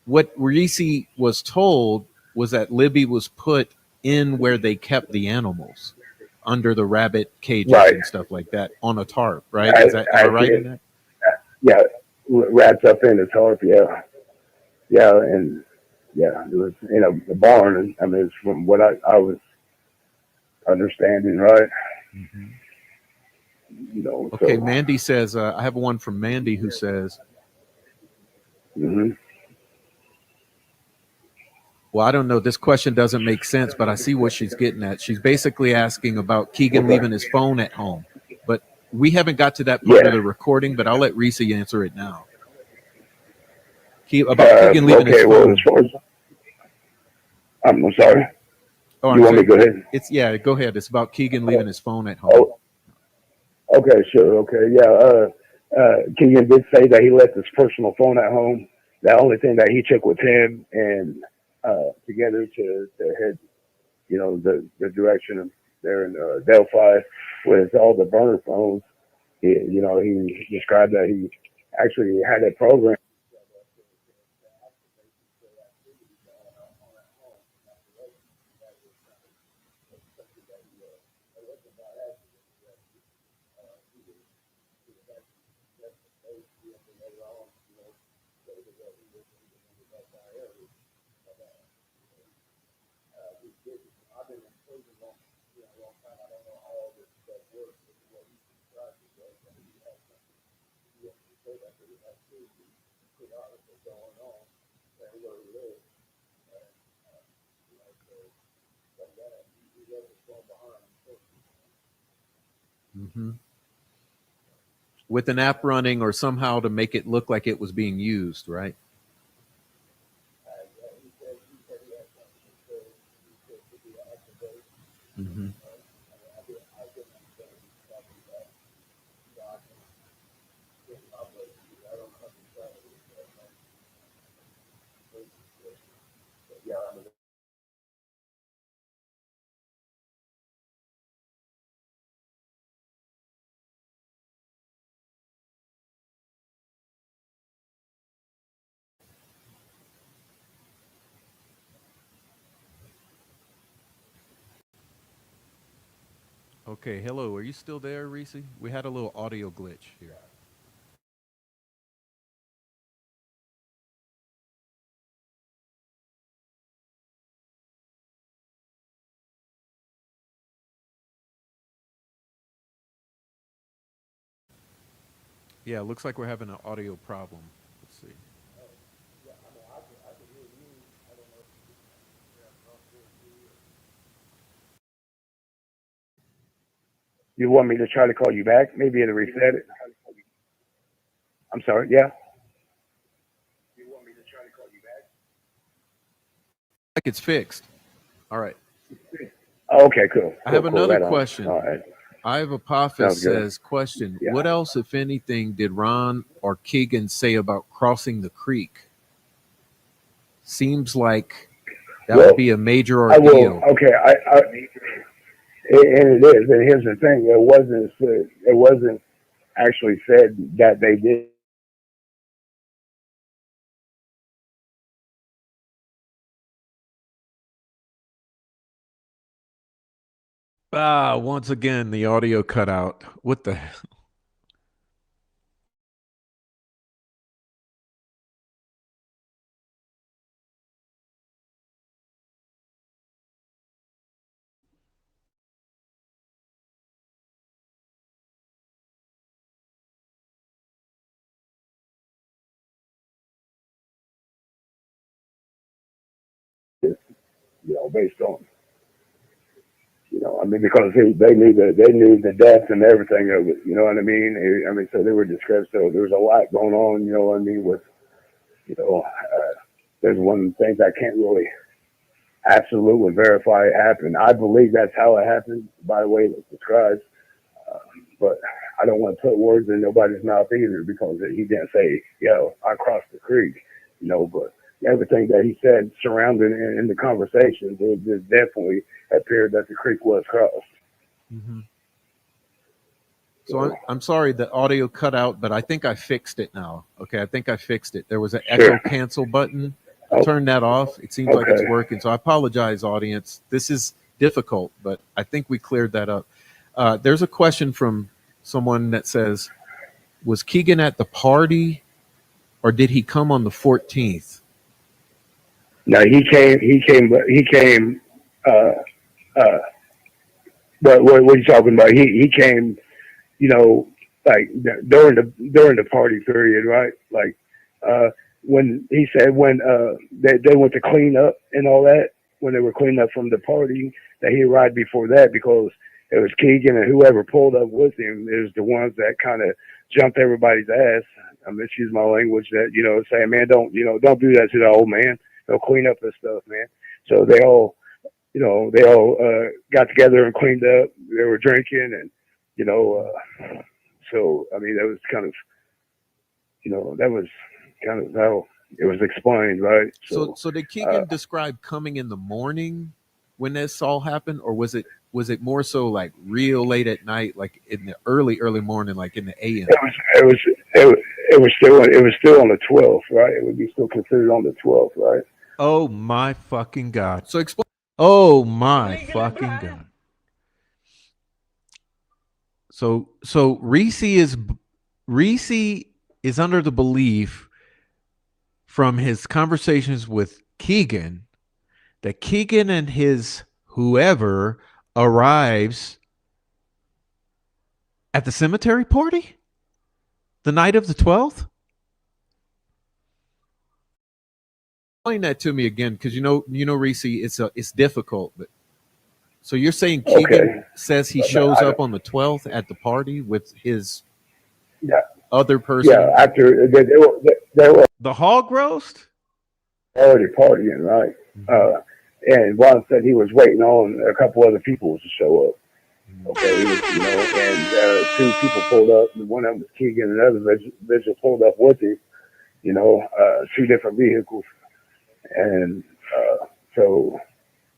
what Reese was told was that Libby was put in where they kept the animals under the rabbit cages right, and stuff like that on a tarp, right? I, Is that, am I I right in see. that? Yeah, wrapped up in the tarp. Yeah, yeah, and yeah, it was in a barn. And I mean, it's from what I was understanding, right? Hmm. Okay, So. Mandy says, I have one from Mandy who says, Hmm. well, I don't know. This question doesn't make sense, but I see what she's getting at. She's basically asking about Keegan Okay. leaving his phone at home. But we haven't got to that part of Yeah. the recording, but I'll let Reese answer it now. About Keegan leaving his Okay. Well, as phone. far as I'm sorry. Oh, You I'm want me sorry. to go ahead? It's yeah. Go ahead. It's about Keegan Uh, leaving his phone at home. oh, okay. Sure. Okay. Yeah. Keegan did say that he left his personal phone at home. The only thing that he took with him and together to head, the direction of there in Delphi was all the burner phones. He described that he actually had a program. Mm-hmm. With an app running or somehow to make it look like it was being used, right? Mm-hmm. Okay, hello. Are you still there, Ricci? We had a little audio glitch here. Yeah, looks like we're having an audio problem. Let's see. You want me to try to call you back? Maybe it'll reset it. I'm sorry. Yeah. Like it's fixed. All right. Oh, okay. Cool. I Cool. have Cool. another Right on. question. All right. Ive Apophis Sounds good. says, question, Yeah. what else, if anything, did Ron or Keegan say about crossing the creek? Seems like that Well, would be a major I will. ordeal. Okay. And it is. And here's the thing. It wasn't actually said that they did. Once again, the audio cut out. What the hell? Based on, I mean, because they knew the depth and everything of it. You know what I mean? I mean, so they were discussed. So there was a lot going on. You know what I mean? With there's one of the things I can't really absolutely verify it happened. I believe that's how it happened by the way it was described. Uh, but I don't want to put words in nobody's mouth either because he didn't say, I crossed the creek, but everything that he said surrounding in the conversation, it definitely appeared that the creek was crossed. Mm-hmm. So I'm sorry the audio cut out, but I think I fixed it now. Okay, I think I fixed it. There was an echo cancel button. I turned that off. It seems like it's working. So I apologize, audience. This is difficult, but I think we cleared that up. There's a question from someone that says, was Keegan at the party or did he come on the 14th? No, he came. Uh, uh, what are you talking about? He came, like during the party period, right? Like, when he said when they went to clean up and all that, when they were cleaning up from the party, that he arrived before that because it was Keegan and whoever pulled up with him is the ones that kind of jumped everybody's ass. I mean, excuse my language. That saying, man, don't do that to the old man. They'll clean up this stuff, man. So they all got together and cleaned up. They were drinking and so I mean that was kind of how it was explained, right? So did Keegan describe coming in the morning when this all happened, or was it more so like real late at night, like in the early morning, like in the AM? It was still on the 12th, right? It would be still considered on the 12th, right? Oh my fucking God! So explain. Oh my fucking God! So Ricci is under the belief from his conversations with Keegan that Keegan and his whoever arrives at the cemetery party the night of the 12th. explain that to me again, because Reese, it's difficult. But so you're saying Okay. Keegan says he shows up on the 12th at the party with his Yeah. other person? Yeah. After they were The hog roast? already partying, right? And Ron said he was waiting on a couple other people to show up. Okay, and two people pulled up. One of them was Keegan, and another vigil pulled up with him. Two different vehicles, and so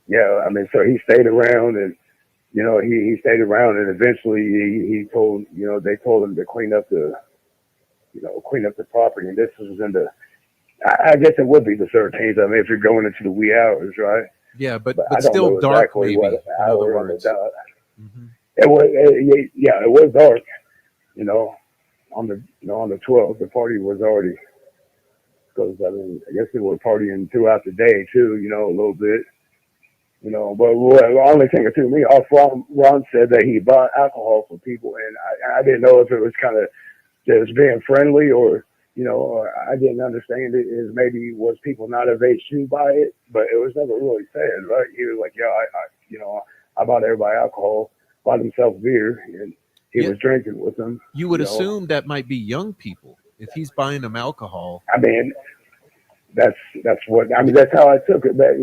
yeah, I mean, so he stayed around, and he stayed around, and eventually he told they told him to clean up the property, and this was in the I guess it would be the 13th. I mean, if you're going into the wee hours, right? Yeah, but I don't still know dark, exactly maybe. what hour on the Words. dot. It was, it was dark. On the 12th, the party was already, because I mean, I guess they were partying throughout the day too. A little bit. But the only thing that threw me off, Ron said that he bought alcohol for people, and I didn't know if it was kind of just being friendly or I didn't understand it as maybe was people not of age to buy it, but it was never really said, right? He was like, yeah, I bought everybody alcohol, bought himself beer, and he was drinking with them. You would assume that might be young people if he's buying them alcohol. I mean, that's how I took it. But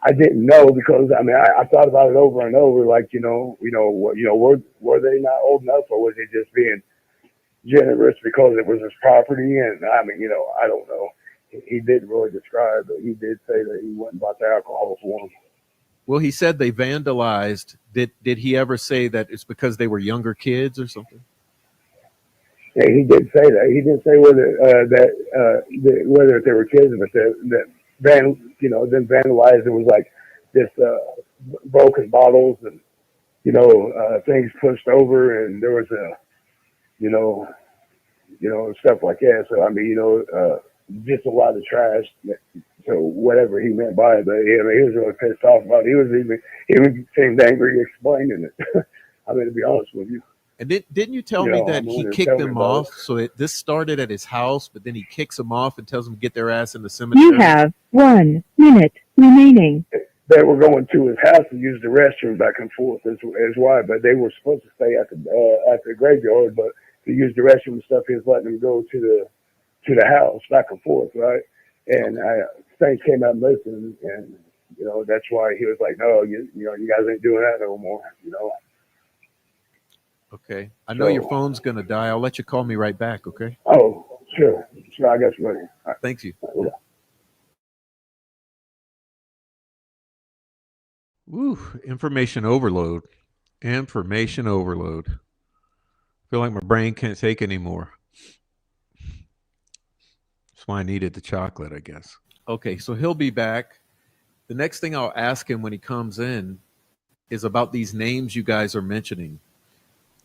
I didn't know, because I mean I thought about it over and over, like were they not old enough, or was he just being generous because it was his property? And I mean, I don't know. He didn't really describe, but he did say that he went and bought the alcohol for him. Well, he said they vandalized. Did he ever say that it's because they were younger kids or something? Yeah, he did say that. He didn't say whether whether they were kids, but that then vandalized. It was like this broken bottles and things pushed over, and there was stuff like that. So I mean, just a lot of trash. So whatever he meant by it, but he was really pissed off about it. He even seemed angry explaining it. I mean, to be honest with you. And didn't you tell me that he kicked them off? So this started at his house, but then he kicks them off and tells them to get their ass in the cemetery. You have 1 minute remaining. They were going to his house to use the restroom back and forth as why, but they were supposed to stay at the graveyard, but to use the restroom and stuff, he was letting them go to the house back and forth, right? And things came out missing, and that's why he was like, no, you guys ain't doing that no more, Okay. I know your phone's going to die. I'll let you call me right back, okay? Oh, sure. I got you ready. All right. Thank you. Yeah. Woo, information overload. Information overload. I feel like my brain can't take anymore. That's why I needed the chocolate, I guess. Okay, so he'll be back. The next thing I'll ask him when he comes in is about these names you guys are mentioning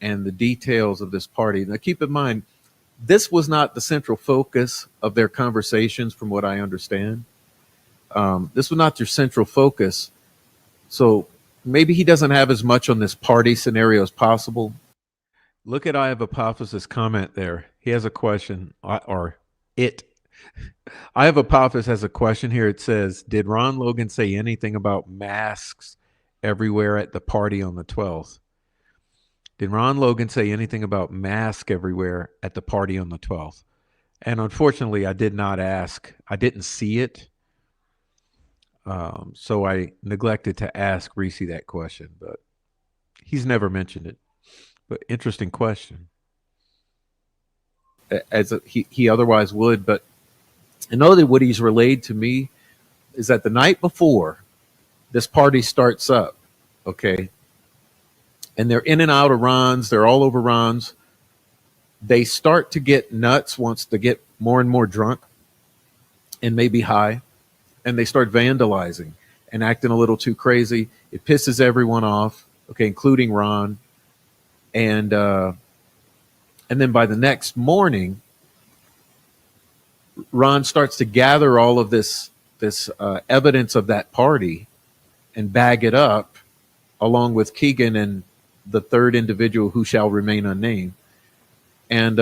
and the details of this party. Now, keep in mind, this was not the central focus of their conversations, from what I understand. This was not their central focus. So maybe he doesn't have as much on this party scenario as possible. Look at I have Apophis' comment there. He has a question, or it. I have Apophis has a question here. It says, did Ron Logan say anything about masks everywhere at the party on the 12th? Did Ron Logan say anything about mask everywhere at the party on the 12th? And unfortunately, I did not ask. I didn't see it. So I neglected to ask Ricci that question, but he's never mentioned it. But interesting question. He otherwise would, but I know that what he's relayed to me is that the night before this party starts up, okay, and they're in and out of Ron's, they're all over Ron's. They start to get nuts once they get more and more drunk and maybe high, and they start vandalizing and acting a little too crazy. It pisses everyone off, okay, including Ron. And then by the next morning, Ron starts to gather all of this evidence of that party and bag it up along with Keegan and the third individual who shall remain unnamed. And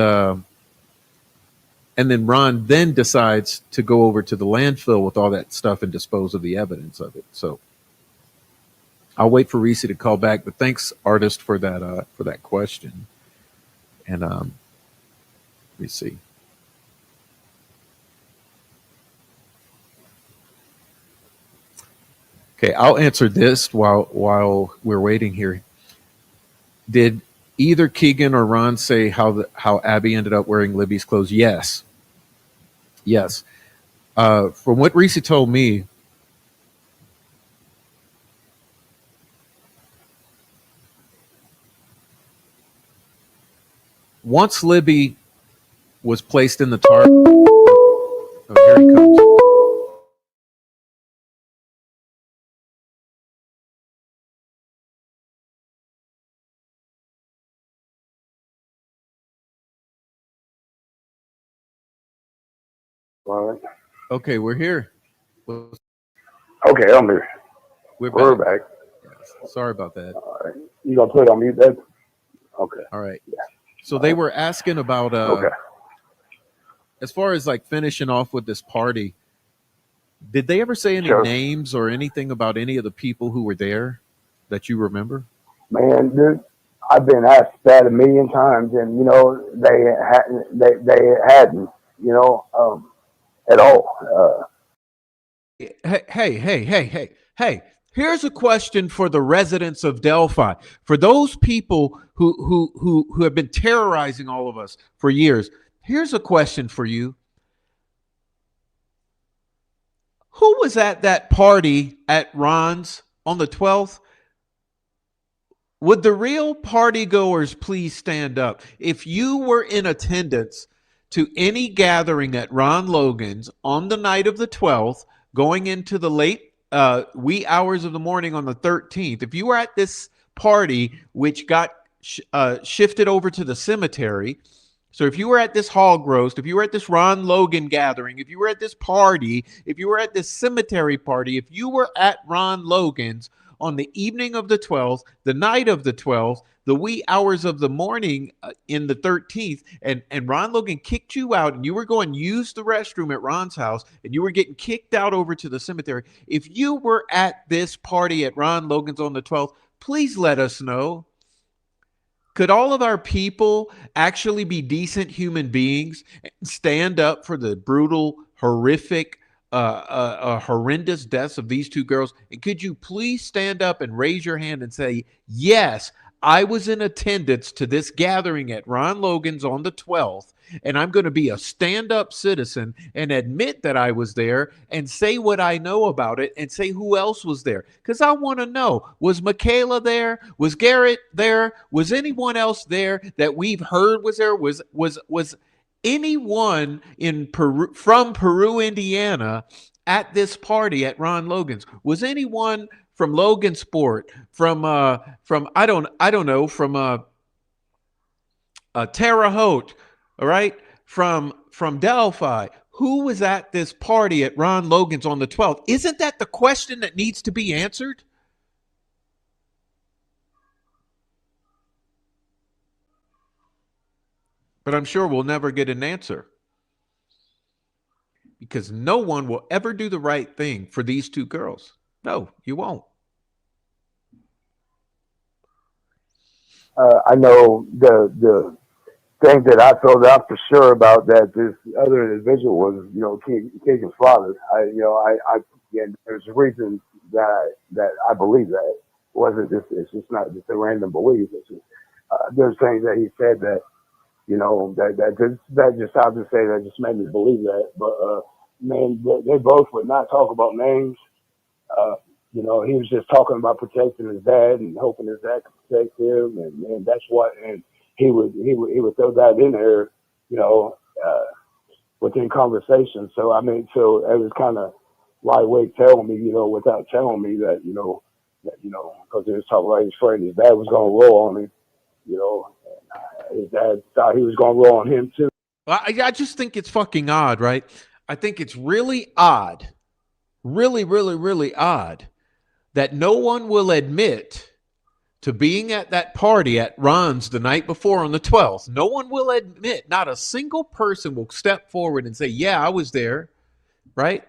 And then Ron then decides to go over to the landfill with all that stuff and dispose of the evidence of it. So I'll wait for Ricci to call back. But thanks, artist, for that question. And let me see. Okay, I'll answer this while we're waiting here. Did either Keegan or Ron say how Abby ended up wearing Libby's clothes? Yes. Yes. From what Ricci told me, once Libby was placed in the tarp, oh, here he comes. All right. Okay, we're here. Okay, I'm here. We're back. Yes. Sorry about that. All right. You gonna put it on mute, then? Okay. All right. So they were asking about Okay. as far as like finishing off with this party. Did they ever say any Sure. names or anything about any of the people who were there that you remember? Man, dude, I've been asked that a million times, and they hadn't, at all. Hey. Here's a question for the residents of Delphi. For those people who have been terrorizing all of us for years, here's a question for you. Who was at that party at Ron's on the 12th? Would the real party goers please stand up? If you were in attendance to any gathering at Ron Logan's on the night of the 12th, going into the late wee hours of the morning on the 13th, if you were at this party, which got shifted over to the cemetery, so if you were at this hog roast, if you were at this Ron Logan gathering, if you were at this party, if you were at this cemetery party, if you were at Ron Logan's on the evening of the 12th, the night of the 12th, the wee hours of the morning in the 13th, and Ron Logan kicked you out and you were going to use the restroom at Ron's house and you were getting kicked out over to the cemetery. If you were at this party at Ron Logan's on the 12th, please let us know. Could all of our people actually be decent human beings and stand up for the brutal, horrific, horrendous deaths of these two girls? And could you please stand up and raise your hand and say, yes, I was in attendance to this gathering at Ron Logan's on the 12th, and I'm going to be a stand-up citizen and admit that I was there and say what I know about it and say who else was there. Because I want to know, was Michaela there? Was Garrett there? Was anyone else there that we've heard was there? Was anyone in Peru, from Peru, Indiana, at this party at Ron Logan's? Was anyone from Logan Sport, from I don't know, from Terre Haute, all right, from Delphi? Who was at this party at Ron Logan's on the 12th? Isn't that the question that needs to be answered? But I'm sure we'll never get an answer, because no one will ever do the right thing for these two girls. No, you won't. I know the thing that I filled out for sure about that this other individual was, Keegan's father. There's a reason that I believe that. It wasn't just, it's just not just a random belief. It's just, there's things that he said that, that just, I'll just say that just made me believe that. But, man, they both would not talk about names. He was just talking about protecting his dad and hoping his dad could protect him, and that's what. And he would throw that in there, within conversation. So so it was kind of lightweight telling me, without telling me that, because he was talking about his friend, his dad was going to roll on him, and his dad thought he was going to roll on him too. I just think it's fucking odd, right? I think it's really odd, really, really, really odd, that no one will admit to being at that party at Ron's the night before on the 12th, no one will admit, not a single person will step forward and say, yeah, I was there, right?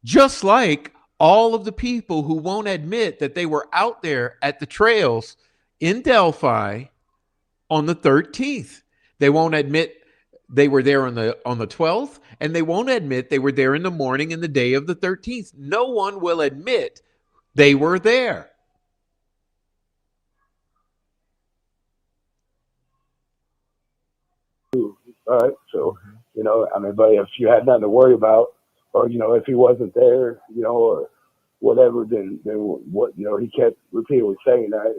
Just like all of the people who won't admit that they were out there at the trails in Delphi on the 13th. They won't admit they were there on the 12th, and they won't admit they were there in the morning in the day of the 13th. No one will admit they were there. All right, so I mean, but if you had nothing to worry about, or if he wasn't there, or whatever, then what he kept repeatedly saying that.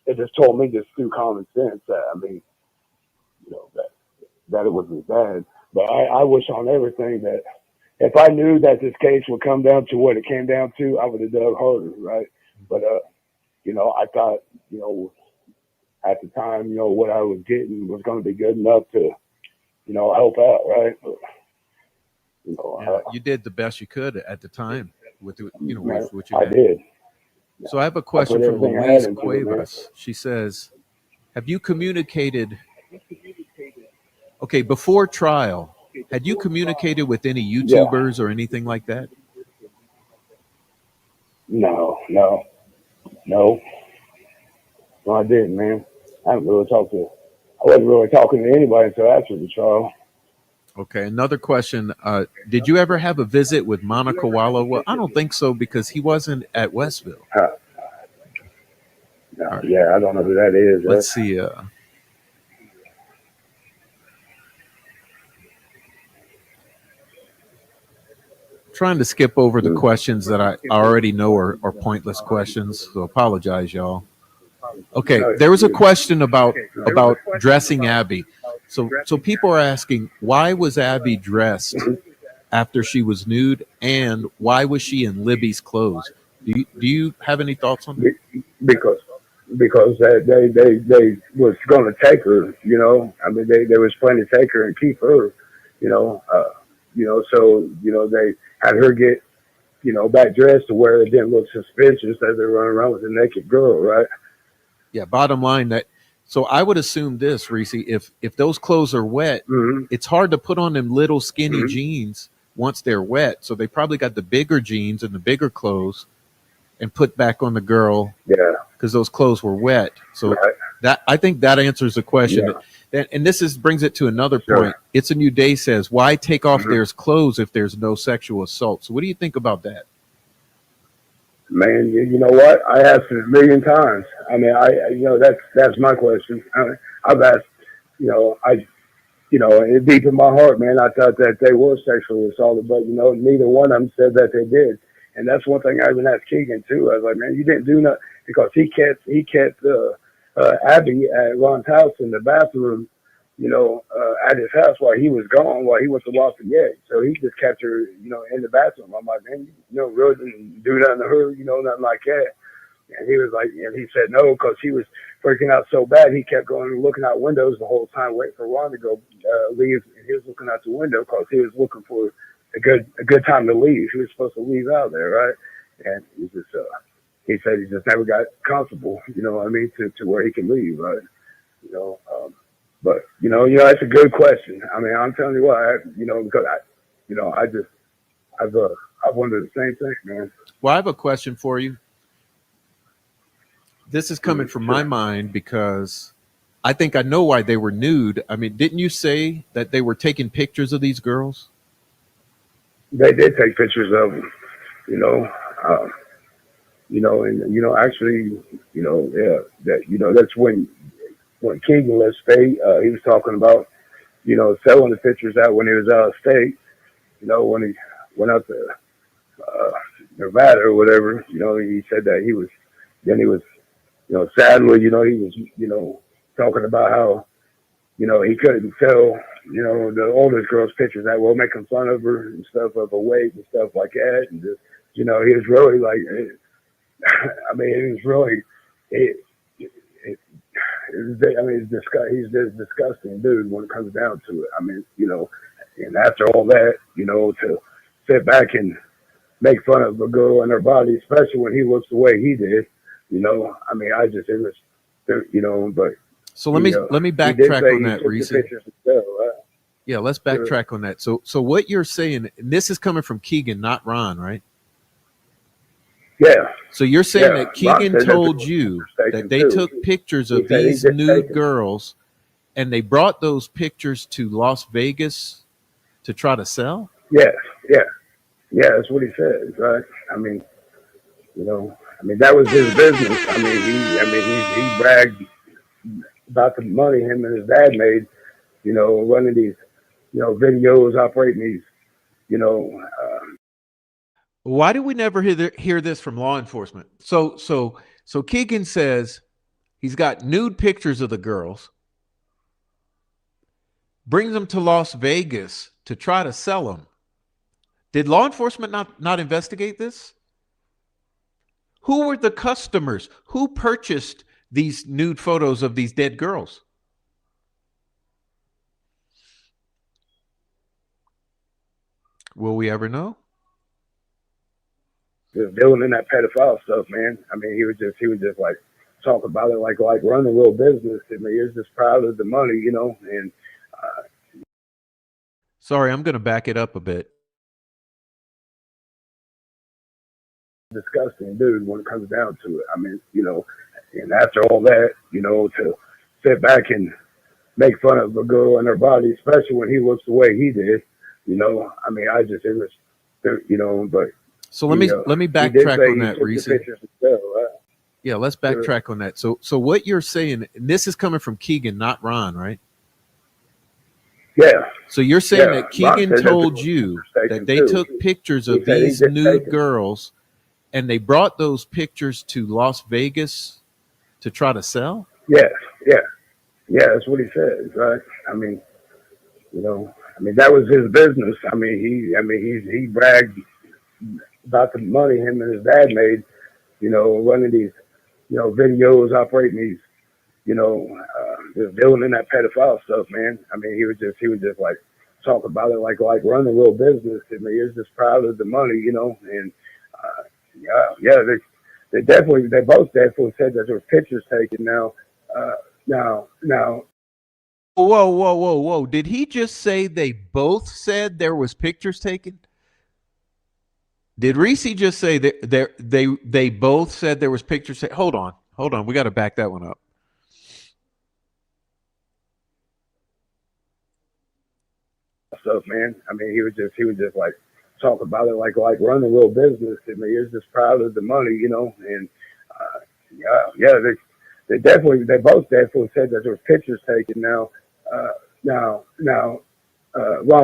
It just told me just through common sense that, I mean, that it wasn't bad. But I wish on everything that if I knew that this case would come down to what it came down to, I would have dug harder, right? But I thought at the time what I was getting was going to be good enough to help out, right? But, you did the best you could at the time with with what you I had. did. So I have a question from Louise Cuevas. She says, have you communicated, okay, before trial, had you communicated with any YouTubers or anything like that? No, I didn't, man. I wasn't really talking to anybody until after the trial. Okay, another question. Did you ever have a visit with Monica Wallow? Well, I don't think so because he wasn't at Westville. No, right. Yeah, I don't know who that is. Let's see. Trying to skip over the questions that I already know are pointless questions, so apologize, y'all. Okay, there was a question about dressing Abby. So people are asking, why was Abby dressed after she was nude, and why was she in Libby's clothes? Do you have any thoughts on that? Because they was going to take her. I mean, they was planning to take her and keep her. So they had her get back dressed to where it didn't look suspicious that they're running around with a naked girl, right? Yeah. Bottom line, that. So I would assume this, Ricci, if those clothes are wet, it's hard to put on them little skinny jeans once they're wet. So they probably got the bigger jeans and the bigger clothes and put back on the girl. Yeah. Because those clothes were wet. So that, I think that answers the question. Yeah. And this brings it to another point. It's a New Day says, why take off their clothes if there's no sexual assault? So what do you think about that? Man, you know what? I asked it a million times. I mean, that's my question. I've asked, deep in my heart, man, I thought that they were sexually assaulted, but neither one of them said that they did. And that's one thing I even asked Keegan too. I was like, man, you didn't do nothing, because he kept Abby at Ron's house in the bathroom, at his house while he was gone, while he went to Lafayette. So he just kept her, in the bathroom. I'm like, man, really didn't do nothing to her, nothing like that. And he was like, and he said no, because he was freaking out so bad. He kept going and looking out windows the whole time, waiting for Ron to go leave. And he was looking out the window because he was looking for a good time to leave. He was supposed to leave out there, right? And he just he said he just never got comfortable, to where he can leave, right? But that's a good question. I mean, I'm telling you what, because I've wondered the same thing, man. Well, I have a question for you. This is coming from my mind because I think I know why they were nude. I mean, didn't you say that they were taking pictures of these girls? They did take pictures of them, actually, that's when Keegan left state, he was talking about, selling the pictures out when he was out of state, when he went out to Nevada or whatever, he said that he was sadly, he was, talking about how, he couldn't sell, the oldest girl's pictures that were making fun of her and stuff, of her weight and stuff like that. And just, he was really like, I mean, it was really, he's this disgusting dude when it comes down to it. I mean, and after all that, to sit back and make fun of a girl and her body, especially when he looks the way he did, I mean, But So let me he did backtrack say on he that, took the Reese. pictures himself. Yeah, let's backtrack on that. So what you're saying, and this is coming from Keegan, not Ron, right? Yeah, So you're saying yeah. that Ron Keegan said that there told was you pictures that taken they too. took pictures He of said he these did nude take them. girls and they brought those pictures to Las Vegas to try to sell? Yeah, yeah, yeah. That's what he said, right? I mean, that was his business. He bragged about the money him and his dad made, running these, videos, operating these, you know, Why do we never hear this from law enforcement? So Keegan says he's got nude pictures of the girls, brings them to Las Vegas to try to sell them. Did law enforcement not investigate this? Who were the customers? Who purchased these nude photos of these dead girls? Will we ever know? just dealing in that pedophile stuff, man. I mean, he was just like talk about it like running a little business. I mean, he was just proud of the money, and Sorry, I'm going to back it up a bit. disgusting dude when it comes down to it. I mean, and after all that, to sit back and make fun of a girl and her body, especially when he looks the way he did, I mean, I just, it was, but So let me he did backtrack say on he that, took the Reese. pictures himself. Yeah, let's backtrack on that. So what you're saying, and this is coming from Keegan, not Ron, right? Yeah, So you're saying yeah. that Ron Keegan said that there told was you pictures that taken they too. took pictures He of said he these did nude take them. girls and they brought those pictures to Las Vegas to try to sell? Yeah, yeah, yeah. That's what he said, right? I mean, that was his business. He bragged about the money him and his dad made, running these, videos, operating these, just dealing in that pedophile stuff, man. I mean, he was just like talk about it like running a little business. I mean, he was just proud of the money, and yeah. They both definitely said that there were pictures taken. Now, Whoa. Did he just say they both said there was pictures taken? Did Reese just say that they both said there was pictures taken? Hold on. We got to back that one up. stuff, man. I mean, he was just like talk about it like running a little business. I mean, he was just proud of the money, and yeah. They both definitely said that there was pictures taken. Now, Ron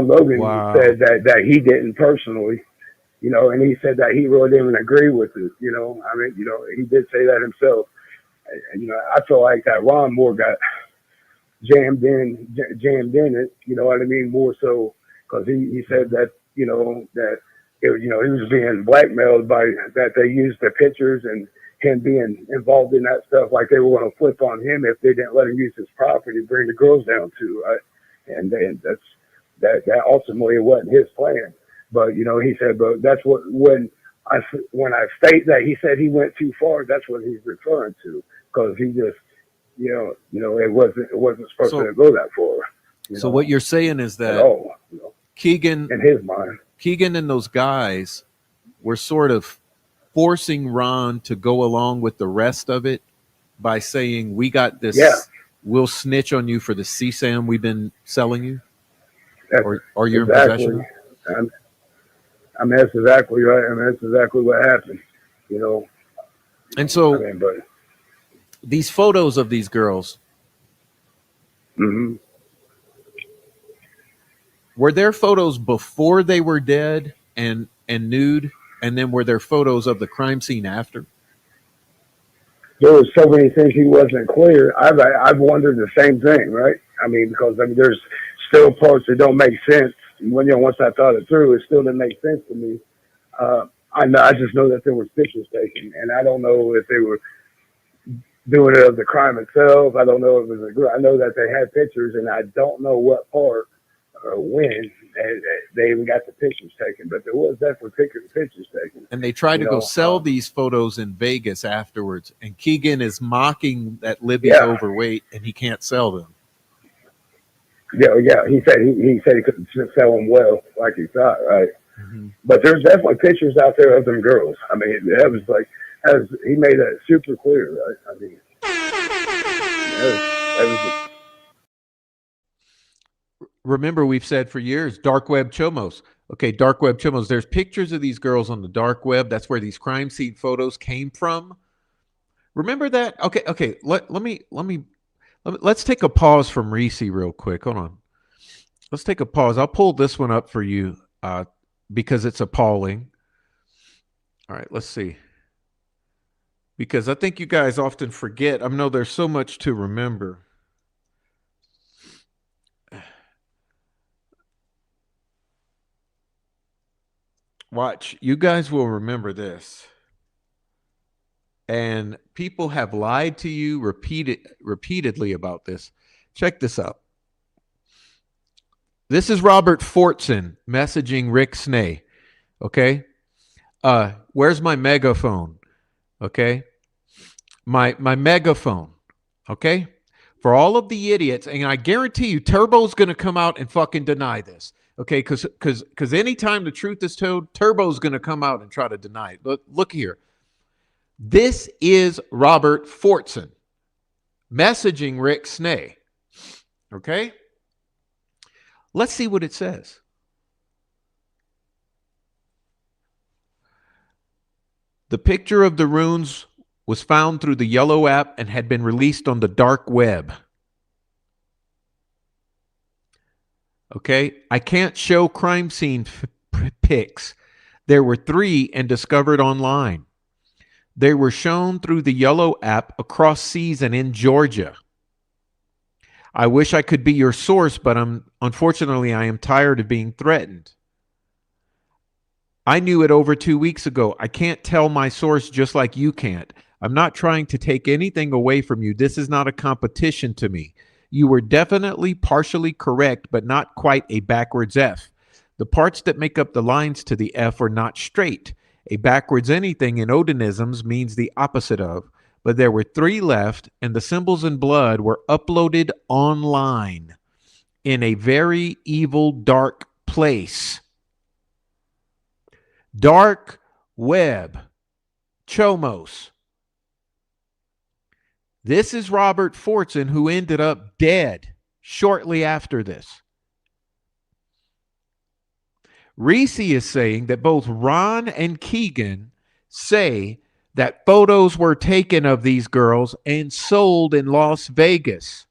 Logan Wow. said that he didn't personally, and he said that he really didn't agree with it. I mean, he did say that himself. And, I feel like that Ron Moore got jammed in it. You know what I mean? More so because he said that that he was being blackmailed by that they used the pictures and him being involved in that stuff, like they were going to flip on him if they didn't let him use his property to bring the girls down to. And then that ultimately it wasn't his plan. But he said, but that's what when I state that he said he went too far, that's what he's referring to, because he just it wasn't supposed to go that far. So what you're saying is At that all, Keegan in his mind. and those guys were sort of forcing Ron to go along with the rest of it by saying, we got this, Yeah. we'll snitch on you for the CSAM we've been selling you, or you're Exactly. in possession of? I mean, that's exactly right. I mean, that's exactly what happened. And so But these photos of these girls, were there photos before they were dead and nude, and then were there photos of the crime scene after? there was so many things he wasn't clear. I've wondered the same thing, right? I mean, because there's still parts that don't make sense. Once I thought it through, it still didn't make sense to me. I just know that there was pictures taken, and I don't know if they were doing it of the crime itself. I don't know if it was I know that they had pictures, and I don't know what part when, and they even got the pictures taken. But there was definitely pictures taken. And they tried You to go know, sell these photos in Vegas afterwards. And Keegan is mocking that Libby's yeah, overweight and he can't sell them. yeah. He said he couldn't sell them well like he thought, right? Mm-hmm. But there's definitely pictures out there of them girls. I mean, that was like, as he made that super clear, right? I mean, that was Remember, we've said for years, dark web chomos. Okay, dark web chomos. There's pictures of these girls on the dark web. That's where these crime scene photos came from. Remember that? Okay. Let's take a pause from Ricci real quick. Hold on. Let's take a pause. I'll pull this one up for you because it's appalling. All right, let's see. Because I think you guys often forget. I know there's so much to remember. Watch, you guys will remember this. And people have lied to you repeatedly about this. Check this out. This is Robert Fortson messaging Rick Snay. Okay. Where's my megaphone? Okay. My megaphone. Okay. For all of the idiots, and I guarantee you, Turbo's going to come out and fucking deny this. Okay. Because anytime the truth is told, Turbo's going to come out and try to deny it. Look here. This is Robert Fortson messaging Rick Snay. Okay? Let's see what it says. The picture of the runes was found through the Yellow app and had been released on the dark web. Okay? I can't show crime scene pics. There were 3 and discovered online. They were shown through the Yellow app across seas and in Georgia. I wish I could be your source, but unfortunately I am tired of being threatened. I knew it over 2 weeks ago. I can't tell my source just like you can't. I'm not trying to take anything away from you. This is not a competition to me. You were definitely partially correct, but not quite a backwards F. The parts that make up the lines to the F are not straight. A backwards anything in Odinisms means the opposite of, but there were 3 left, and the symbols in blood were uploaded online in a very evil, dark place. Dark web. Chomos. This is Robert Fortson, who ended up dead shortly after this. Ricci is saying that both Ron and Keegan say that photos were taken of these girls and sold in Las Vegas.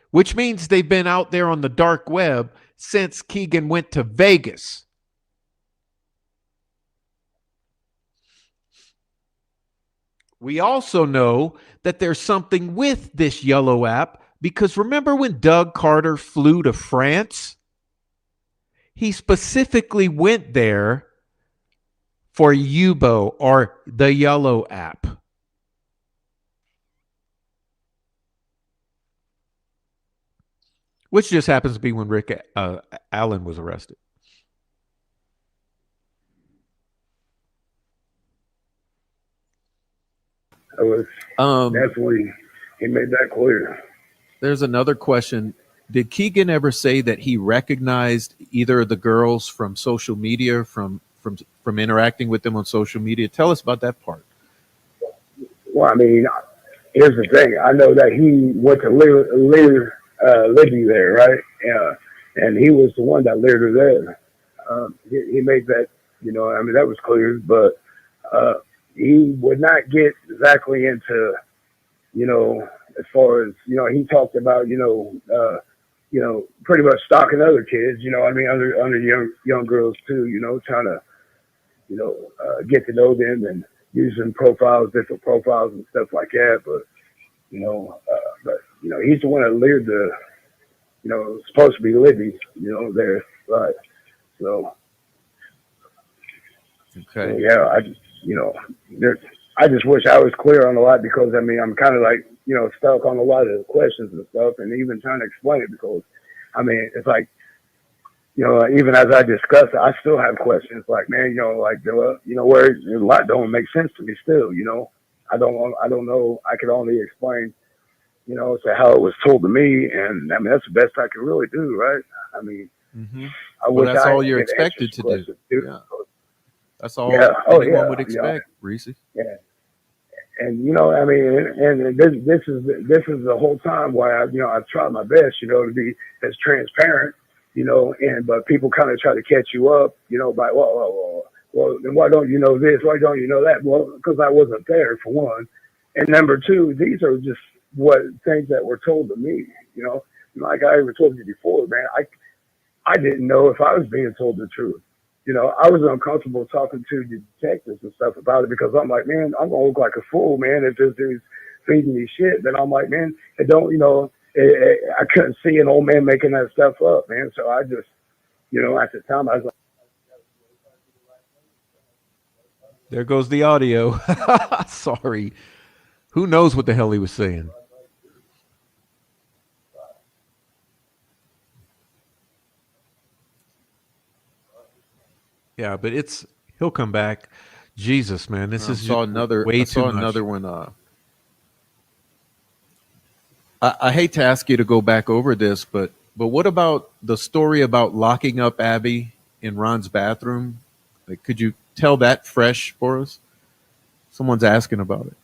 Which means they've been out there on the dark web since Keegan went to Vegas. We also know that there's something with this Yellow app because remember when Doug Carter flew to France? He specifically went there for Yubo or the Yellow app. Which just happens to be when Rick Allen was arrested. It was definitely, he made that clear. There's another question. Did Keegan ever say that he recognized either of the girls from social media, from interacting with them on social media? Tell us about that part. Well, I mean, here's the thing. I know that he went to Libby there, right? And he was the one that lured her there. He made that, I mean, that was clear, but he would not get exactly into, as far as, he talked about, pretty much stalking other kids, I mean, under young girls too, trying to, get to know them and using different profiles and stuff like that. But, he's the one that lured the, supposed to be Libby, there, right? So, okay. So, yeah, I just wish I was clear on a lot because I mean I'm kind of like stuck on a lot of the questions and stuff, and even trying to explain it because, I mean, it's like, even as I discuss it, I still have questions. Like, man, where a lot don't make sense to me still. I don't know. I could only explain, to how it was told to me, and I mean that's the best I can really do, right? I mean, Mm-hmm. I Well, wish that's I all you're could answer expected to some do. questions too. Yeah. That's all Yeah. Oh anyone yeah. would expect, Reese. Yeah. And I mean, and this is the whole time why I've tried my best, to be as transparent, and but people kind of try to catch you up, by well, then why don't you know this? Why don't you know that? Well, because I wasn't there for one, and number two, these are just what things that were told to me, like I ever told you before, man. I didn't know if I was being told the truth. I was uncomfortable talking to the detectives and stuff about it because I'm like, man, I'm gonna look like a fool, man, if this dude's feeding me shit. Then I'm like, man, it don't, I couldn't see an old man making that stuff up, man. So I just, at the time, I was like, There goes the audio. Sorry. Who knows what the hell he was saying? Yeah, but he'll come back. Jesus, man, this is saw just another. way I too saw much. another one. I hate to ask you to go back over this, but what about the story about locking up Abby in Ron's bathroom? Like, could you tell that fresh for us? Someone's asking about it.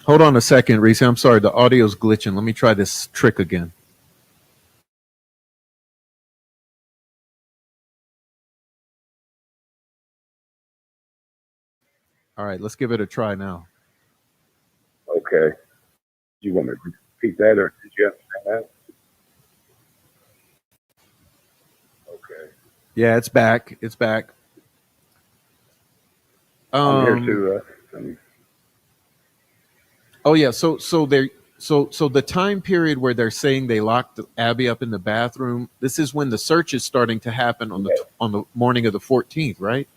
Hold on a second, Reese. I'm sorry, the audio's glitching. Let me try this trick again. All right, let's give it a try now. okay, you want me to repeat that, or did you understand that? Okay, Yeah, it's back. It's back. I'm here too. Oh yeah, so the time period where they're saying they locked Abby up in the bathroom, this is when the search is starting to happen on the morning of the 14th, right?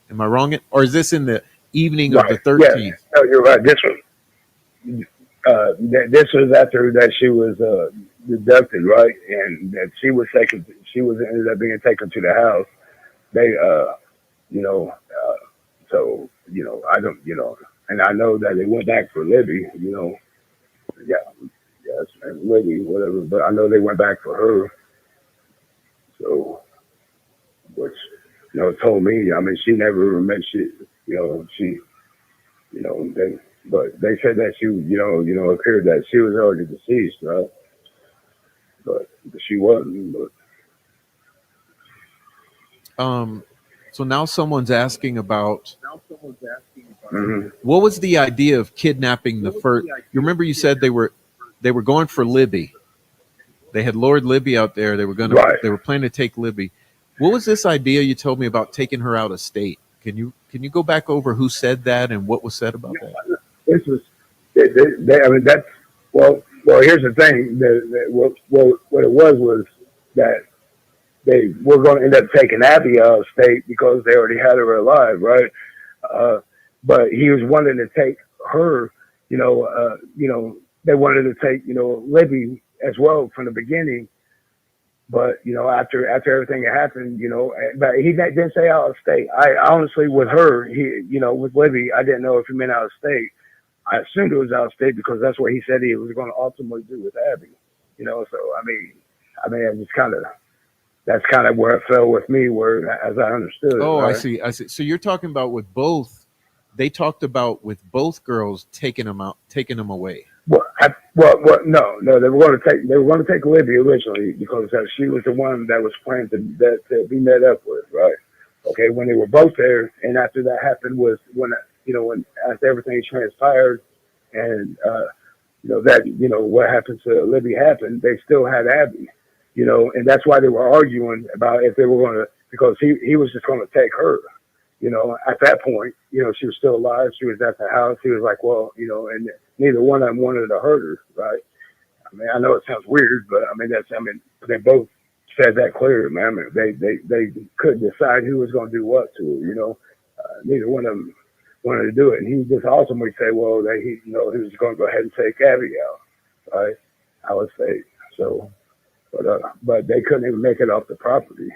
Am I wrong? Or is this in the evening of the Right. Yeah. 13th? No, you're right. This was after that she was abducted, right? And that she was ended up being taken to the house. They, you know, so I don't, and I know that they went back for Libby, yeah, yes, and Libby, whatever. But I know they went back for her. So, which told me, I mean, she never mentioned, she, they, but they said that she, appeared that she was already deceased, right? But she wasn't. But So now someone's asking about mhm. what was the idea of kidnapping the first. You remember you said they were going for Libby. They had lured Libby out there. Right. They were planning to take Libby. What was this idea you told me about taking her out of state? Can you go back over who said that and what was said about that? This was, I mean, that's, well, here's the thing. What it was that they were going to end up taking Abby out of state because they already had her alive, right? Uh, but he was wanting to take her, they wanted to take, Libby as well from the beginning. But after everything had happened, but he didn't say out of state. I honestly, with her, with Libby, I didn't know if he meant out of state. I assumed it was out of state because that's what he said he was going to ultimately do with Abby. So I mean, it's that's kind of where it fell with me, where as I understood it. Oh, Right? I see. So you're talking about with both. They talked about with both girls taking them away. No, they were going to take Libby originally because she was the one that was planned to be met up with, right? Okay, when they were both there, and after that happened was when after everything transpired, and that what happened to Libby happened. They still had Abby, and that's why they were arguing about if they were going to, because he was just going to take her. At that point, she was still alive. She was at the house. He was like, well, and neither one of them wanted to hurt her, right? I mean, I know it sounds weird, but they both said that clearly, man. They couldn't decide who was going to do what to her, neither one of them wanted to do it. And he just ultimately said, well, that he was going to go ahead and take Abby out, right? I would say. So, but they couldn't even make it off the property,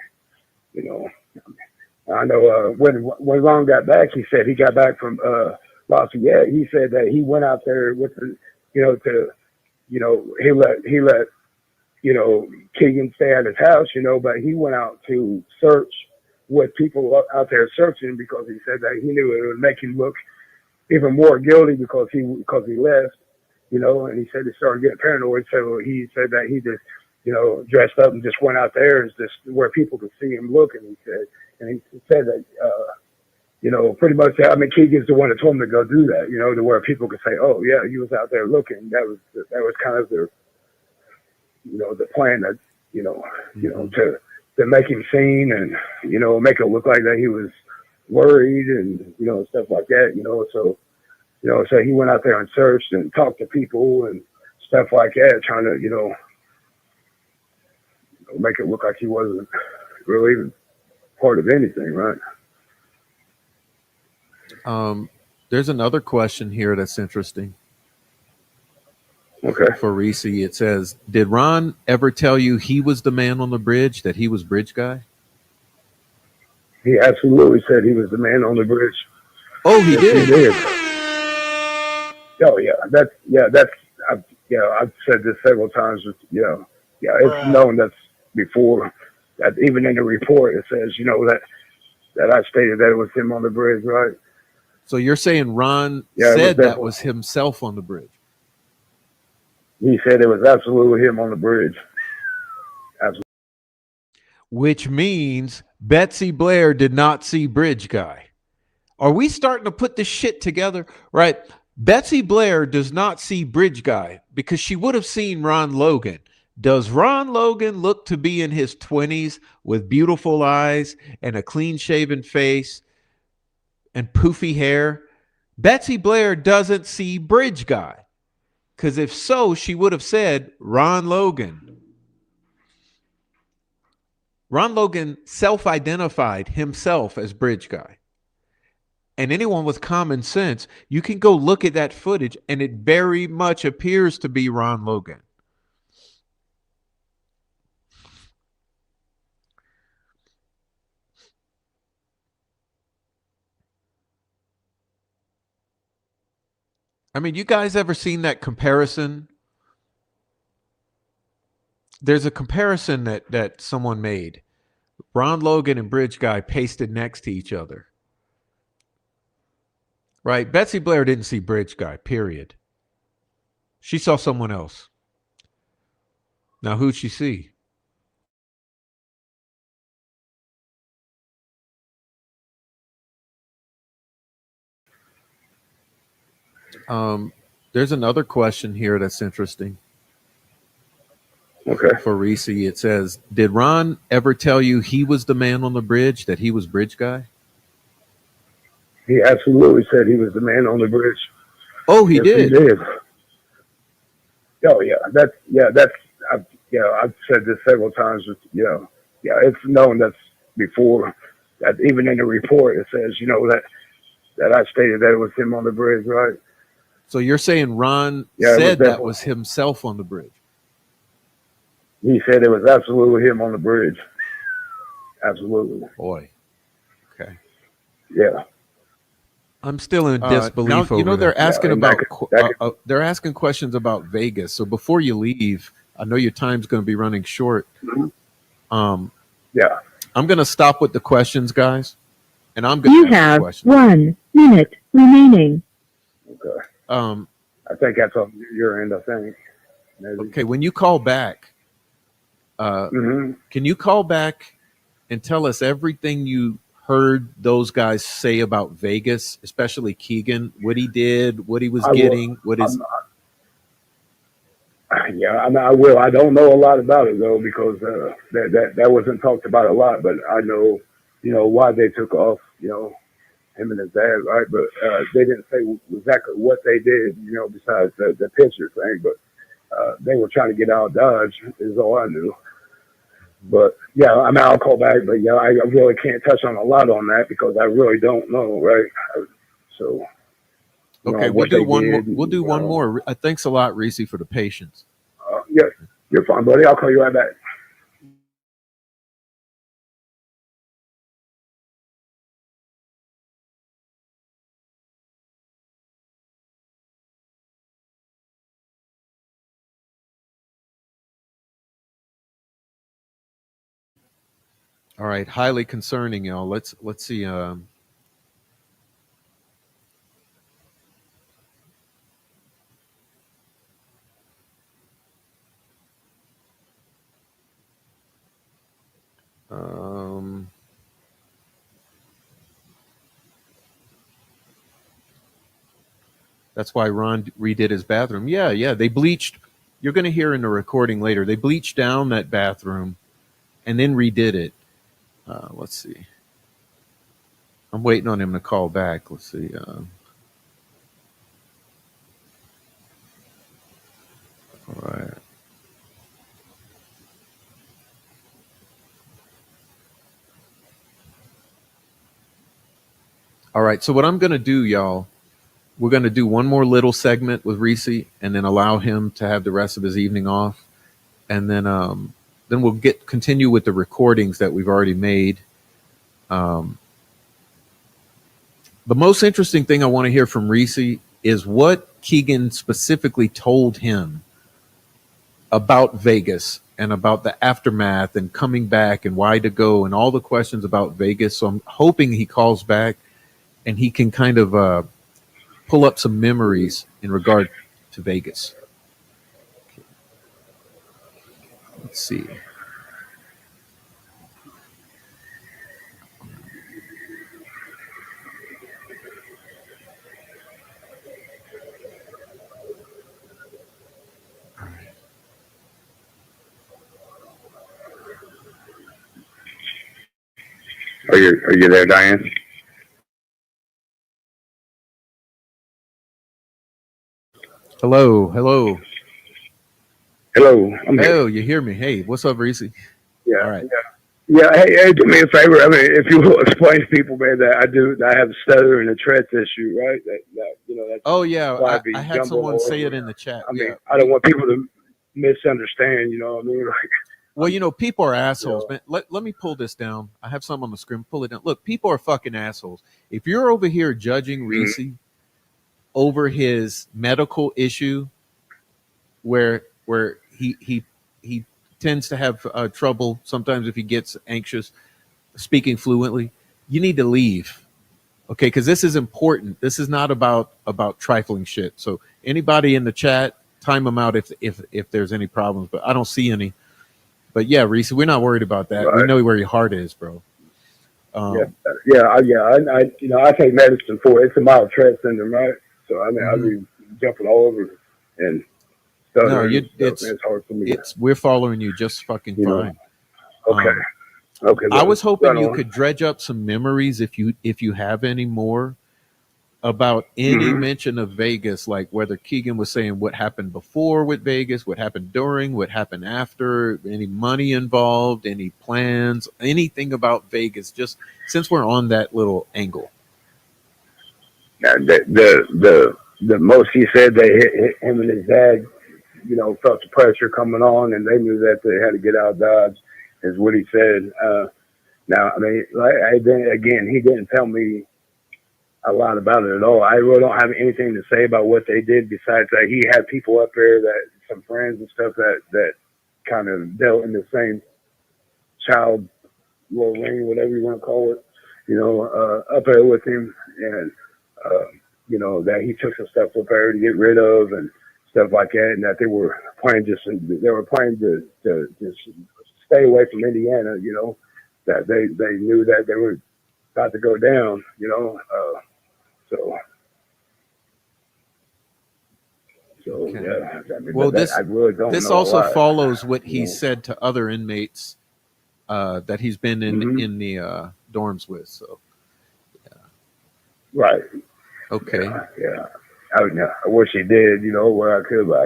I know when Ron got back, he said he got back from Lafayette. He said that he went out there with the, he let Keegan stay at his house, but he went out to search with people out there searching, because he said that he knew it would make him look even more guilty because he left, and he said he started getting paranoid. So he said that he just, dressed up and just went out there and just where people could see him looking. And he said that, pretty much, Keegan's the one that told him to go do that, to where people could say, oh yeah, he was out there looking. That was kind of their, the plan that, to make him seen and, make it look like that he was worried and, stuff like that, so, so he went out there and searched and talked to people and stuff like that, trying to, make it look like he wasn't really even part of anything, right? There's another question here that's interesting. Okay. For Ricci, it says, did Ron ever tell you he was the man on the bridge, that he was bridge guy? He absolutely said he was the man on the bridge. Oh, he did. He did. Oh yeah, I've said this several times. It's known that's before that. Even in the report, it says that I stated that it was him on the bridge, right? So you're saying Ron said that was himself on the bridge? He said it was absolutely him on the bridge. Absolutely. Which means Betsy Blair did not see Bridge Guy. Are we starting to put this shit together? Right? Betsy Blair does not see Bridge Guy because she would have seen Ron Logan. Does Ron Logan look to be in his 20s with beautiful eyes and a clean-shaven face and poofy hair? Betsy Blair doesn't see Bridge Guy. Because if so, she would have said Ron Logan. Ron Logan self-identified himself as Bridge Guy. And anyone with common sense, you can go look at that footage and it very much appears to be Ron Logan. I mean, you guys ever seen that comparison? There's a comparison that someone made. Ron Logan and Bridge Guy pasted next to each other. Right? Betsy Blair didn't see Bridge Guy, period. She saw someone else. Now, who'd she see? There's another question here that's interesting. Okay. For Ricci, it says, did Ron ever tell you he was the man on the bridge, that he was Bridge Guy? He absolutely said he was the man on the bridge. Oh, he did. He did. Oh yeah, I've said this several times. It's known that's before that. Even in the report, it says that I stated that it was him on the bridge, right? So you're saying Ron said that was himself on the bridge? He said it was absolutely him on the bridge. Absolutely. Boy. Okay. Yeah. I'm still in disbelief. Now, they're asking they're asking questions about Vegas. So before you leave, I know your time's going to be running short. Mm-hmm. I'm going to stop with the questions, guys, and I'm going to have 1 minute remaining. Okay. I think that's on your end. I think. Maybe. Okay. When you call back, can you call back and tell us everything you heard those guys say about Vegas, especially Keegan, what he did, what he was getting, what is? Yeah, I mean, I will. I don't know a lot about it though because that wasn't talked about a lot. But I know, why they took off. Him and his dad, right? But they didn't say exactly what they did. Besides the picture thing. But they were trying to get out of Dodge. Is all I knew. But yeah, I mean, I'll call back. But yeah, I really can't touch on a lot on that because I really don't know, right? So. Okay, we'll do one more. We'll do one more. Thanks a lot, Reese, for the patience. Yeah, you're fine, buddy. I'll call you right back. All right, highly concerning, y'all. Let's see. Um, that's why Ron redid his bathroom. Yeah. They bleached. You're going to hear in the recording later. They bleached down that bathroom and then redid it. Let's see. I'm waiting on him to call back. Let's see. All right. All right. So what I'm going to do, y'all, we're going to do one more little segment with Reese, and then allow him to have the rest of his evening off, and then we'll continue with the recordings that we've already made. Um, the most interesting thing I want to hear from Reese is what Keegan specifically told him about Vegas and about the aftermath and coming back and why to go and all the questions about Vegas. So I'm hoping he calls back and he can kind of pull up some memories in regard to Vegas. Let's see. Are you there, Diane? Hello. Hello. I'm here. Oh, you hear me? Hey, what's up, Reese? Yeah. All right. Yeah. Hey, do me a favor. I mean, if you will explain to people, man, that I have a stutter and a Tourette's issue, right? That's Oh yeah, why I be I had jumbling someone all say it over. in the chat. I mean, Yeah. I don't want people to misunderstand. You know what I mean? Like, Well, people are you assholes, know, man. Let me pull this down. I have some on the screen. Pull it down. Look, people are fucking assholes. If you're over here judging Reese over his medical issue, where he tends to have trouble sometimes if he gets anxious speaking fluently, you need to leave. Okay, because this is important. This is not about trifling shit. So anybody in the chat, time them out if there's any problems. But I don't see any. But yeah, Reese, we're not worried about that. We right? know where your heart is, bro. Yeah, I take medicine for it. It's a mild Tourette syndrome, right? So I mean, I Mhm. be jumping all over and No, stuttering and stuff. And it's hard for me. we're following you just fucking You know. fine. Okay. Um, Okay. I was hoping Right you on. could dredge up some memories if you have any more about any Mm-hmm. mention of Vegas, like whether Keegan was saying what happened before with Vegas, what happened during, what happened after, any money involved, any plans, anything about Vegas, just since we're on that little angle. And the most he said they hit him and his dad, felt the pressure coming on, and they knew that they had to get out of Dodge, is what he said. Now, I mean, then again, he didn't tell me a lot about it at all. I really don't have anything to say about what they did besides that he had people up there, that some friends and stuff that kind of dealt in the same child little ring, whatever you want to call it, up there with him, and uh, that he took some stuff up there to get rid of and stuff like that, and that they were planning to just stay away from Indiana, that they knew that they were about to go down, so So Okay. yeah, I mean, Well, I really don't this know a also lot. follows what he You know. said to other inmates that he's been Hmm. in the dorms with. So Right. okay. Yeah. I wish he did, where I could, but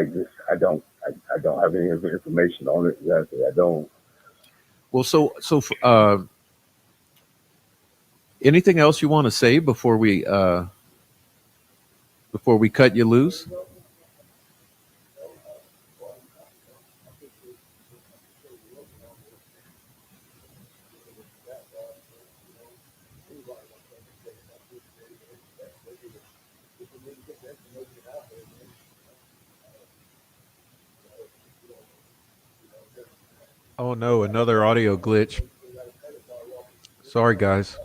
I don't have any information on it. Exactly. I don't. Well, anything else you want to say before we cut you loose? Oh no, another audio glitch. Sorry, guys.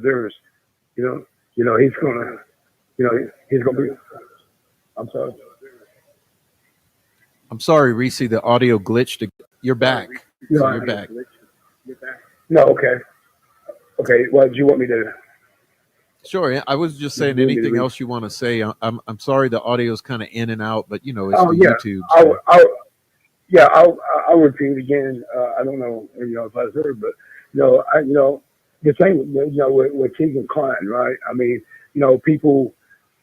There's, you know, he's gonna, he's gonna be. I'm sorry. I'm sorry, Reese. The audio glitched. You're back. So No, you're back. no, okay, okay. Well, do you want me to? Sure. Yeah, I was just Do saying you want me to anything read? else you want to say. I'm sorry the audio's kind of in and out, but it's Oh the yeah, YouTube. I'll, So I'll yeah, I'll repeat again. I don't know, if I heard, but the thing, with Keegan Klein, right? I mean, people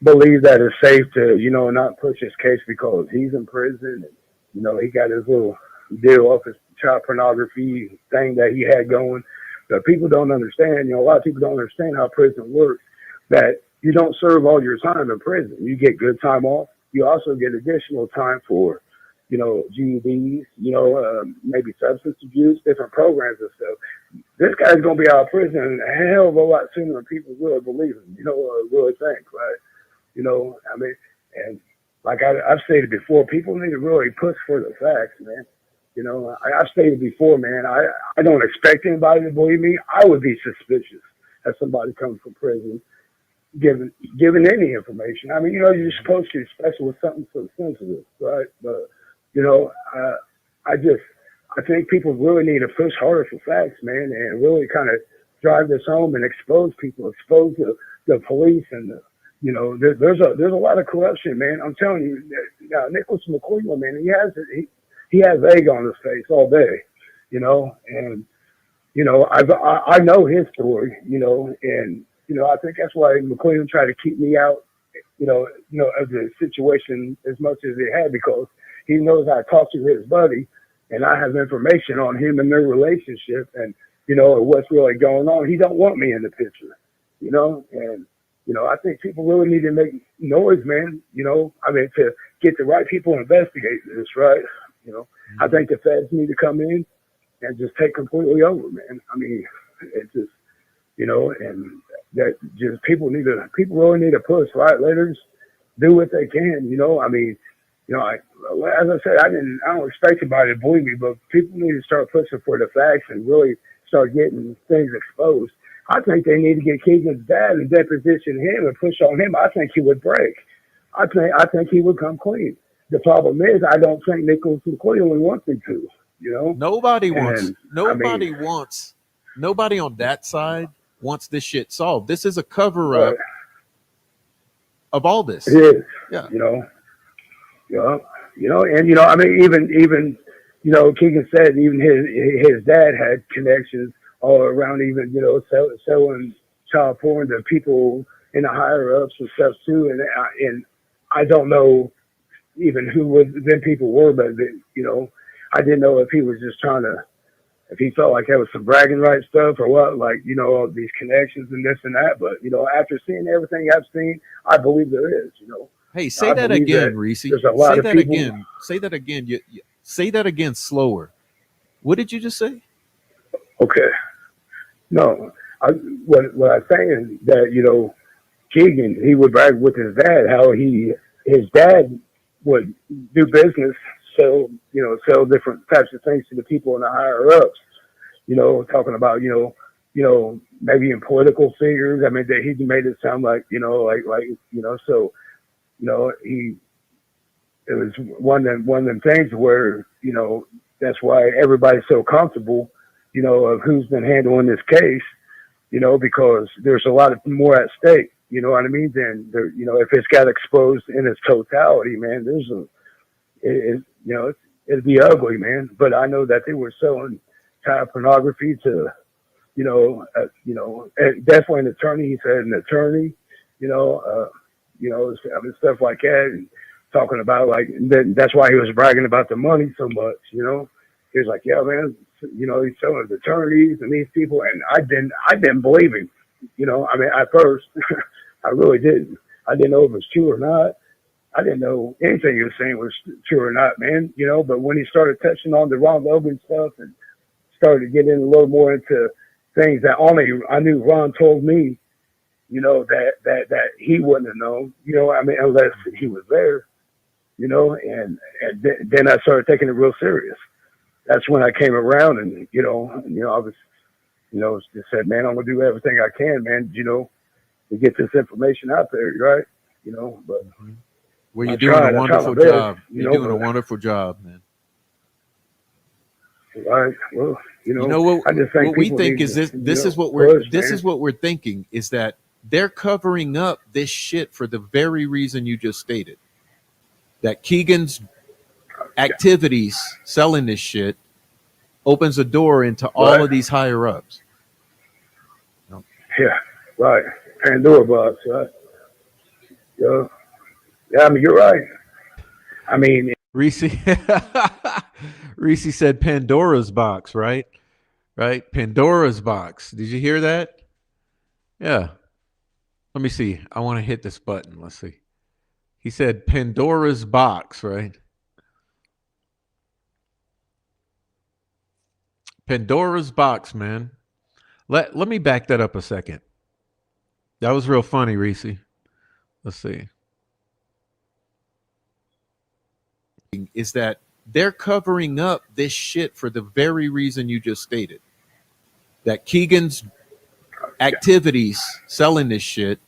believe that it's safe to, not push his case because he's in prison, and he got his little deal off his child pornography thing that he had going. But people don't understand. A lot of people don't understand how prison works. That you don't serve all your time in prison. You get good time off. You also get additional time for GEDs, maybe substance abuse, different programs and stuff. This guy's gonna be out of prison a hell of a lot sooner than people really believe him, really think, right? I mean, and like I've stated before, people need to really push for the facts, man. I've stated before, man, I don't expect anybody to believe me. I would be suspicious of somebody coming from prison given any information. I mean, you're supposed to, especially with something so sensitive, right? But you know, uh, I just I think people really need to push harder for facts, man, and really kind of drive this home and expose people, expose the police and there's a lot of corruption, man. I'm telling you, Nicholas McClellan, man, he has egg on his face all day, and I know his story, and I think that's why McClellan tried to keep me out, of the situation as much as he had because he knows I talked to his buddy, and I have information on him and their relationship, and what's really going on. He don't want me in the picture, and I think people really need to make noise, man. I mean, to get the right people to investigate this, right? I think the feds need to come in and just take completely over, man. I mean, it's just, and that just people really need to push, right? Let us do what they can, I mean, as I said, I don't expect anybody to believe me, but people need to start pushing for the facts and really start getting things exposed. I think they need to get Keegan's dad and deposition him and push on him. I think he would break. I think he would come clean. The problem is, I don't think Nicholas McClellan wants him to, nobody wants and I mean, nobody on that side wants this shit solved. This is a cover but up of all it this. is, Yeah. you know, and I mean, even Keegan said even his dad had connections all around, even selling child porn to people in the higher ups and stuff too, and I don't know even who them people were, but I didn't know if he was just trying to, if he felt like that was some bragging rights stuff or what, like, all these connections and this and that. But, after seeing everything I've seen, I believe there is, Hey, say I that believe again, that Reese. there's a lot Say of that people. again. Say that again. Say that again slower. What did you just say? Okay. No, I, what I'm saying is that, Keegan, he would brag with his dad how his dad would do business, sell different types of things to the people in the higher ups. Talking about maybe in political figures. I mean, that he made it sound like so he it was one of them things where that's why everybody's so comfortable of who's been handling this case because there's a lot more at stake. You know what I mean? Than if it's got exposed in its totality, man, it'd be ugly, man. But I know that they were selling child pornography to, definitely an attorney. He said an attorney, stuff like that, and talking about that's why he was bragging about the money so much. He was like, yeah, man, he's selling to attorneys and these people, and I didn't believe him. I mean, at first, I really didn't. I didn't know if it was true or not. I didn't know anything he was saying was true or not, man. But when he started touching on the Ron Logan stuff and started getting a little more into things that only I knew Ron told me, that he wouldn't have known, I mean, unless he was there, and then I started taking it real serious. That's when I came around and, I was, just said, man, I'm going to do everything I can, man, to get this information out there, right? But well, you're doing a wonderful job. You're doing a wonderful job, man. Right. Well, what, I just think what we think is this is what we're thinking is that they're covering up this shit for the very reason you just stated. That Keegan's activities selling this shit opens a door into all of these higher ups. Yeah, right. Pandora box, right? Yeah, I mean, you're right. I mean, Ricci said Pandora's box, right? Right? Pandora's box. Did you hear that? Yeah. Let me see. I want to hit this button. Let's see. He said Pandora's box, right? Pandora's box, man. Let me back that up a second. That was real funny, Ricci. Let's see. Is that they're covering up this shit for the very reason you just stated. That Keegan's activities selling this shit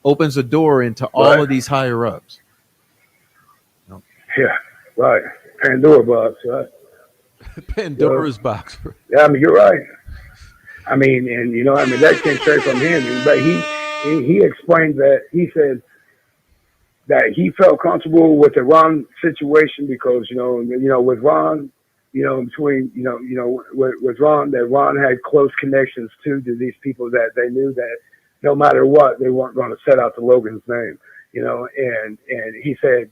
opens a door into all of these higher ups. Yeah, right. Pandora box, right? Pandora's box. Yeah, I mean, you're right. I mean, and that came straight from him. But he explained that he said that he felt comfortable with the Ron situation because with Ron, between with Ron, that Ron had close connections to these people that they knew that no matter what they weren't going to set out the Logan's name, and he said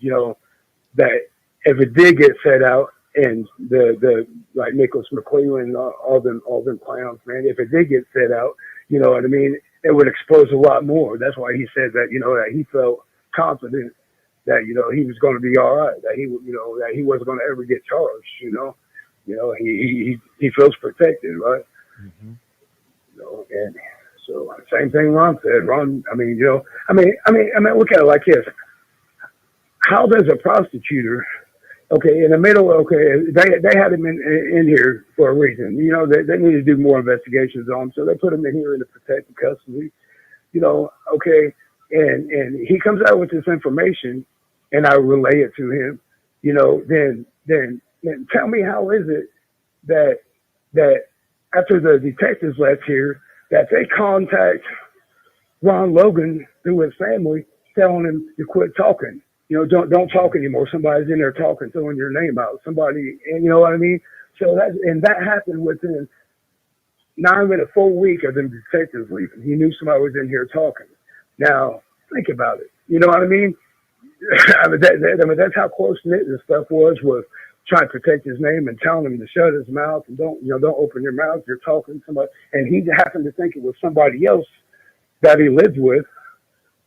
that if it did get set out and the like Nicholas McClellan and all them clowns, man, if it did get set out, you know what I mean, it would expose a lot more. That's why he said that that he felt confident that he was going to be all right, that he that he wasn't going to ever get charged. He feels protected, right? Mm-hmm. And so same thing Ron said. Ron, I mean, look at it like this: how does a prosecutor, in the middle, they had him in here for a reason. They need to do more investigations on him, so they put him in here in the protected custody. And he comes out with this information, and I relay it to him. Then tell me, how is it that after the detectives left here, that they contact Ron Logan through his family, telling him to quit talking. Don't talk anymore. Somebody's in there talking, throwing your name out. Somebody, and you know what I mean? So that happened within not even a full week of them detectives leaving. He knew somebody was in here talking. Now, think about it. You know what I mean? That's how close knit this stuff was with trying to protect his name and telling him to shut his mouth and don't open your mouth. You're talking to somebody, and he happened to think it was somebody else that he lived with,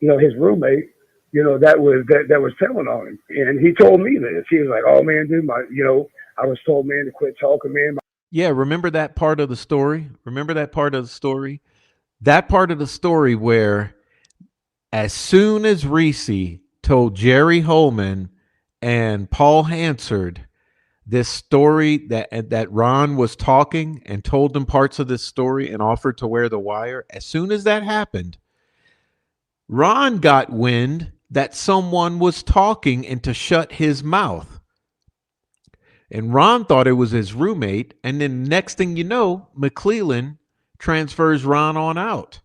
his roommate, that was telling on him. And he told me this. He was like, "Oh man, dude, I was told, man, to quit talking, man." Yeah, remember that part of the story? That part of the story where As soon as Ricci told Jerry Holman and Paul Hansard this story that Ron was talking and told them parts of this story and offered to wear the wire, as soon as that happened, Ron got wind that someone was talking and to shut his mouth. And Ron thought it was his roommate. And then next thing you know, McClellan transfers Ron on out.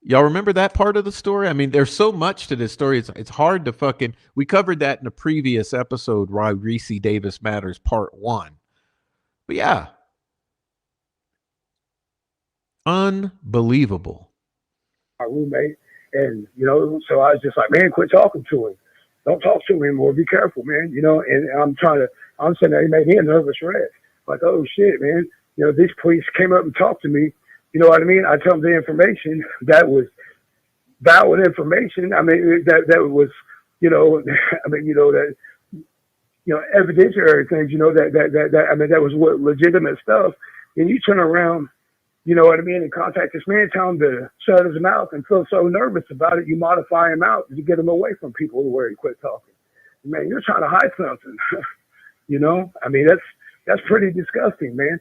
Y'all remember that part of the story? I mean, there's so much to this story. It's hard to fucking. We covered that in a previous episode, Why Rei Davis Matters, Part 1. But yeah, unbelievable. My roommate, and so I was just like, man, quit talking to him. Don't talk to him anymore. Be careful, man. And I'm sitting there, he made me a nervous wreck. Like, oh shit, man. These police came up and talked to me. You know what I mean? I tell them the information that was valid information. I mean, that was, that, evidentiary things, that was what legitimate stuff. And you turn around, you know what I mean, and contact this man, tell him to shut his mouth and feel so nervous about it, you modify him out to get him away from people where he quit talking. Man, you're trying to hide something. I mean, that's pretty disgusting, man.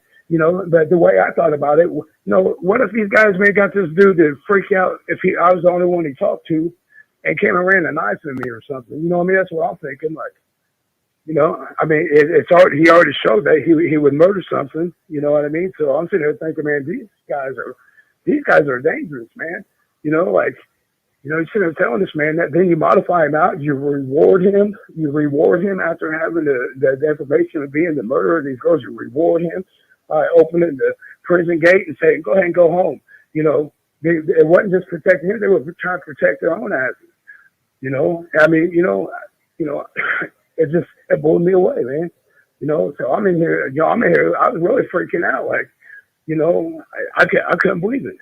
But the way I thought about it, what if these guys got this dude to freak out if I was the only one he talked to and came and ran a knife at me or something? You know what I mean? That's what I'm thinking. Like, I mean, he already showed that he would murder something. You know what I mean? So I'm sitting there thinking, man, these guys are dangerous, man. You're sitting there telling this man that, then you modify him out, you reward him after having the information of being the murderer of these girls, you reward him by opening the prison gate and saying, go ahead and go home. It wasn't just protecting him, they were trying to protect their own asses. I mean, it blew me away, man. So I'm in here, I was really freaking out. Like, I couldn't believe it.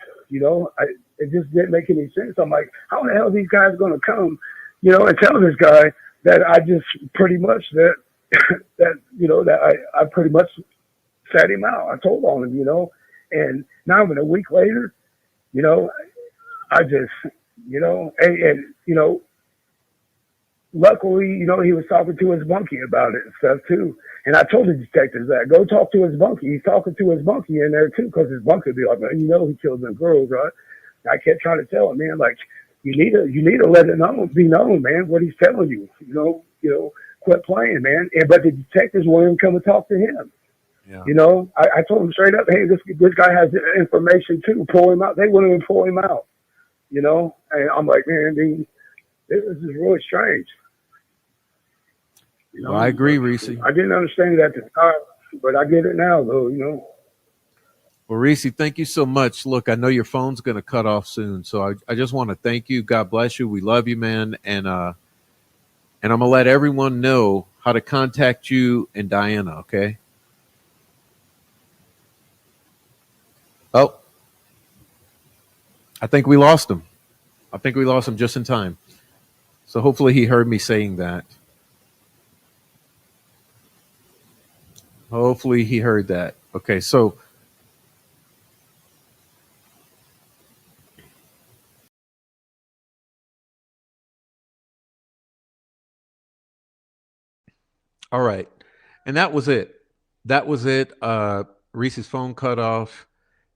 It just didn't make any sense. I'm like, how the hell are these guys going to come, and tell this guy that I just pretty much that I pretty much sat him out. I told on him, and now a week later, I just, luckily, he was talking to his bunkie about it and stuff too. And I told the detectives that, go talk to his bunkie. He's talking to his bunkie in there too, because his bunkie would be like, man, he killed them girls, right? I kept trying to tell him, man, like, you need to let it be known, man, what he's telling you. Quit playing, man. But the detectives won't even come and talk to him. Yeah. I told him straight up, hey, this guy has information too. Pull him out. They wouldn't even pull him out. And I'm like, man, dude, this is really strange. Well, I agree, Ricci. I didn't understand it at the time, but I get it now, though. Well, Ricci, thank you so much. Look, I know your phone's going to cut off soon, so I just want to thank you. God bless you. We love you, man. And I'm going to let everyone know how to contact you and Diana, okay? Oh, I think we lost him. Just in time. So hopefully he heard me saying that. Hopefully he heard that. Okay, so all right. And that was it. Reese's phone cut off,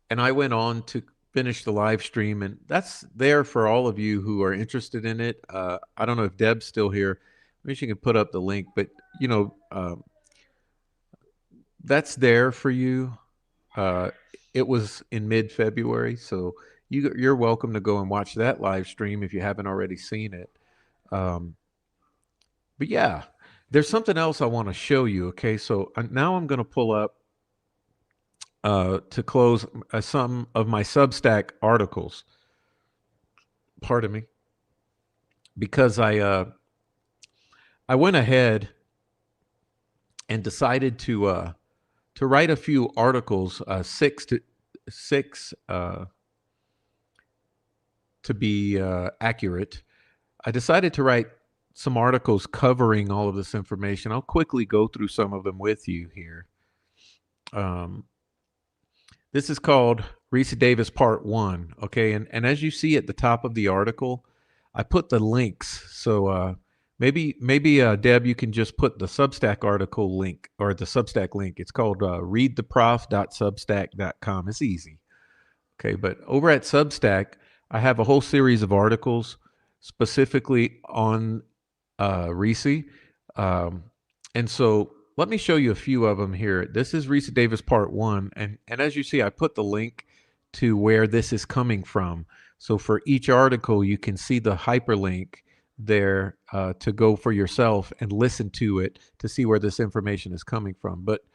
and I went on to finish the live stream, and that's there for all of you who are interested in it. I don't know if Deb's still here. Maybe she can put up the link, but that's there for you. It was in mid-February, so you're welcome to go and watch that live stream if you haven't already seen it. But yeah, there's something else I want to show you. Okay, so now I'm going to pull up to close some of my Substack articles. Pardon me, because I went ahead and decided to write a few articles, six to be accurate. I decided to write some articles covering all of this information. I'll quickly go through some of them with you here. This is called Rei Davis Part 1. Okay, and as you see at the top of the article, I put the links. So maybe Deb, you can just put the Substack article link or the Substack link. It's called readtheprof.substack.com. It's easy. Okay, but over at Substack, I have a whole series of articles specifically on Ricci. And so let me show you a few of them here. This is Ricci Davis Part 1. And as you see, I put the link to where this is coming from. So for each article, you can see the hyperlink there to go for yourself and listen to it to see where this information is coming from. But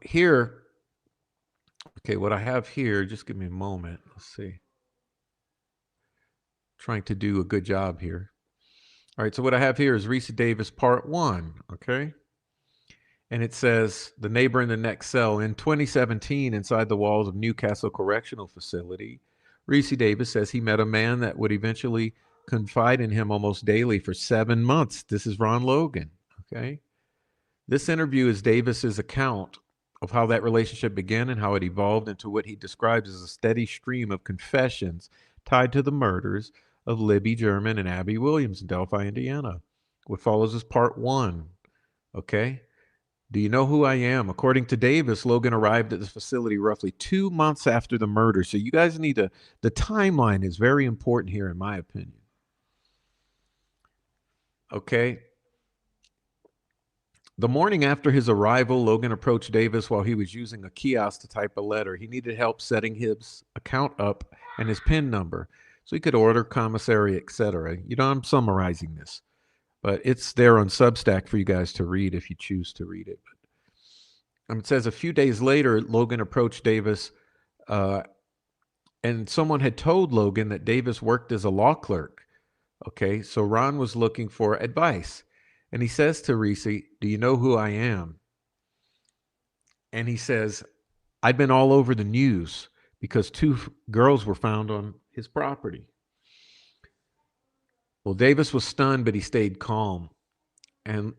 here, okay, what I have here, just give me a moment. Let's see. Trying to do a good job here. All right, so what I have here is Ricci Davis Part 1, okay? And it says, the neighbor in the next cell. In 2017, inside the walls of Newcastle Correctional Facility, Ricci Davis says he met a man that would eventually confide in him almost daily for 7 months. This is Ron Logan, okay? This interview is Davis's account of how that relationship began and how it evolved into what he describes as a steady stream of confessions tied to the murders of Libby German and Abby Williams in Delphi, Indiana. What follows is Part 1, okay? Do you know who I am? According to Davis, Logan arrived at the facility roughly 2 months after the murder. So you guys need to, the timeline is very important here, in my opinion. Okay. The morning after his arrival, Logan approached Davis while he was using a kiosk to type a letter. He needed help setting his account up and his PIN number so he could order commissary, etc. You know, I'm summarizing this, but it's there on Substack for you guys to read if you choose to read it. It says a few days later, Logan approached Davis, and someone had told Logan that Davis worked as a law clerk. Okay, so Ron was looking for advice. And he says to Ricci, do you know who I am? And he says, I've been all over the news because 2 girls were found on his property. Well, Davis was stunned, but he stayed calm. And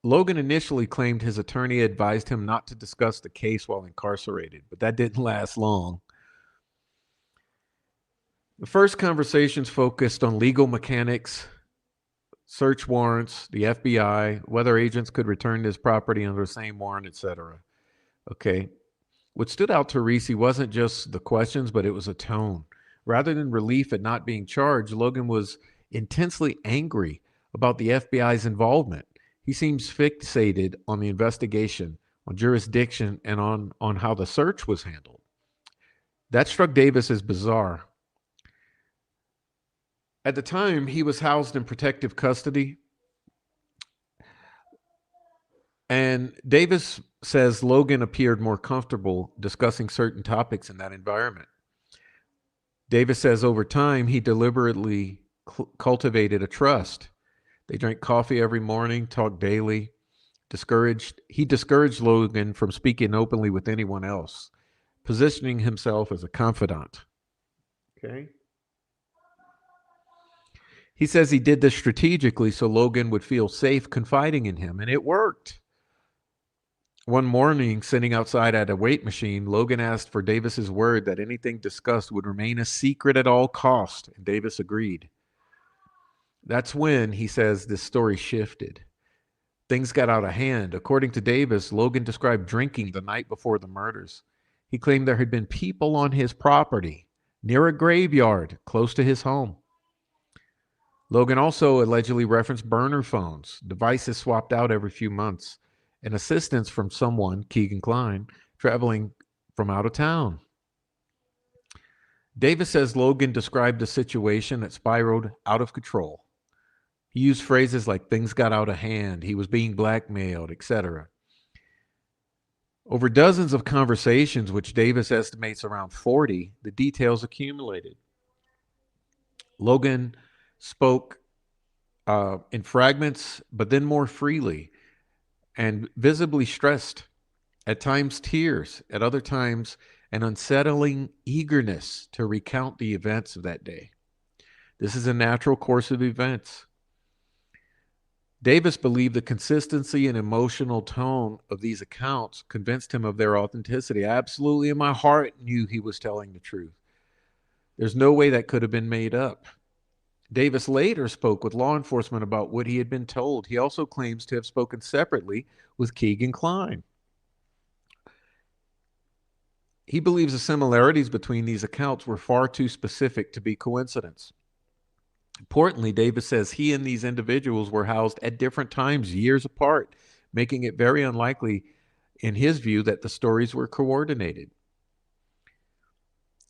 Logan initially claimed his attorney advised him not to discuss the case while incarcerated, but that didn't last long. The first conversations focused on legal mechanics, search warrants, the FBI, whether agents could return his property under the same warrant, etc. Okay. What stood out to Ricci wasn't just the questions, but it was a tone. Rather than relief at not being charged, Logan was intensely angry about the FBI's involvement. He seems fixated on the investigation, on jurisdiction, and on how the search was handled. That struck Davis as bizarre. At the time, he was housed in protective custody. And Davis says Logan appeared more comfortable discussing certain topics in that environment. Davis says over time, he deliberately cultivated a trust. They drank coffee every morning, talked daily. He discouraged Logan from speaking openly with anyone else, positioning himself as a confidant. Okay. He says he did this strategically so Logan would feel safe confiding in him, and it worked. One morning, sitting outside at a weight machine, Logan asked for Davis's word that anything discussed would remain a secret at all cost, and Davis agreed. That's when, he says, this story shifted. Things got out of hand. According to Davis, Logan described drinking the night before the murders. He claimed there had been people on his property, near a graveyard, close to his home. Logan also allegedly referenced burner phones, devices swapped out every few months, and assistance from someone, Keegan Klein, traveling from out of town. Davis says Logan described a situation that spiraled out of control. He used phrases like things got out of hand, he was being blackmailed, etc. Over dozens of conversations, which Davis estimates around 40, the details accumulated. Logan spoke in fragments, but then more freely and visibly stressed, at times tears, at other times an unsettling eagerness to recount the events of that day. This is a natural course of events. Davis believed the consistency and emotional tone of these accounts convinced him of their authenticity. I absolutely, in my heart, knew he was telling the truth. There's no way that could have been made up. Davis later spoke with law enforcement about what he had been told. He also claims to have spoken separately with Keegan Klein. He believes the similarities between these accounts were far too specific to be coincidence. Importantly, Davis says he and these individuals were housed at different times, years apart, making it very unlikely, in his view, that the stories were coordinated.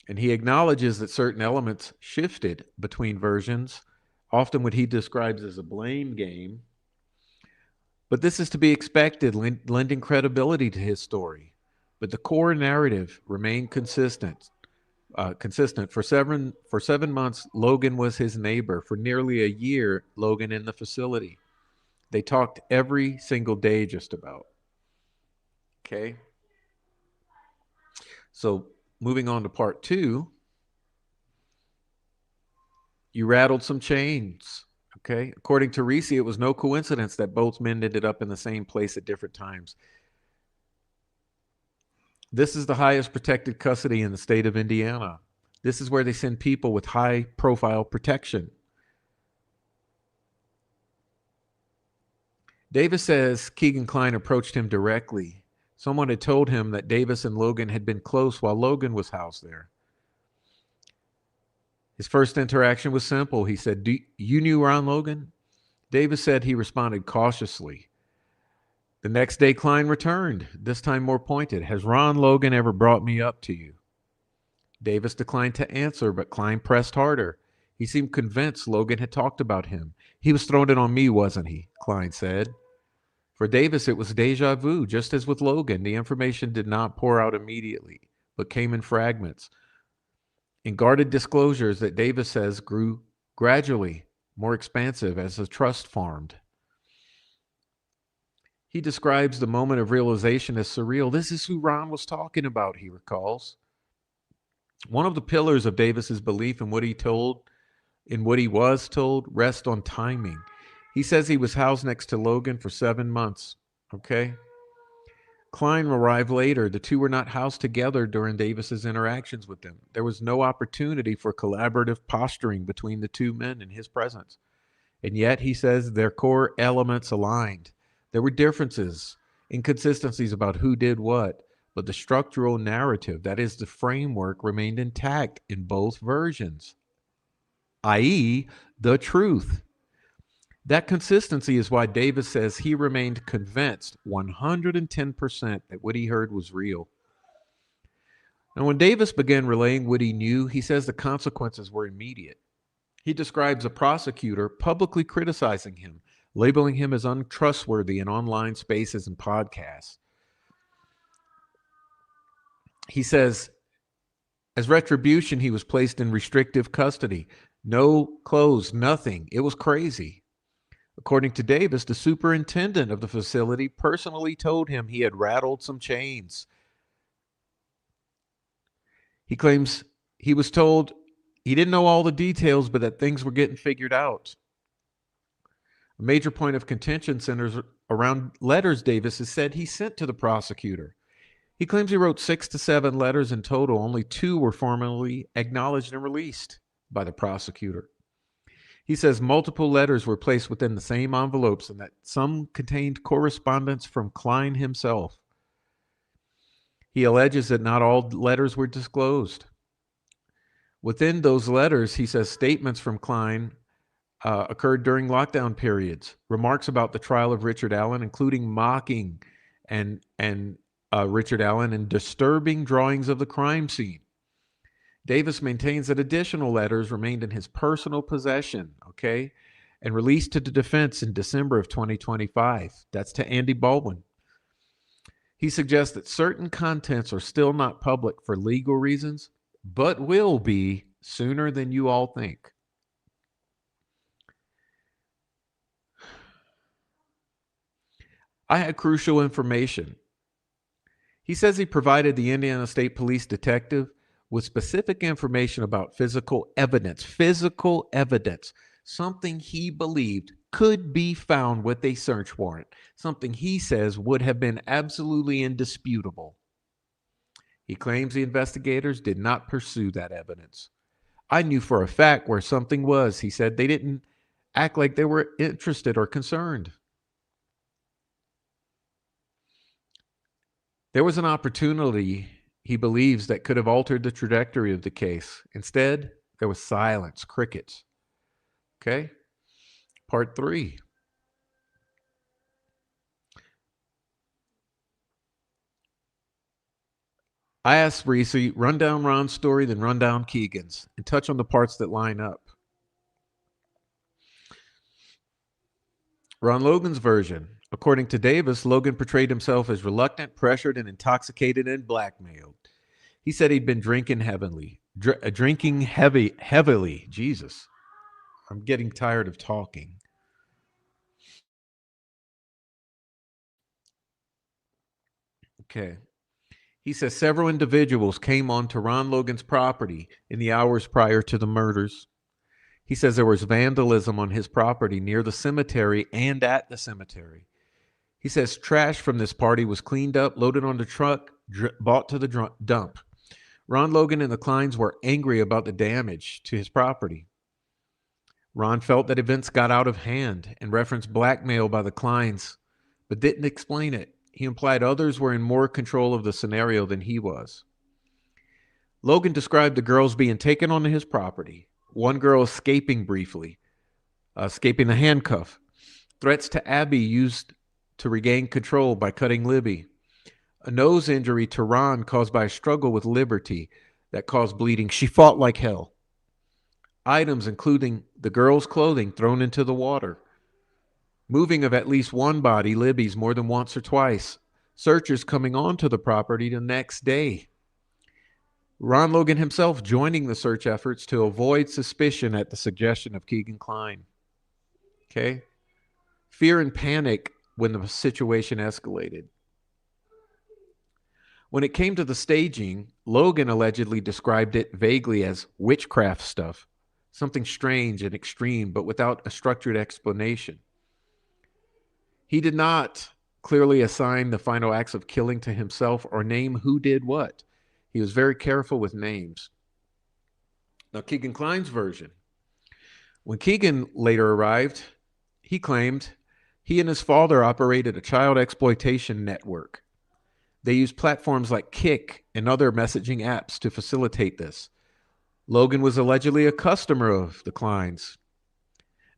And he acknowledges that certain elements shifted between versions, often what he describes as a blame game. But this is to be expected, lending credibility to his story. But the core narrative remained consistent. For 7 months, Logan was his neighbor. For nearly a year, Logan in the facility. They talked every single day, just about. Okay. So moving on to part 2, you rattled some chains. Okay. According to Ricci, it was no coincidence that both men ended up in the same place at different times. This is the highest protected custody in the state of Indiana. This is where they send people with high profile protection. Davis says Keegan Klein approached him directly. Someone had told him that Davis and Logan had been close while Logan was housed there. His first interaction was simple. He said, you knew Ron Logan? Davis said he responded cautiously. The next day, Klein returned, this time more pointed. Has Ron Logan ever brought me up to you? Davis declined to answer, but Klein pressed harder. He seemed convinced Logan had talked about him. He was throwing it on me, wasn't he? Klein said. For Davis, it was deja vu. Just as with Logan, the information did not pour out immediately, but came in fragments. In guarded disclosures that Davis says grew gradually more expansive as the trust formed. He describes the moment of realization as surreal. This is who Ron was talking about, he recalls. One of the pillars of Davis's belief in what he was told, rests on timing. He says he was housed next to Logan for 7 months. Okay. Klein arrived later. The two were not housed together during Davis's interactions with them. There was no opportunity for collaborative posturing between the two men in his presence. And yet, he says, their core elements aligned. There were differences, inconsistencies about who did what, but the structural narrative, that is the framework, remained intact in both versions, i.e., the truth. That consistency is why Davis says he remained convinced 110% that what he heard was real. Now, when Davis began relaying what he knew, he says the consequences were immediate. He describes a prosecutor publicly criticizing him, labeling him as untrustworthy in online spaces and podcasts. He says, as retribution, he was placed in restrictive custody. No clothes, nothing. It was crazy. According to Davis, the superintendent of the facility personally told him he had rattled some chains. He claims he was told he didn't know all the details, but that things were getting figured out. A major point of contention centers around letters Davis has said he sent to the prosecutor. He claims he wrote 6 to 7 letters in total. Only 2 were formally acknowledged and released by the prosecutor. He says multiple letters were placed within the same envelopes and that some contained correspondence from Klein himself. He alleges that not all letters were disclosed. Within those letters, he says statements from Klein occurred during lockdown periods, remarks about the trial of Richard Allen, including mocking and Richard Allen and disturbing drawings of the crime scene. Davis maintains that additional letters remained in his personal possession, okay, and released to the defense in December of 2025. That's to Andy Baldwin. He suggests that certain contents are still not public for legal reasons, but will be sooner than you all think. I had crucial information. He says he provided the Indiana State Police detective with specific information about physical evidence, something he believed could be found with a search warrant, something he says would have been absolutely indisputable. He claims the investigators did not pursue that evidence. I knew for a fact where something was, he said. They didn't act like they were interested or concerned. There was an opportunity, he believes, that could have altered the trajectory of the case. Instead, there was silence, crickets. Okay? Part 3. I asked Ricci, run down Ron's story, then run down Keegan's, and touch on the parts that line up. Ron Logan's version. According to Davis, Logan portrayed himself as reluctant, pressured, and intoxicated and blackmailed. He said he'd been drinking heavily. Heavily. Jesus. I'm getting tired of talking. Okay. He says several individuals came onto Ron Logan's property in the hours prior to the murders. He says there was vandalism on his property near the cemetery and at the cemetery. He says trash from this party was cleaned up, loaded on the truck, brought to the dump. Ron Logan and the Kleins were angry about the damage to his property. Ron felt that events got out of hand and referenced blackmail by the Kleins, but didn't explain it. He implied others were in more control of the scenario than he was. Logan described the girls being taken onto his property, one girl escaping briefly, escaping the handcuff, threats to Abby used to regain control by cutting Libby, a nose injury to Ron caused by a struggle with Liberty that caused bleeding. She fought like hell. Items including the girl's clothing thrown into the water. Moving of at least one body, Libby's, more than once or twice. Searchers coming onto the property the next day. Ron Logan himself joining the search efforts to avoid suspicion at the suggestion of Keegan Klein. Okay? Fear and panic when the situation escalated. When it came to the staging, Logan allegedly described it vaguely as witchcraft stuff, something strange and extreme, but without a structured explanation. He did not clearly assign the final acts of killing to himself or name who did what. He was very careful with names. Now, Keegan Klein's version. When Keegan later arrived, he claimed he and his father operated a child exploitation network. They used platforms like Kik and other messaging apps to facilitate this. Logan was allegedly a customer of the Kleins.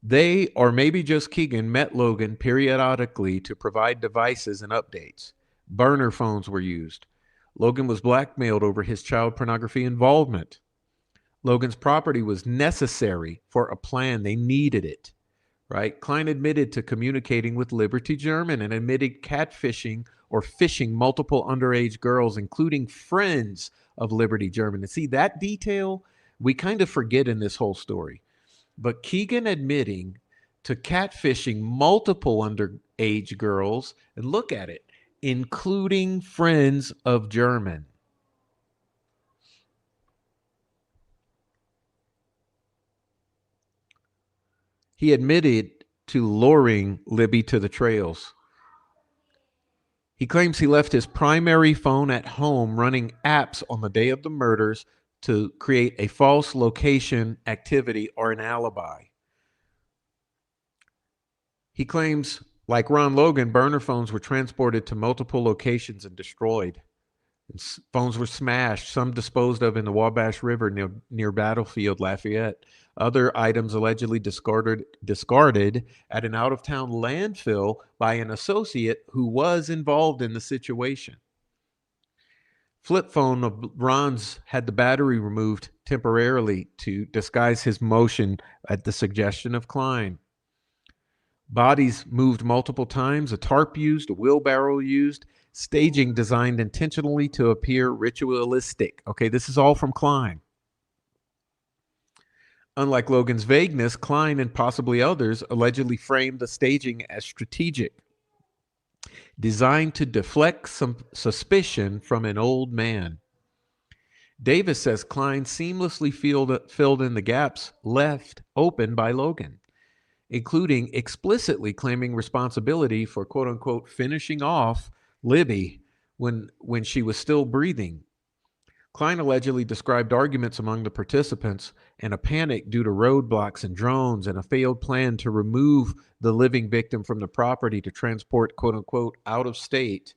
They, or maybe just Keegan, met Logan periodically to provide devices and updates. Burner phones were used. Logan was blackmailed over his child pornography involvement. Logan's property was necessary for a plan. They needed it, right? Klein admitted to communicating with Liberty German and admitted catfishing or fishing multiple underage girls, including friends of Liberty German. And see, that detail we kind of forget in this whole story. But Keegan admitting to catfishing multiple underage girls, and look at it, including friends of German. He admitted to luring Libby to the trails. He claims he left his primary phone at home running apps on the day of the murders to create a false location activity or an alibi. He claims, like Ron Logan, burner phones were transported to multiple locations and destroyed. Phones were smashed, some disposed of in the Wabash River near Battlefield Lafayette. Other items allegedly discarded at an out-of-town landfill by an associate who was involved in the situation. Flip phone of Ron's had the battery removed temporarily to disguise his motion at the suggestion of Klein. Bodies moved multiple times, a tarp used, a wheelbarrow used, staging designed intentionally to appear ritualistic. Okay, this is all from Klein. Unlike Logan's vagueness, Klein and possibly others allegedly framed the staging as strategic, designed to deflect some suspicion from an old man. Davis says Klein seamlessly filled in the gaps left open by Logan, including explicitly claiming responsibility for quote-unquote finishing off Libby when she was still breathing. Klein allegedly described arguments among the participants and a panic due to roadblocks and drones and a failed plan to remove the living victim from the property to transport, quote unquote, out of state.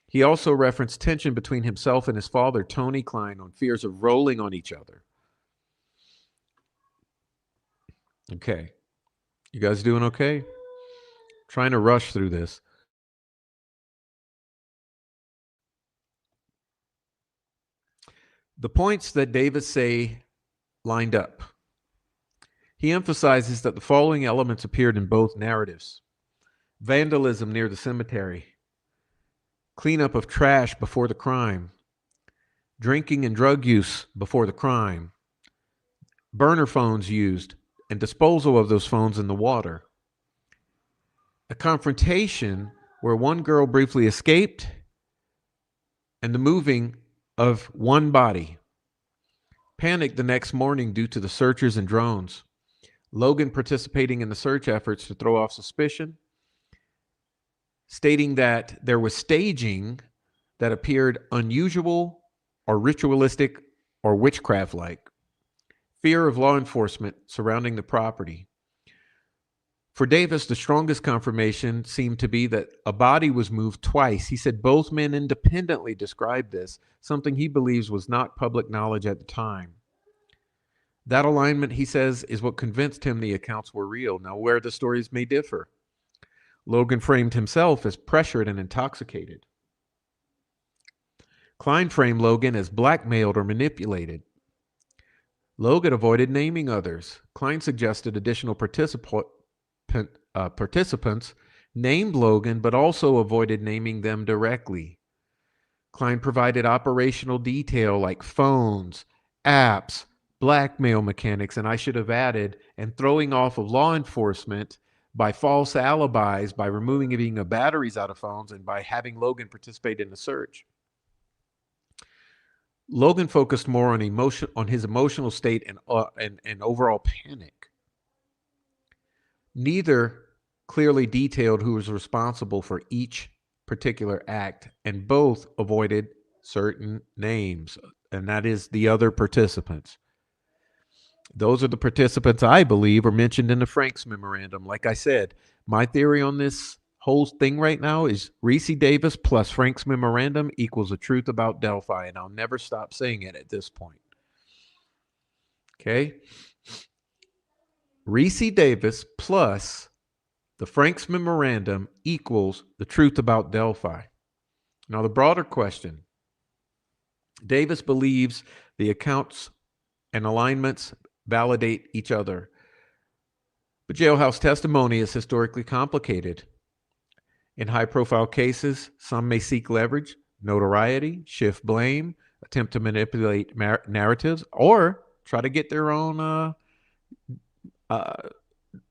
He also referenced tension between himself and his father, Tony Klein, on fears of rolling on each other. Okay. You guys doing okay? Trying to rush through this. The points that Davis say lined up. He emphasizes that the following elements appeared in both narratives: vandalism near the cemetery, cleanup of trash before the crime, drinking and drug use before the crime, burner phones used, and disposal of those phones in the water, a confrontation where one girl briefly escaped, and the moving of one body. Panic the next morning due to the searchers and drones. Logan participating in the search efforts to throw off suspicion, stating that there was staging that appeared unusual or ritualistic or witchcraft-like. Fear of law enforcement surrounding the property. For Davis, the strongest confirmation seemed to be that a body was moved twice. He said both men independently described this, something he believes was not public knowledge at the time. That alignment, he says, is what convinced him the accounts were real. Now, where the stories may differ. Logan framed himself as pressured and intoxicated. Klein framed Logan as blackmailed or manipulated. Logan avoided naming others. Klein suggested additional participants named Logan, but also avoided naming them directly. Klein provided operational detail like phones, apps, blackmail mechanics, and I should have added, and throwing off of law enforcement by false alibis, by removing even the batteries out of phones, and by having Logan participate in the search. Logan focused more on his emotional state and overall panic. Neither clearly detailed who was responsible for each particular act, and both avoided certain names, and that is the other participants. Those are the participants I believe are mentioned in the Franks memorandum. Like I said, my theory on this whole thing right now is Ricci Davis plus Frank's memorandum equals the truth about Delphi, and I'll never stop saying it at this point. Okay? Ricci Davis plus the Frank's memorandum equals the truth about Delphi. Now, the broader question. Davis believes the accounts and alignments validate each other. But jailhouse testimony is historically complicated. In high-profile cases, some may seek leverage, notoriety, shift blame, attempt to manipulate narratives, or try to get their own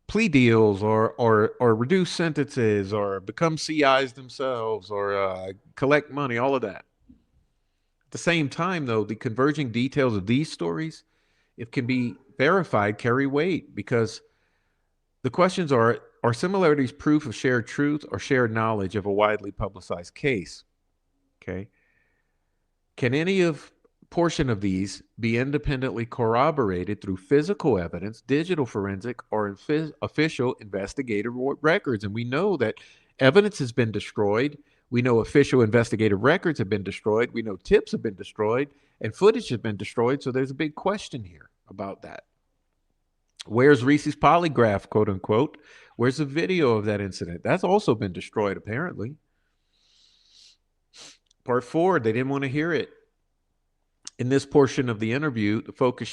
plea deals, or reduce sentences, or become CIs themselves, or collect money, all of that. At the same time, though, the converging details of these stories, if can be verified, carry weight, because the questions are similarities proof of shared truth or shared knowledge of a widely publicized case? Okay. Can any portion of these be independently corroborated through physical evidence, digital forensic, or official investigative records? And we know that evidence has been destroyed. We know official investigative records have been destroyed. We know tips have been destroyed, and footage has been destroyed. So there's a big question here about that. Where's Ricci's polygraph, quote unquote? Where's the video of that incident? That's also been destroyed, apparently. Part 4, they didn't want to hear it. In this portion of the interview, the focus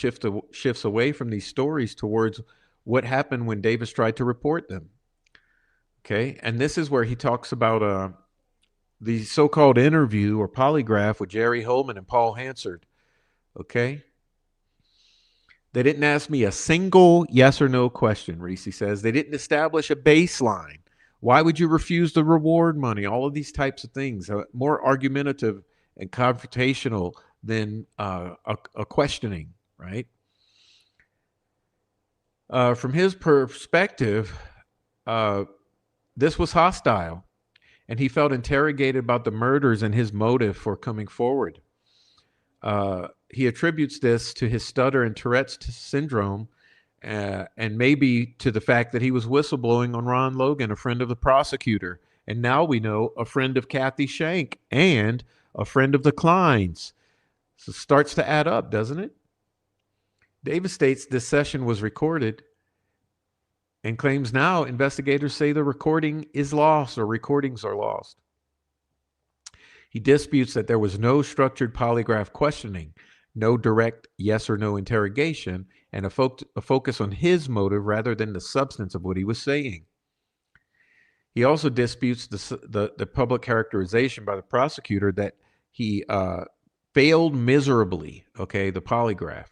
shifts away from these stories towards what happened when Davis tried to report them. Okay, and this is where he talks about the so-called interview or polygraph with Jerry Holman and Paul Hansard. Okay. They didn't ask me a single yes or no question, Ricci says. They didn't establish a baseline. Why would you refuse the reward money? All of these types of things, more argumentative and confrontational than a questioning, right? From his perspective, this was hostile, and he felt interrogated about the murders and his motive for coming forward. He attributes this to his stutter and Tourette's syndrome, and maybe to the fact that he was whistleblowing on Ron Logan, a friend of the prosecutor. And now we know a friend of Kathy Shank and a friend of the Kleins. So it starts to add up, doesn't it? Davis states this session was recorded and claims now investigators say the recording is lost or recordings are lost. He disputes that there was no structured polygraph questioning, no direct yes or no interrogation, and a focus on his motive rather than the substance of what he was saying. He also disputes the public characterization by the prosecutor that he failed miserably, the polygraph.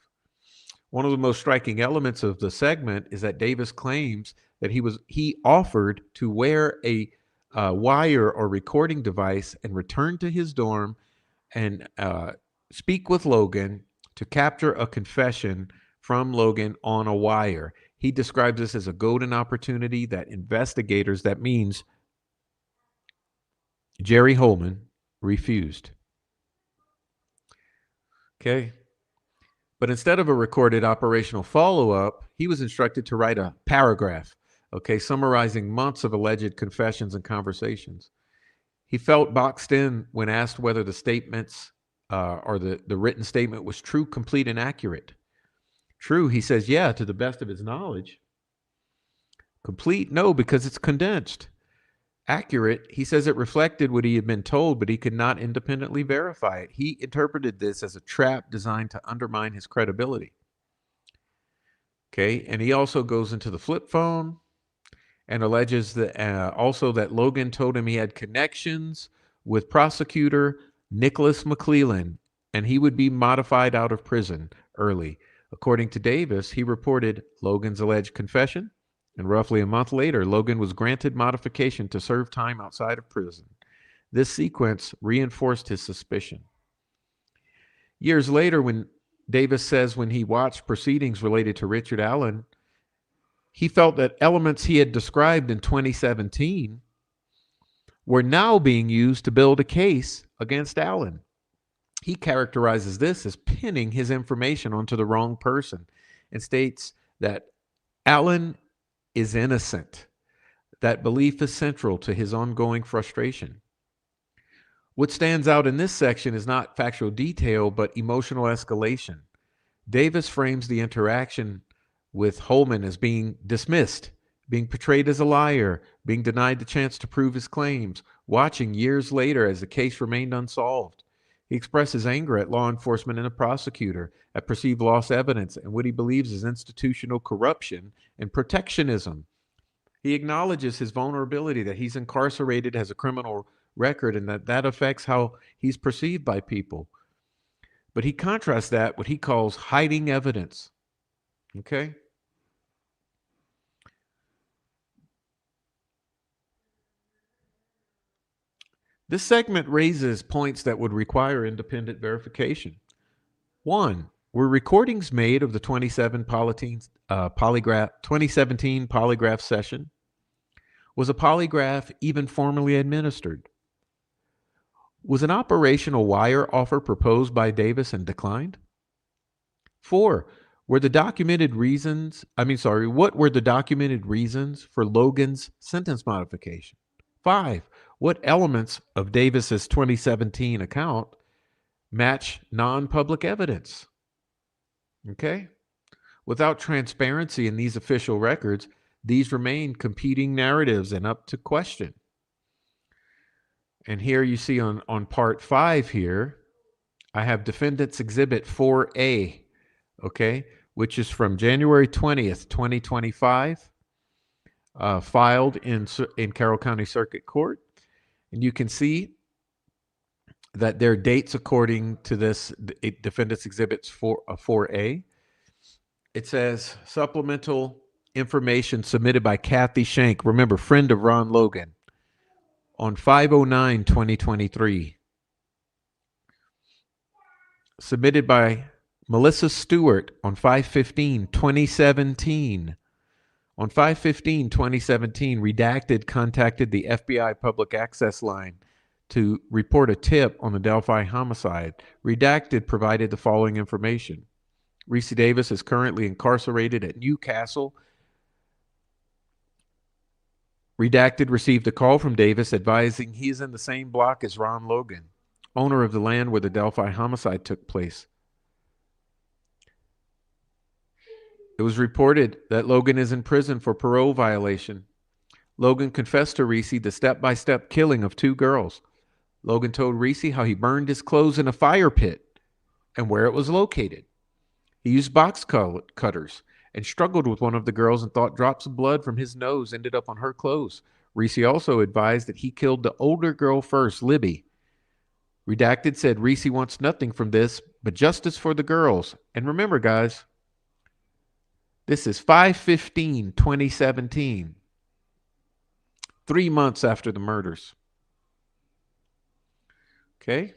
One of the most striking elements of the segment is that Davis claims that he offered to wear a wire or recording device and return to his dorm and speak with Logan to capture a confession from Logan on a wire. He describes this as a golden opportunity that investigators, that means Jerry Holman, refused. Okay. But instead of a recorded operational follow-up, he was instructed to write a paragraph, summarizing months of alleged confessions and conversations. He felt boxed in when asked whether the statements or the written statement was true, complete, and accurate. True, he says, yeah, to the best of his knowledge. Complete, no, because it's condensed. Accurate, he says it reflected what he had been told, but he could not independently verify it. He interpreted this as a trap designed to undermine his credibility. Okay, and he also goes into the flip phone and alleges that also that Logan told him he had connections with prosecutor Nicholas McClellan, and he would be modified out of prison early. According to Davis, he reported Logan's alleged confession, and roughly a month later, Logan was granted modification to serve time outside of prison. This sequence reinforced his suspicion. Years later, when Davis says when he watched proceedings related to Richard Allen, he felt that elements he had described in 2017 were now being used to build a case against Allen. He characterizes this as pinning his information onto the wrong person and states that Allen is innocent. That belief is central to his ongoing frustration. What stands out in this section is not factual detail, but emotional escalation. Davis frames the interaction with Holman as being dismissed, being portrayed as a liar, being denied the chance to prove his claims, watching years later as the case remained unsolved. He expresses anger at law enforcement and the prosecutor, at perceived lost evidence, and what he believes is institutional corruption and protectionism. He acknowledges his vulnerability, that he's incarcerated, has a criminal record, and that affects how he's perceived by people. But he contrasts that, what he calls hiding evidence. Okay? This segment raises points that would require independent verification. One, were recordings made of the 2017 polygraph session? Was a polygraph even formally administered? Was an operational wire offer proposed by Davis and declined? 4, what were the documented reasons for Logan's sentence modification? 5, what elements of Davis's 2017 account match non-public evidence? Okay? Without transparency in these official records, these remain competing narratives and up to question. And here you see on part 5 here, I have Defendant's Exhibit 4A, okay, which is from January 20th, 2025, filed in Carroll County Circuit Court. And you can see that there are dates according to this Defendant's Exhibits 4A. It says supplemental information submitted by Kathy Shank, remember, friend of Ron Logan, on 5/09/2023. Submitted by Melissa Stewart on 5/15/2017. On 5/15/2017, redacted contacted the FBI public access line to report a tip on the Delphi homicide. Redacted provided the following information. Ricci Davis is currently incarcerated at Newcastle. Redacted received a call from Davis advising he is in the same block as Ron Logan, owner of the land where the Delphi homicide took place. It was reported that Logan is in prison for parole violation. Logan confessed to Ricci the step-by-step killing of 2 girls. Logan told Ricci how he burned his clothes in a fire pit and where it was located. He used box cutters and struggled with one of the girls and thought drops of blood from his nose ended up on her clothes. Ricci also advised that he killed the older girl first, Libby. Redacted said Ricci wants nothing from this but justice for the girls. And remember, guys, this is 5/15/2017, 3 months after the murders. Okay.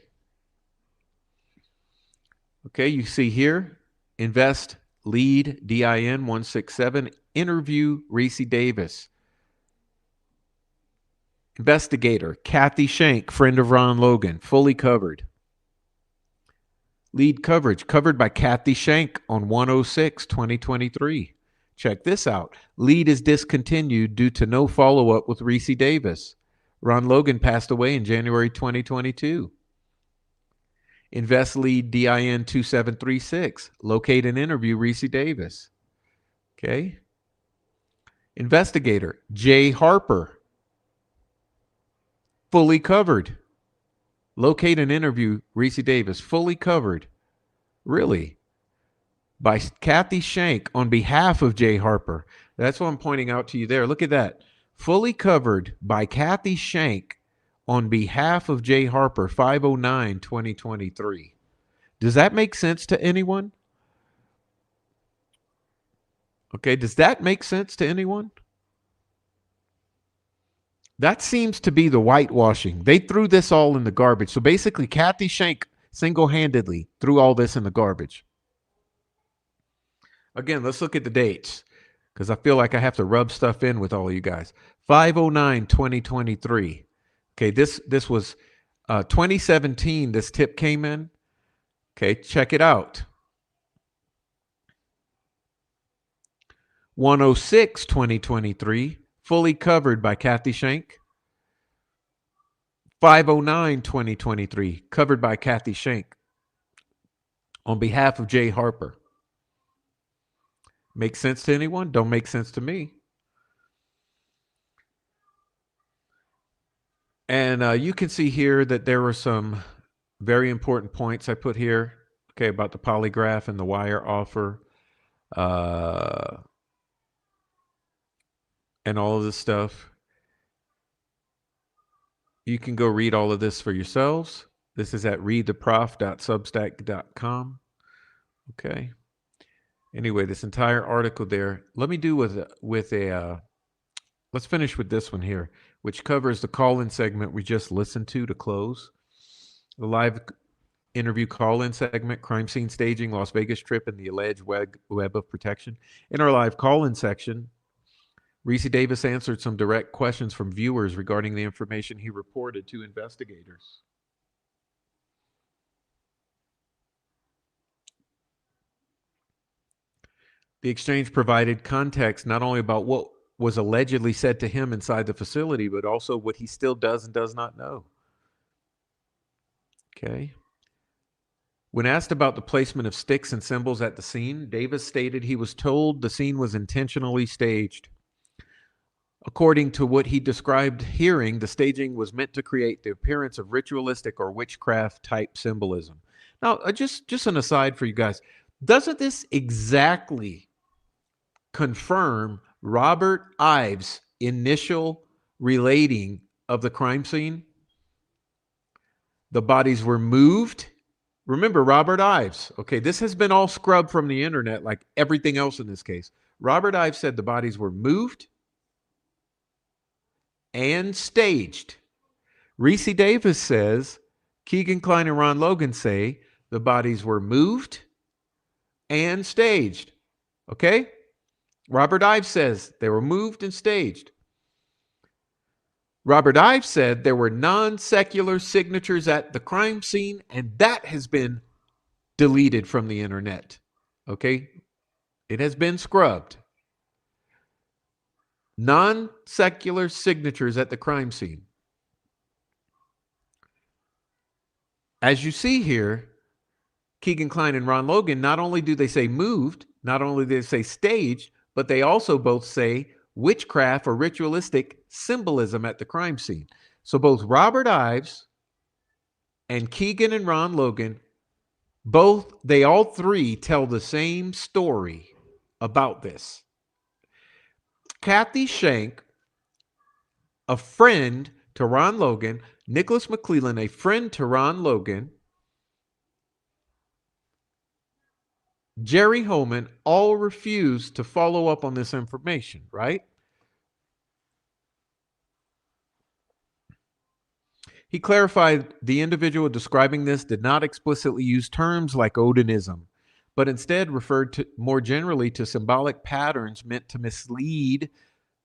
Okay, you see here, invest lead DIN 167, interview Ricci Davis. Investigator Kathy Shank, friend of Ron Logan, fully covered. Lead coverage covered by Kathy Shank on 106/2023. Check this out. Lead is discontinued due to no follow-up with Ricci Davis. Ron Logan passed away in January 2022. Invest lead DIN 2736. Locate and interview Ricci Davis. Okay. Investigator Jay Harper. Fully covered. Locate and interview Ricci Davis. Fully covered. Really? By Kathy Shank on behalf of Jay Harper. That's what I'm pointing out to you there. Look at that. Fully covered by Kathy Shank on behalf of Jay Harper, 5/09/2023. Does that make sense to anyone? Okay, does that make sense to anyone? That seems to be the whitewashing. They threw this all in the garbage. So basically, Kathy Shank single-handedly threw all this in the garbage. Again, let's look at the dates because I feel like I have to rub stuff in with all of you guys. 5/09/2023. Okay, this was 2017. This tip came in. Okay, check it out. 106/2023, fully covered by Kathy Shank. 5/09/2023, covered by Kathy Shank on behalf of Jay Harper. Make sense to anyone? Don't make sense to me. And you can see here that there were some very important points I put here, okay, about the polygraph and the wire offer, and all of this stuff. You can go read all of this for yourselves. This is at readtheprof.substack.com. Okay. Anyway, this entire article there. Let me do with a let's finish with this one here, which covers the call-in segment we just listened to close. The live interview call-in segment, crime scene staging, Las Vegas trip, and the alleged web of protection. In our live call-in section, Ricci Davis answered some direct questions from viewers regarding the information he reported to investigators. The exchange provided context not only about what was allegedly said to him inside the facility, but also what he still does and does not know. Okay. When asked about the placement of sticks and symbols at the scene, Davis stated he was told the scene was intentionally staged. According to what he described hearing, the staging was meant to create the appearance of ritualistic or witchcraft type symbolism. Now, just an aside for you guys, doesn't this exactly confirm Robert Ives' initial relating of the crime scene? The bodies were moved. Remember, Robert Ives. Okay, this has been all scrubbed from the internet like everything else in this case. Robert Ives said the bodies were moved and staged. Ricci Davis says, Keegan Klein and Ron Logan say the bodies were moved and staged. Okay? Robert Ives says they were moved and staged. Robert Ives said there were non-secular signatures at the crime scene, and that has been deleted from the internet. Okay? It has been scrubbed. Non-secular signatures at the crime scene. As you see here, Keegan Klein and Ron Logan, not only do they say moved, not only do they say staged, but they also both say witchcraft or ritualistic symbolism at the crime scene. So both Robert Ives and Keegan and Ron Logan, they all three tell the same story about this. Kathy Shank, a friend to Ron Logan, Nicholas McClellan, a friend to Ron Logan, Jerry Holman, all refused to follow up on this information, right? He clarified the individual describing this did not explicitly use terms like Odinism, but instead referred to more generally to symbolic patterns meant to mislead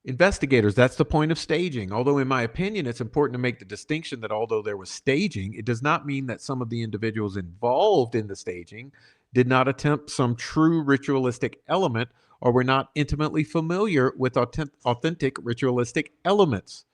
investigators. That's the point of staging. Although, in my opinion, it's important to make the distinction that although there was staging, it does not mean that some of the individuals involved in the staging did not attempt some true ritualistic element or were not intimately familiar with authentic ritualistic elements.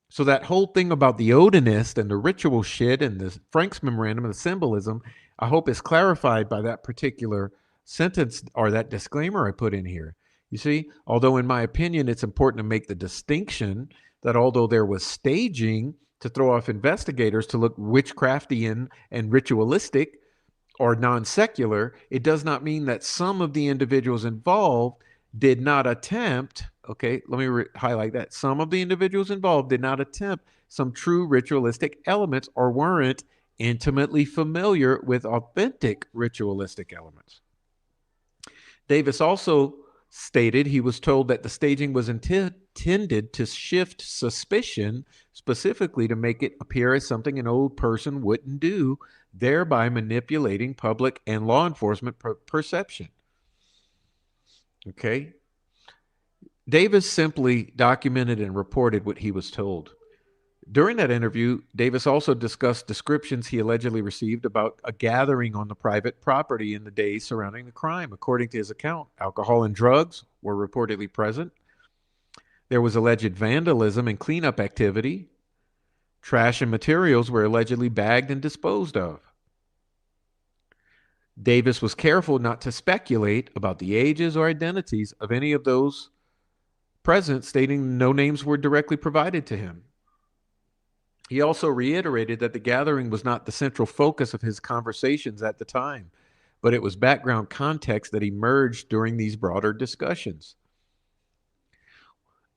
So that whole thing about the Odinist and the ritual shit and the Frank's memorandum and the symbolism, I hope is clarified by that particular sentence or that disclaimer I put in here. You see, although in my opinion, it's important to make the distinction that although there was staging to throw off investigators to look witchcraftian and ritualistic or non-secular, it does not mean that some of the individuals involved did not attempt, okay, let me highlight that. Some of the individuals involved did not attempt some true ritualistic elements or weren't intimately familiar with authentic ritualistic elements. Davis also stated he was told that the staging was intended to shift suspicion, specifically to make it appear as something an old person wouldn't do, thereby manipulating public and law enforcement perception. Okay. Davis simply documented and reported what he was told. During that interview, Davis also discussed descriptions he allegedly received about a gathering on the private property in the days surrounding the crime. According to his account, alcohol and drugs were reportedly present. There was alleged vandalism and cleanup activity. Trash and materials were allegedly bagged and disposed of. Davis was careful not to speculate about the ages or identities of any of those present, stating no names were directly provided to him. He also reiterated that the gathering was not the central focus of his conversations at the time, but it was background context that emerged during these broader discussions.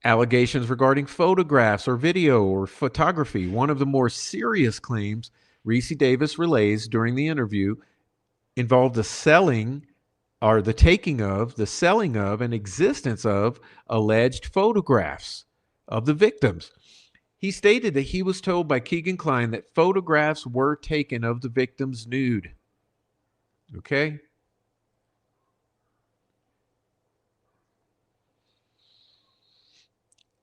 Allegations regarding photographs or video or photography, one of the more serious claims Ricci Davis relays during the interview, involved the selling or the taking of, the selling of, and existence of alleged photographs of the victims. He stated that he was told by Keegan Klein that photographs were taken of the victims nude. Okay?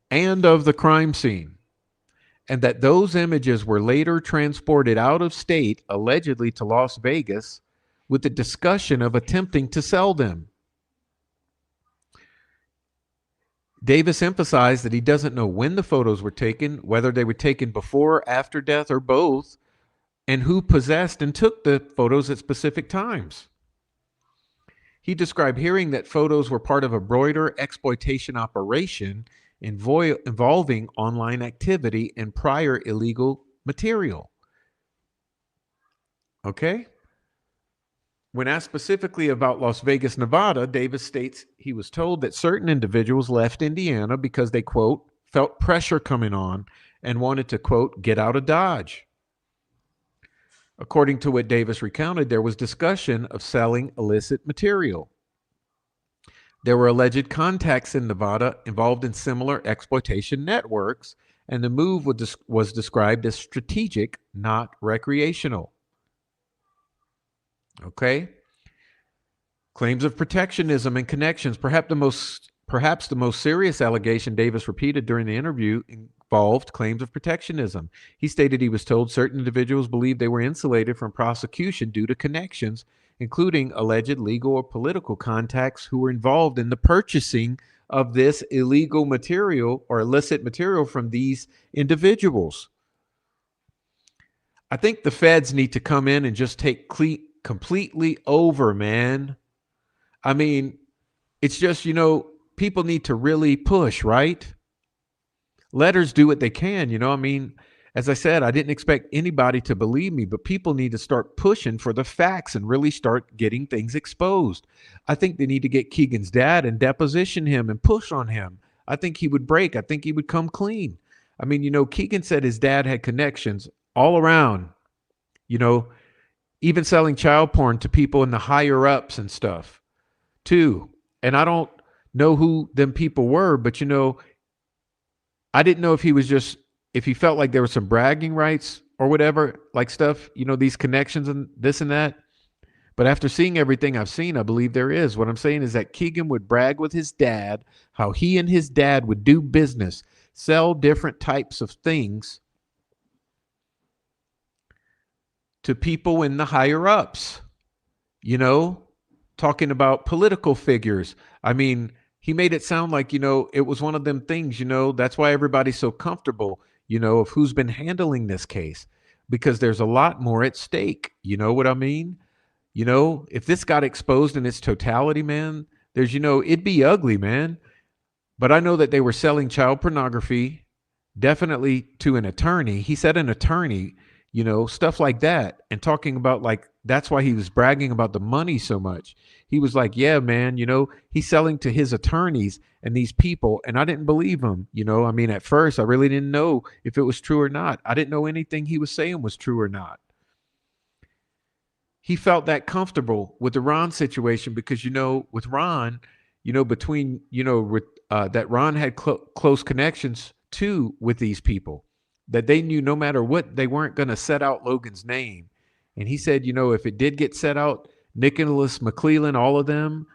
And of the crime scene. And that those images were later transported out of state, allegedly to Las Vegas, with the discussion of attempting to sell them. Davis emphasized that he doesn't know when the photos were taken, whether they were taken before, after death, or both, and who possessed and took the photos at specific times. He described hearing that photos were part of a broader exploitation operation involving online activity and prior illegal material. Okay? When asked specifically about Las Vegas, Nevada, Davis states he was told that certain individuals left Indiana because they, quote, felt pressure coming on and wanted to, quote, get out of Dodge. According to what Davis recounted, there was discussion of selling illicit material. There were alleged contacts in Nevada involved in similar exploitation networks, and the move was described as strategic, not recreational. Okay? Claims of protectionism and connections. Perhaps the most Perhaps the most serious allegation Davis repeated during the interview involved claims of protectionism. He stated he was told certain individuals believed they were insulated from prosecution due to connections, including alleged legal or political contacts who were involved in the purchasing of this illegal material or illicit material from these individuals. I think the feds need to come in and just take completely over, man. I mean, it's just, people need to really push, right? Letters do what they can, I mean, as I said, I didn't expect anybody to believe me, but people need to start pushing for the facts and really start getting things exposed. I think they need to get Keegan's dad and deposition him and push on him. I think he would break. I think he would come clean. I mean, Keegan said his dad had connections all around, even selling child porn to people in the higher ups and stuff too. And I don't know who them people were, but I didn't know if he felt like there was some bragging rights or whatever, like stuff, these connections and this and that. But after seeing everything I've seen, I believe there is. What I'm saying is that Keegan would brag with his dad, how he and his dad would do business, sell different types of things to people in the higher ups, talking about political figures. I mean, he made it sound like, it was one of them things, that's why everybody's so comfortable, of who's been handling this case, because there's a lot more at stake. You know what I mean? If this got exposed in its totality, man, it'd be ugly, man. But I know that they were selling child pornography, definitely to an attorney. He said an attorney, stuff like that. And talking about like, that's why he was bragging about the money so much. He was like, yeah, man, he's selling to his attorneys and these people. And I didn't believe him. I mean, at first, I really didn't know if it was true or not. I didn't know anything he was saying was true or not. He felt that comfortable with the Ron situation because, with Ron, between, that Ron had close connections too with these people, that they knew no matter what, they weren't going to set out Logan's name. And he said, if it did get set out, Nicholas McClellan, all of them,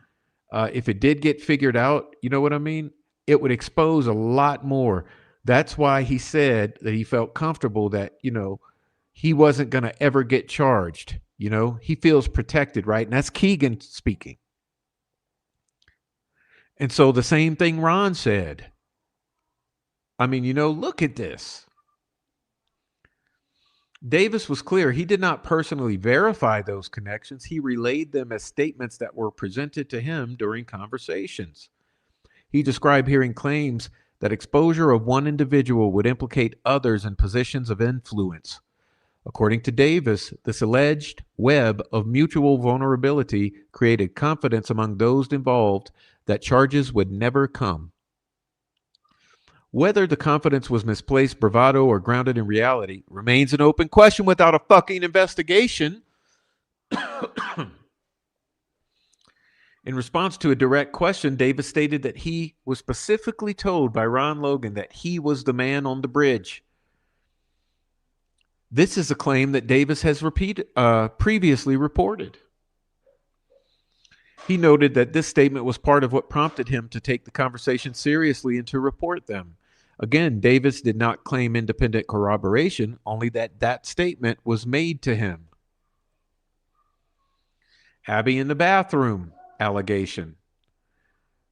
if it did get figured out, you know what I mean? It would expose a lot more. That's why he said that he felt comfortable that, he wasn't going to ever get charged. He feels protected, right? And that's Keegan speaking. And so the same thing Ron said. I mean, look at this. Davis was clear. He did not personally verify those connections. He relayed them as statements that were presented to him during conversations. He described hearing claims that exposure of one individual would implicate others in positions of influence. According to Davis, this alleged web of mutual vulnerability created confidence among those involved that charges would never come. Whether the confidence was misplaced bravado or grounded in reality remains an open question without a fucking investigation. In response to a direct question, Davis stated that he was specifically told by Ron Logan that he was the man on the bridge. This is a claim that Davis has previously reported. He noted that this statement was part of what prompted him to take the conversation seriously and to report them. Again, Davis did not claim independent corroboration, only that that statement was made to him. Abby in the bathroom allegation.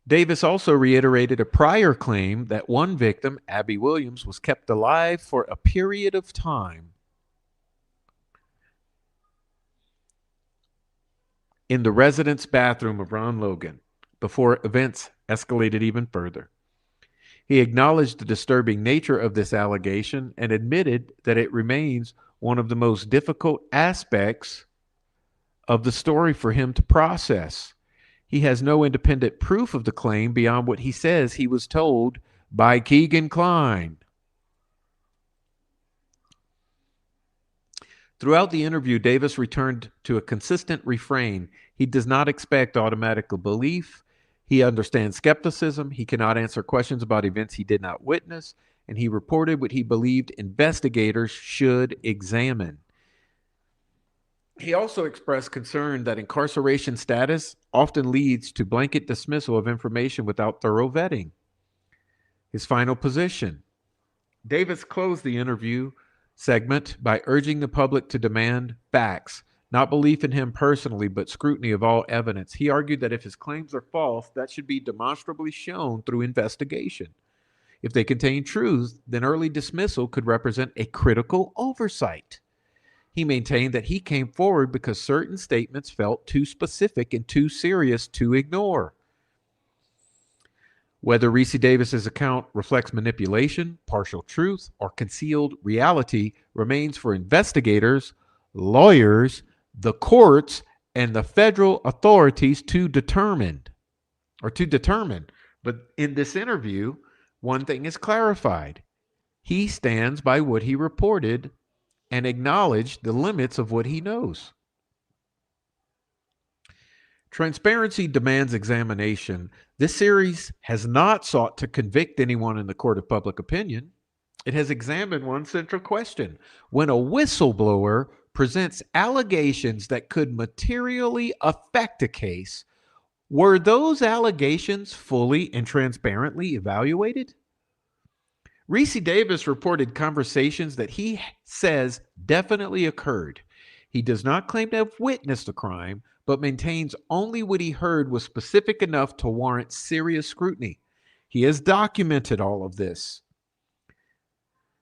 Davis also reiterated a prior claim that one victim, Abby Williams, was kept alive for a period of time in the residence bathroom of Ron Logan before events escalated even further. He acknowledged the disturbing nature of this allegation and admitted that it remains one of the most difficult aspects of the story for him to process. He has no independent proof of the claim beyond what he says he was told by Keegan Klein. Throughout the interview, Davis returned to a consistent refrain. He does not expect automatic belief. He understands skepticism. He cannot answer questions about events he did not witness. And he reported what he believed investigators should examine. He also expressed concern that incarceration status often leads to blanket dismissal of information without thorough vetting. His final position. Davis closed the interview segment by urging the public to demand facts, not belief in him personally, but scrutiny of all evidence. He argued that if his claims are false, that should be demonstrably shown through investigation. If they contain truth, then early dismissal could represent a critical oversight. He maintained that he came forward because certain statements felt too specific and too serious to ignore. Whether Ricci Davis's account reflects manipulation, partial truth, or concealed reality remains for investigators, lawyers, the courts, and the federal authorities to determine. But in this interview, one thing is clarified. He stands by what he reported and acknowledged the limits of what he knows. Transparency demands examination. This series has not sought to convict anyone in the court of public opinion. It has examined one central question. When a whistleblower presents allegations that could materially affect a case, were those allegations fully and transparently evaluated? Ricci Davis reported conversations that he says definitely occurred. He does not claim to have witnessed a crime, but maintains only what he heard was specific enough to warrant serious scrutiny. He has documented all of this.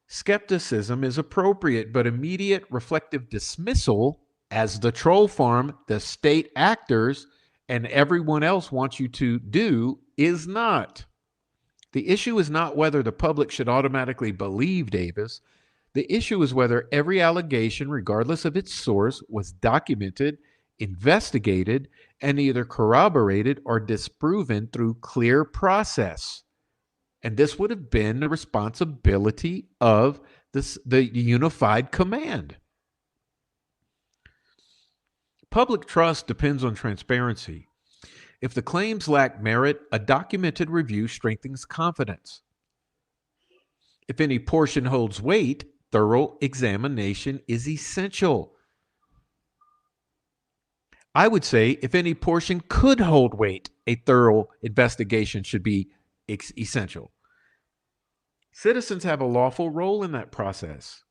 Skepticism is appropriate, but immediate reflective dismissal, as the troll farm, the state actors, and everyone else wants you to do, is not. The issue is not whether the public should automatically believe Davis. The issue is whether every allegation, regardless of its source, was documented, investigated, and either corroborated or disproven through clear process. And this would have been the responsibility of the unified command. Public trust depends on transparency. If the claims lack merit, a documented review strengthens confidence. If any portion holds weight, thorough examination is essential. I would say if any portion could hold weight, a thorough investigation should be essential. Citizens have a lawful role in that process.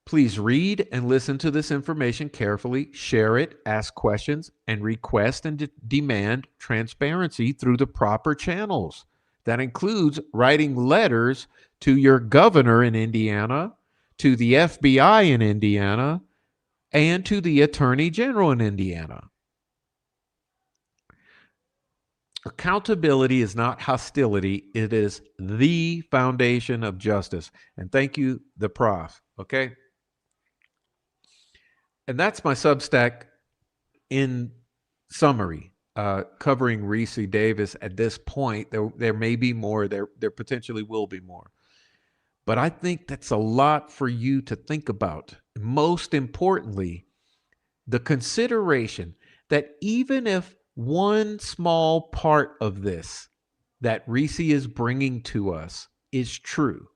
Please read and listen to this information carefully, share it, ask questions, and request and demand transparency through the proper channels. That includes writing letters to your governor in Indiana, to the FBI in Indiana, and to the Attorney General in Indiana. Accountability is not hostility. It is the foundation of justice. And thank you, the prof. Okay? And that's my Substack in summary, covering Ricci Davis at this point. There may be more. There potentially will be more. But I think that's a lot for you to think about. Most importantly, the consideration that even if one small part of this that Ricci is bringing to us is true,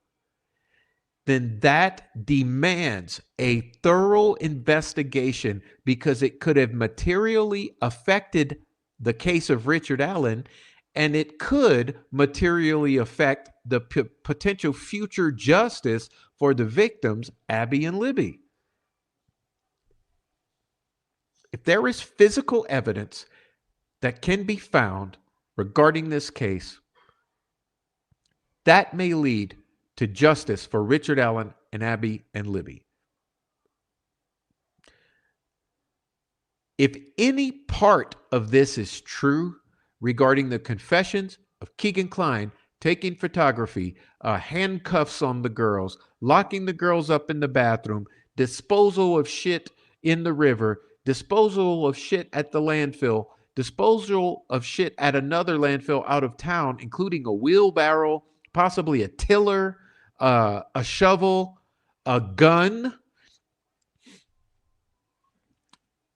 then that demands a thorough investigation because it could have materially affected the case of Richard Allen, and it could materially affect the potential future justice for the victims, Abby and Libby. If there is physical evidence that can be found regarding this case, that may lead to justice for Richard Allen and Abby and Libby. If any part of this is true regarding the confessions of Keegan Klein, taking photography, handcuffs on the girls, locking the girls up in the bathroom, disposal of shit in the river, disposal of shit at the landfill, disposal of shit at another landfill out of town, including a wheelbarrow, possibly a tiller, a shovel, a gun.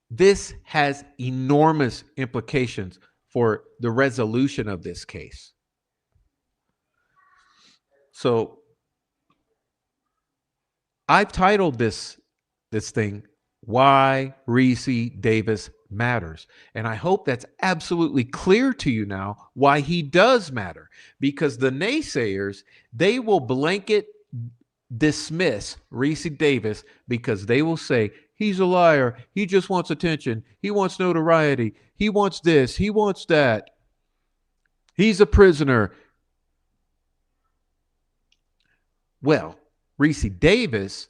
This has enormous implications for the resolution of this case. So I've titled this thing, Why Ricci Davis matters. And I hope that's absolutely clear to you now why he does matter. Because the naysayers, they will blanket dismiss Ricci Davis because they will say, he's a liar. He just wants attention. He wants notoriety. He wants this. He wants that. He's a prisoner. Well, Ricci Davis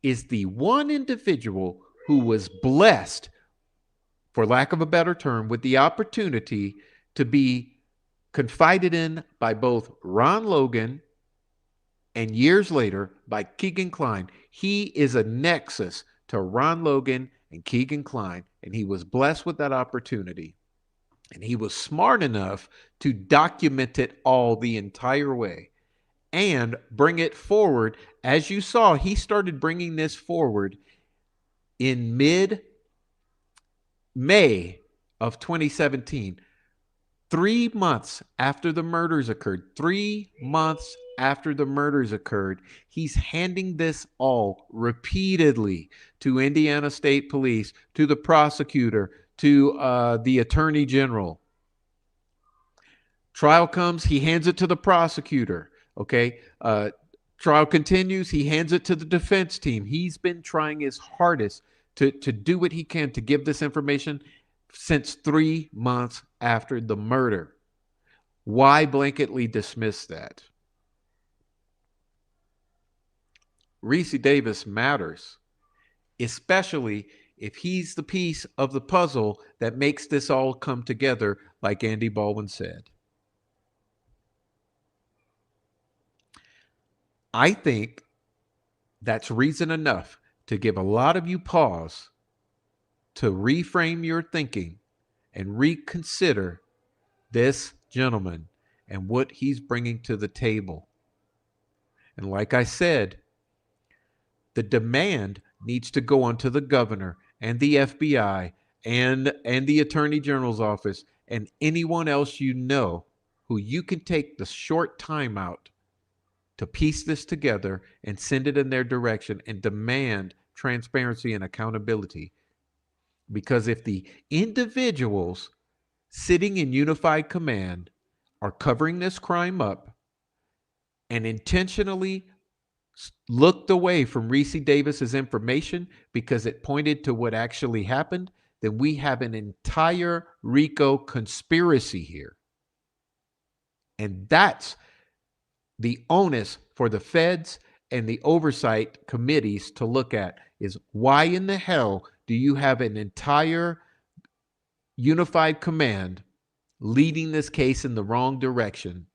is the one individual who was blessed, for lack of a better term, with the opportunity to be confided in by both Ron Logan and years later by Keegan Klein. He is a nexus to Ron Logan and Keegan Klein, and he was blessed with that opportunity. And he was smart enough to document it all the entire way and bring it forward. As you saw, he started bringing this forward in mid-May of 2017, 3 months after the murders occurred. 3 months after the murders occurred, he's handing this all repeatedly to Indiana State Police, to the prosecutor, to the attorney general. Trial comes, he hands it to the prosecutor. Okay. Trial continues, he hands it to the defense team. He's been trying his hardest to do what he can to give this information since 3 months after the murder. Why blanketly dismiss that? Ricci Davis matters, especially if he's the piece of the puzzle that makes this all come together, like Andy Baldwin said. I think that's reason enough to give a lot of you pause to reframe your thinking and reconsider this gentleman and what he's bringing to the table. And like I said, the demand needs to go onto the governor and the FBI and the attorney general's office and anyone else you know who you can take the short time out to piece this together and send it in their direction and demand transparency and accountability. Because if the individuals sitting in unified command are covering this crime up and intentionally looked away from Ricci Davis's information because it pointed to what actually happened, then we have an entire RICO conspiracy here. And that's the onus for the feds and the oversight committees to look at, is why in the hell do you have an entire unified command leading this case in the wrong direction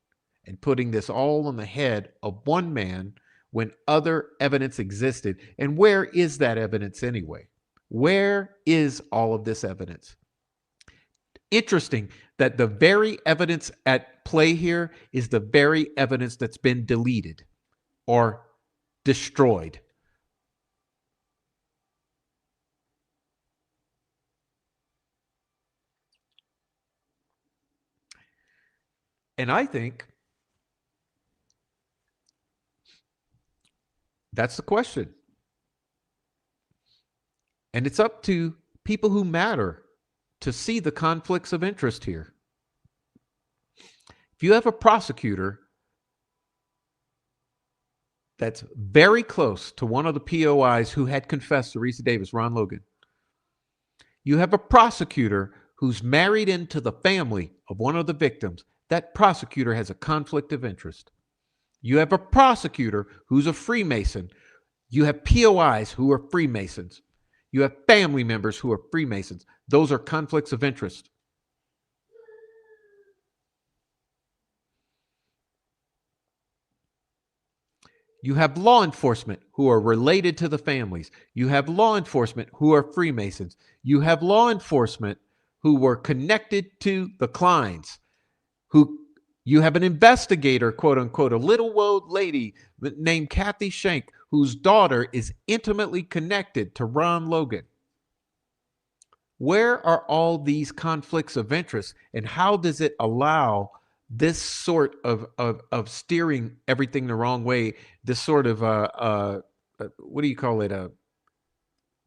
and putting this all on the head of one man when other evidence existed? And where is that evidence anyway? Where is all of this evidence? Interesting that the very evidence at play here is the very evidence that's been deleted or destroyed. And I think that's the question. And it's up to people who matter to see the conflicts of interest here. If you have a prosecutor that's very close to one of the POIs who had confessed to Ricci Davis, Ron Logan, you have a prosecutor who's married into the family of one of the victims, that prosecutor has a conflict of interest. You have a prosecutor who's a Freemason. You have POIs who are Freemasons. You have family members who are Freemasons. Those are conflicts of interest. You have law enforcement who are related to the families. You have law enforcement who are Freemasons. You have law enforcement who were connected to the Kleins. You have an investigator, quote unquote, a little old lady named Kathy Shank, whose daughter is intimately connected to Ron Logan. Where are all these conflicts of interest, and how does it allow this sort of steering everything the wrong way? This sort of what do you call it? A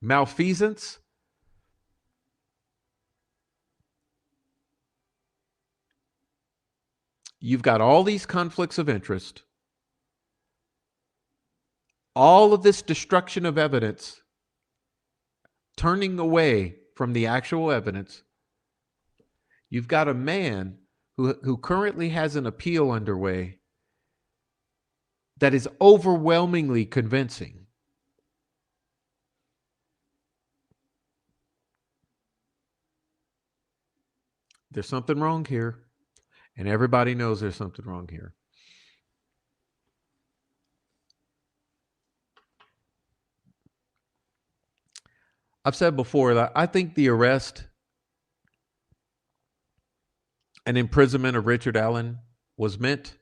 malfeasance? You've got all these conflicts of interest, all of this destruction of evidence, turning away from the actual evidence. You've got a man who currently has an appeal underway that is overwhelmingly convincing. There's something wrong here, and everybody knows there's something wrong here. I've said before that I think the arrest and imprisonment of Richard Allen was meant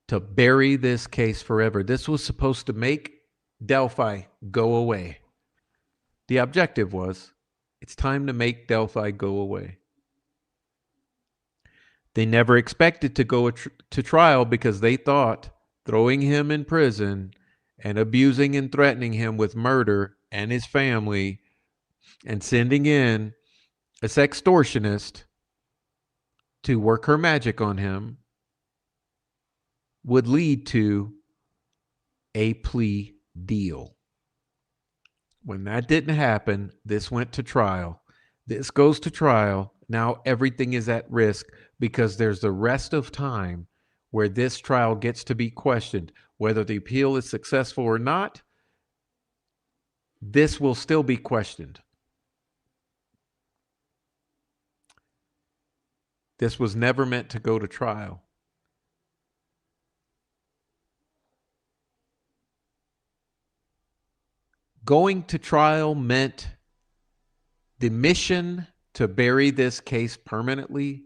to bury this case forever. This was supposed to make Delphi go away. The objective was, it's time to make Delphi go away. They never expected to go to trial because they thought throwing him in prison and abusing and threatening him with murder and his family and sending in a sextortionist to work her magic on him would lead to a plea deal. When that didn't happen, this went to trial. This goes to trial. Now everything is at risk because there's the rest of time where this trial gets to be questioned. Whether the appeal is successful or not, this will still be questioned. This was never meant to go to trial. Going to trial meant the mission to bury this case permanently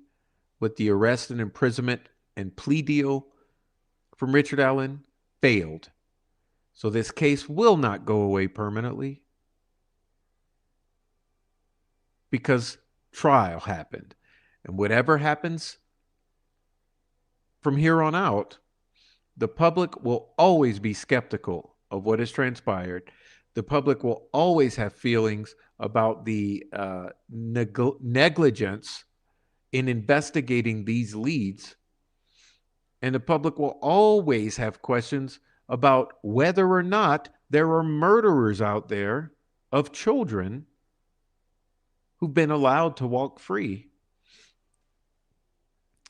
with the arrest and imprisonment and plea deal from Richard Allen failed. So this case will not go away permanently because trial happened. And whatever happens from here on out, the public will always be skeptical of what has transpired. The public will always have feelings about the negligence in investigating these leads. And the public will always have questions about whether or not there are murderers out there of children who've been allowed to walk free,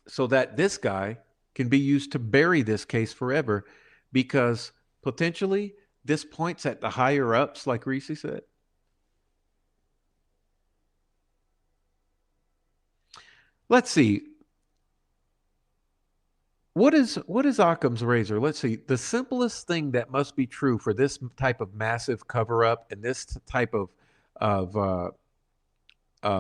so that this guy can be used to bury this case forever, because potentially this points at the higher ups, like Ricci said. Let's see. What is Occam's razor? Let's see. The simplest thing that must be true for this type of massive cover up and this type of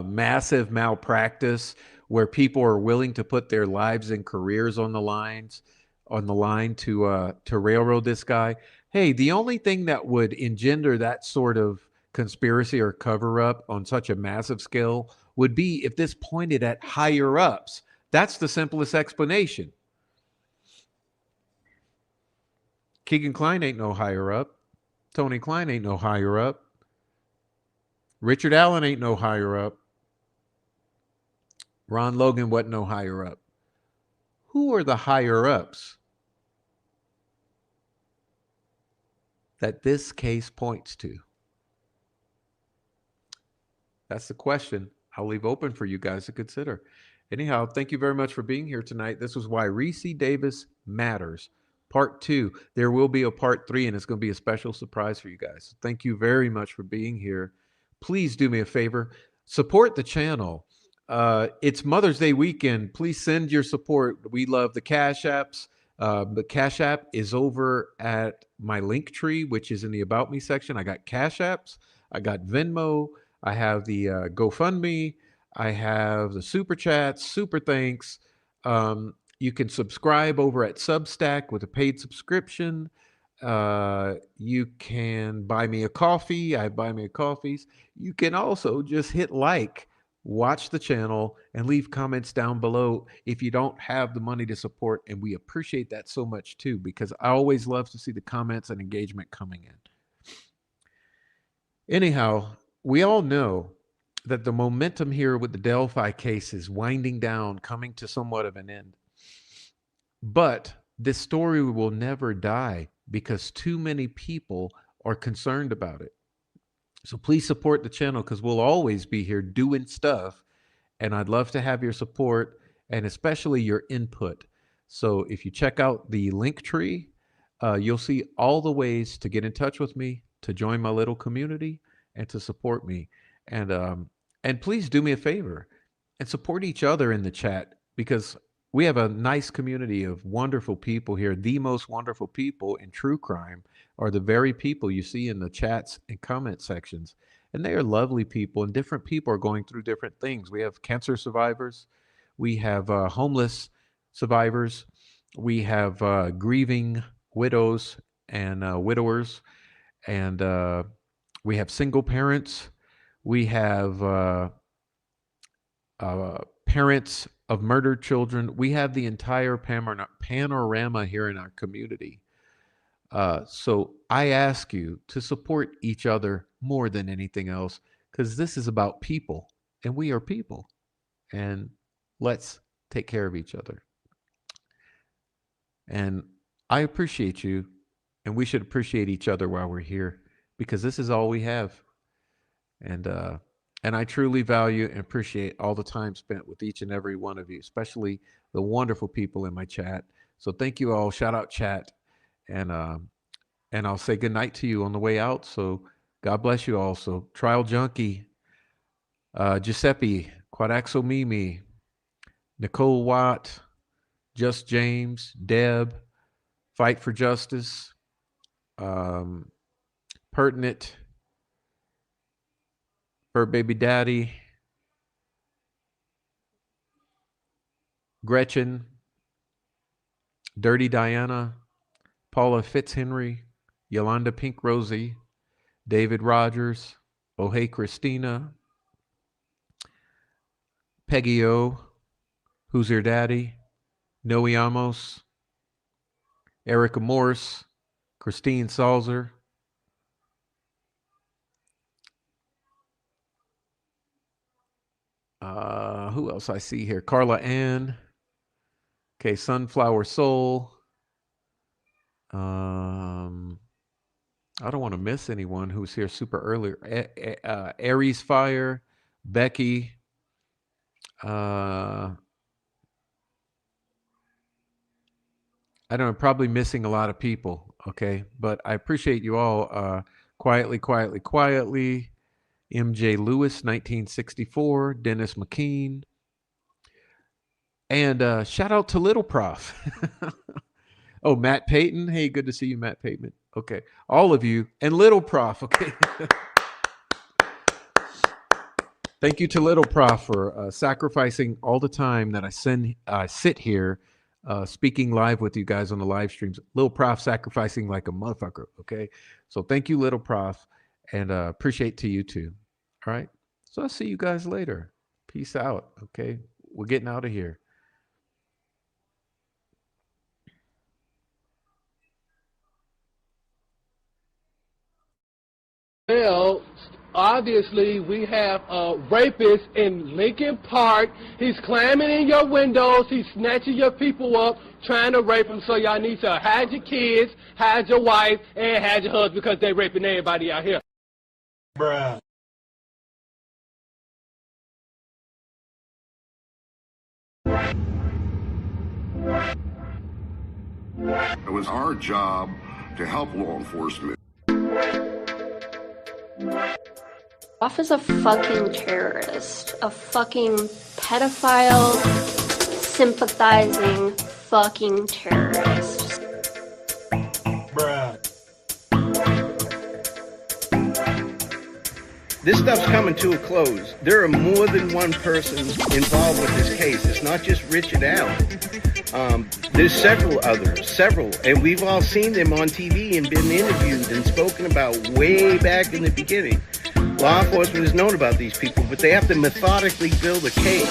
massive malpractice, where people are willing to put their lives and careers on the line to railroad this guy. Hey, the only thing that would engender that sort of conspiracy or cover up on such a massive scale would be if this pointed at higher ups. That's the simplest explanation. Keegan Klein ain't no higher up. Tony Klein ain't no higher up. Richard Allen ain't no higher up. Ron Logan wasn't no higher up. Who are the higher ups that this case points to? That's the question I'll leave open for you guys to consider. Anyhow, thank you very much for being here tonight. This was Why Rei Davis Matters, Part 2. There will be a Part 3, and it's going to be a special surprise for you guys. Thank you very much for being here. Please do me a favor. Support the channel. It's Mother's Day weekend. Please send your support. We love the Cash Apps. The Cash App is over at my link tree, which is in the About Me section. I got Cash Apps. I got Venmo. I have the GoFundMe. I have the Super Chats, Super Thanks. You can subscribe over at Substack with a paid subscription. You can buy me a coffee. I buy me a coffees. You can also just hit like, watch the channel, and leave comments down below if you don't have the money to support. And we appreciate that so much too, because I always love to see the comments and engagement coming in. Anyhow, we all know that the momentum here with the Delphi case is winding down, coming to somewhat of an end. But this story will never die because too many people are concerned about it. So please support the channel because we'll always be here doing stuff. And I'd love to have your support and especially your input. So if you check out the link tree, you'll see all the ways to get in touch with me, to join my little community, and to support me. And please do me a favor and support each other in the chat because we have a nice community of wonderful people here. The most wonderful people in true crime are the very people you see in the chats and comment sections. And they are lovely people, and different people are going through different things. We have cancer survivors, we have homeless survivors, we have grieving widows and widowers, and we have single parents, we have parents of murdered children. We have the entire panorama here in our community. So I ask you to support each other more than anything else, because this is about people, and we are people, and let's take care of each other. And I appreciate you, and we should appreciate each other while we're here, because this is all we have. And I truly value and appreciate all the time spent with each and every one of you, especially the wonderful people in my chat. So thank you all. Shout out chat. And I'll say good night to you on the way out. So God bless you all. So Trial Junkie, Giuseppe, Quadaxo Mimi, Nicole Watt, Just James, Deb, Fight for Justice, Pertinent, Her Baby Daddy, Gretchen, Dirty Diana, Paula Fitzhenry, Yolanda Pink Rosie, David Rogers, Oh Hey Christina, Peggy O, Who's Your Daddy, Noe Amos, Erica Morse, Christine Salzer, who else I see here? Carla Ann. Okay, Sunflower Soul. I don't want to miss anyone who's here super early. Aries Fire, Becky. I don't know, probably missing a lot of people. Okay, but I appreciate you all. Quietly. MJ Lewis, 1964, Dennis McKean. And shout out to Little Prof. Oh, Matt Payton. Hey, good to see you, Matt Payton. Okay, all of you. And Little Prof, okay. Thank you to Little Prof for sacrificing all the time that I sit here speaking live with you guys on the live streams. Little Prof sacrificing like a motherfucker, okay? So thank you, Little Prof, and appreciate to you too. All right. So I'll see you guys later. Peace out. Okay. We're getting out of here. Well, obviously we have a rapist in Lincoln Park. He's climbing in your windows. He's snatching your people up, trying to rape them. So y'all need to hide your kids, hide your wife, and hide your husband because they raping everybody out here. Bruh. It was our job to help law enforcement. Off is a fucking terrorist, a fucking pedophile, sympathizing fucking terrorist. Bruh. This stuff's coming to a close. There are more than one person involved with this case. It's not just Richard Allen. There's several others, and we've all seen them on TV and been interviewed and spoken about way back in the beginning. Law enforcement has known about these people, but they have to methodically build a case.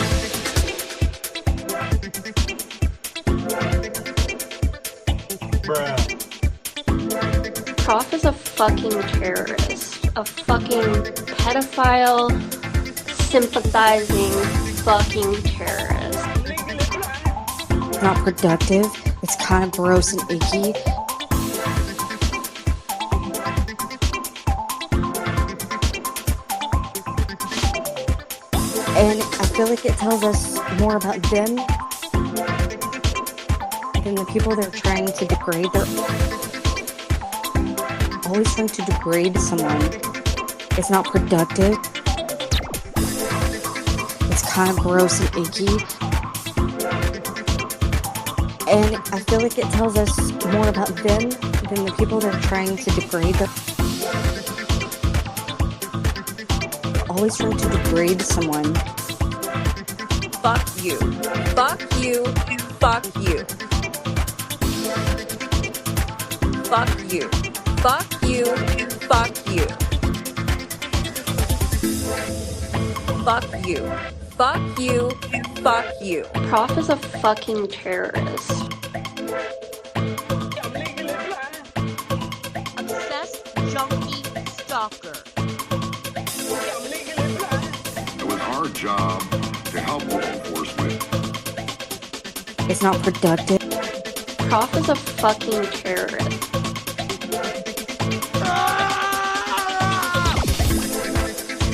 Prof is a fucking terrorist, a fucking pedophile, sympathizing fucking terrorist. Not productive. It's It's kind of gross and icky. And I feel like it tells us more about them than the people they're trying to degrade. They're always trying to degrade someone. It's not productive. It's kind of gross and icky. And I feel like it tells us more about them than the people they're trying to degrade. They're always trying to degrade someone. Fuck you. Fuck you. Fuck you. Fuck you. Fuck you. Fuck you. Fuck you. Fuck you. Fuck you. Prof is a fucking terrorist. Obsessed junkie stalker. It was our job to help law enforcement. It's not productive. Prof is a fucking terrorist.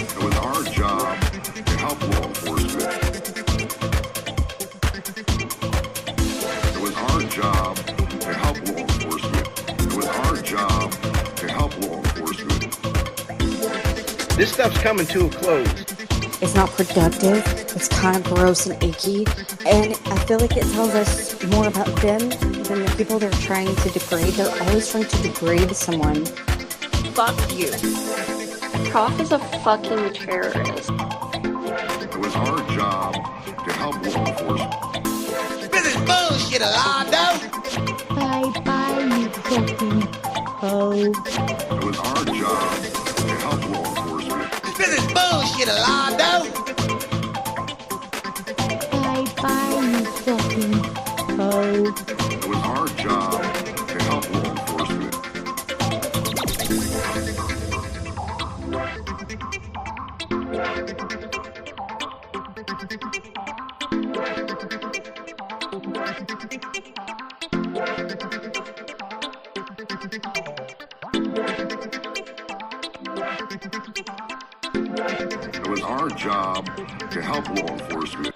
It was our job to help law enforcement. It was our job to help law enforcement. It was our job to help law enforcement. This stuff's coming to a close. It's not productive. It's kind of gross and icky. And I feel like it tells us more about them than the people they're trying to degrade. They're always trying to degrade someone. Fuck you. Prof is a fucking terrorist. It was our job to help law enforcement. This is bullshit, Alado. Bye-bye, you fucking hoe. It was our job to help law enforcement. This is bullshit, Alado. Bye-bye, you fucking hoe. It was our job to help law enforcement. It was our job to help law enforcement.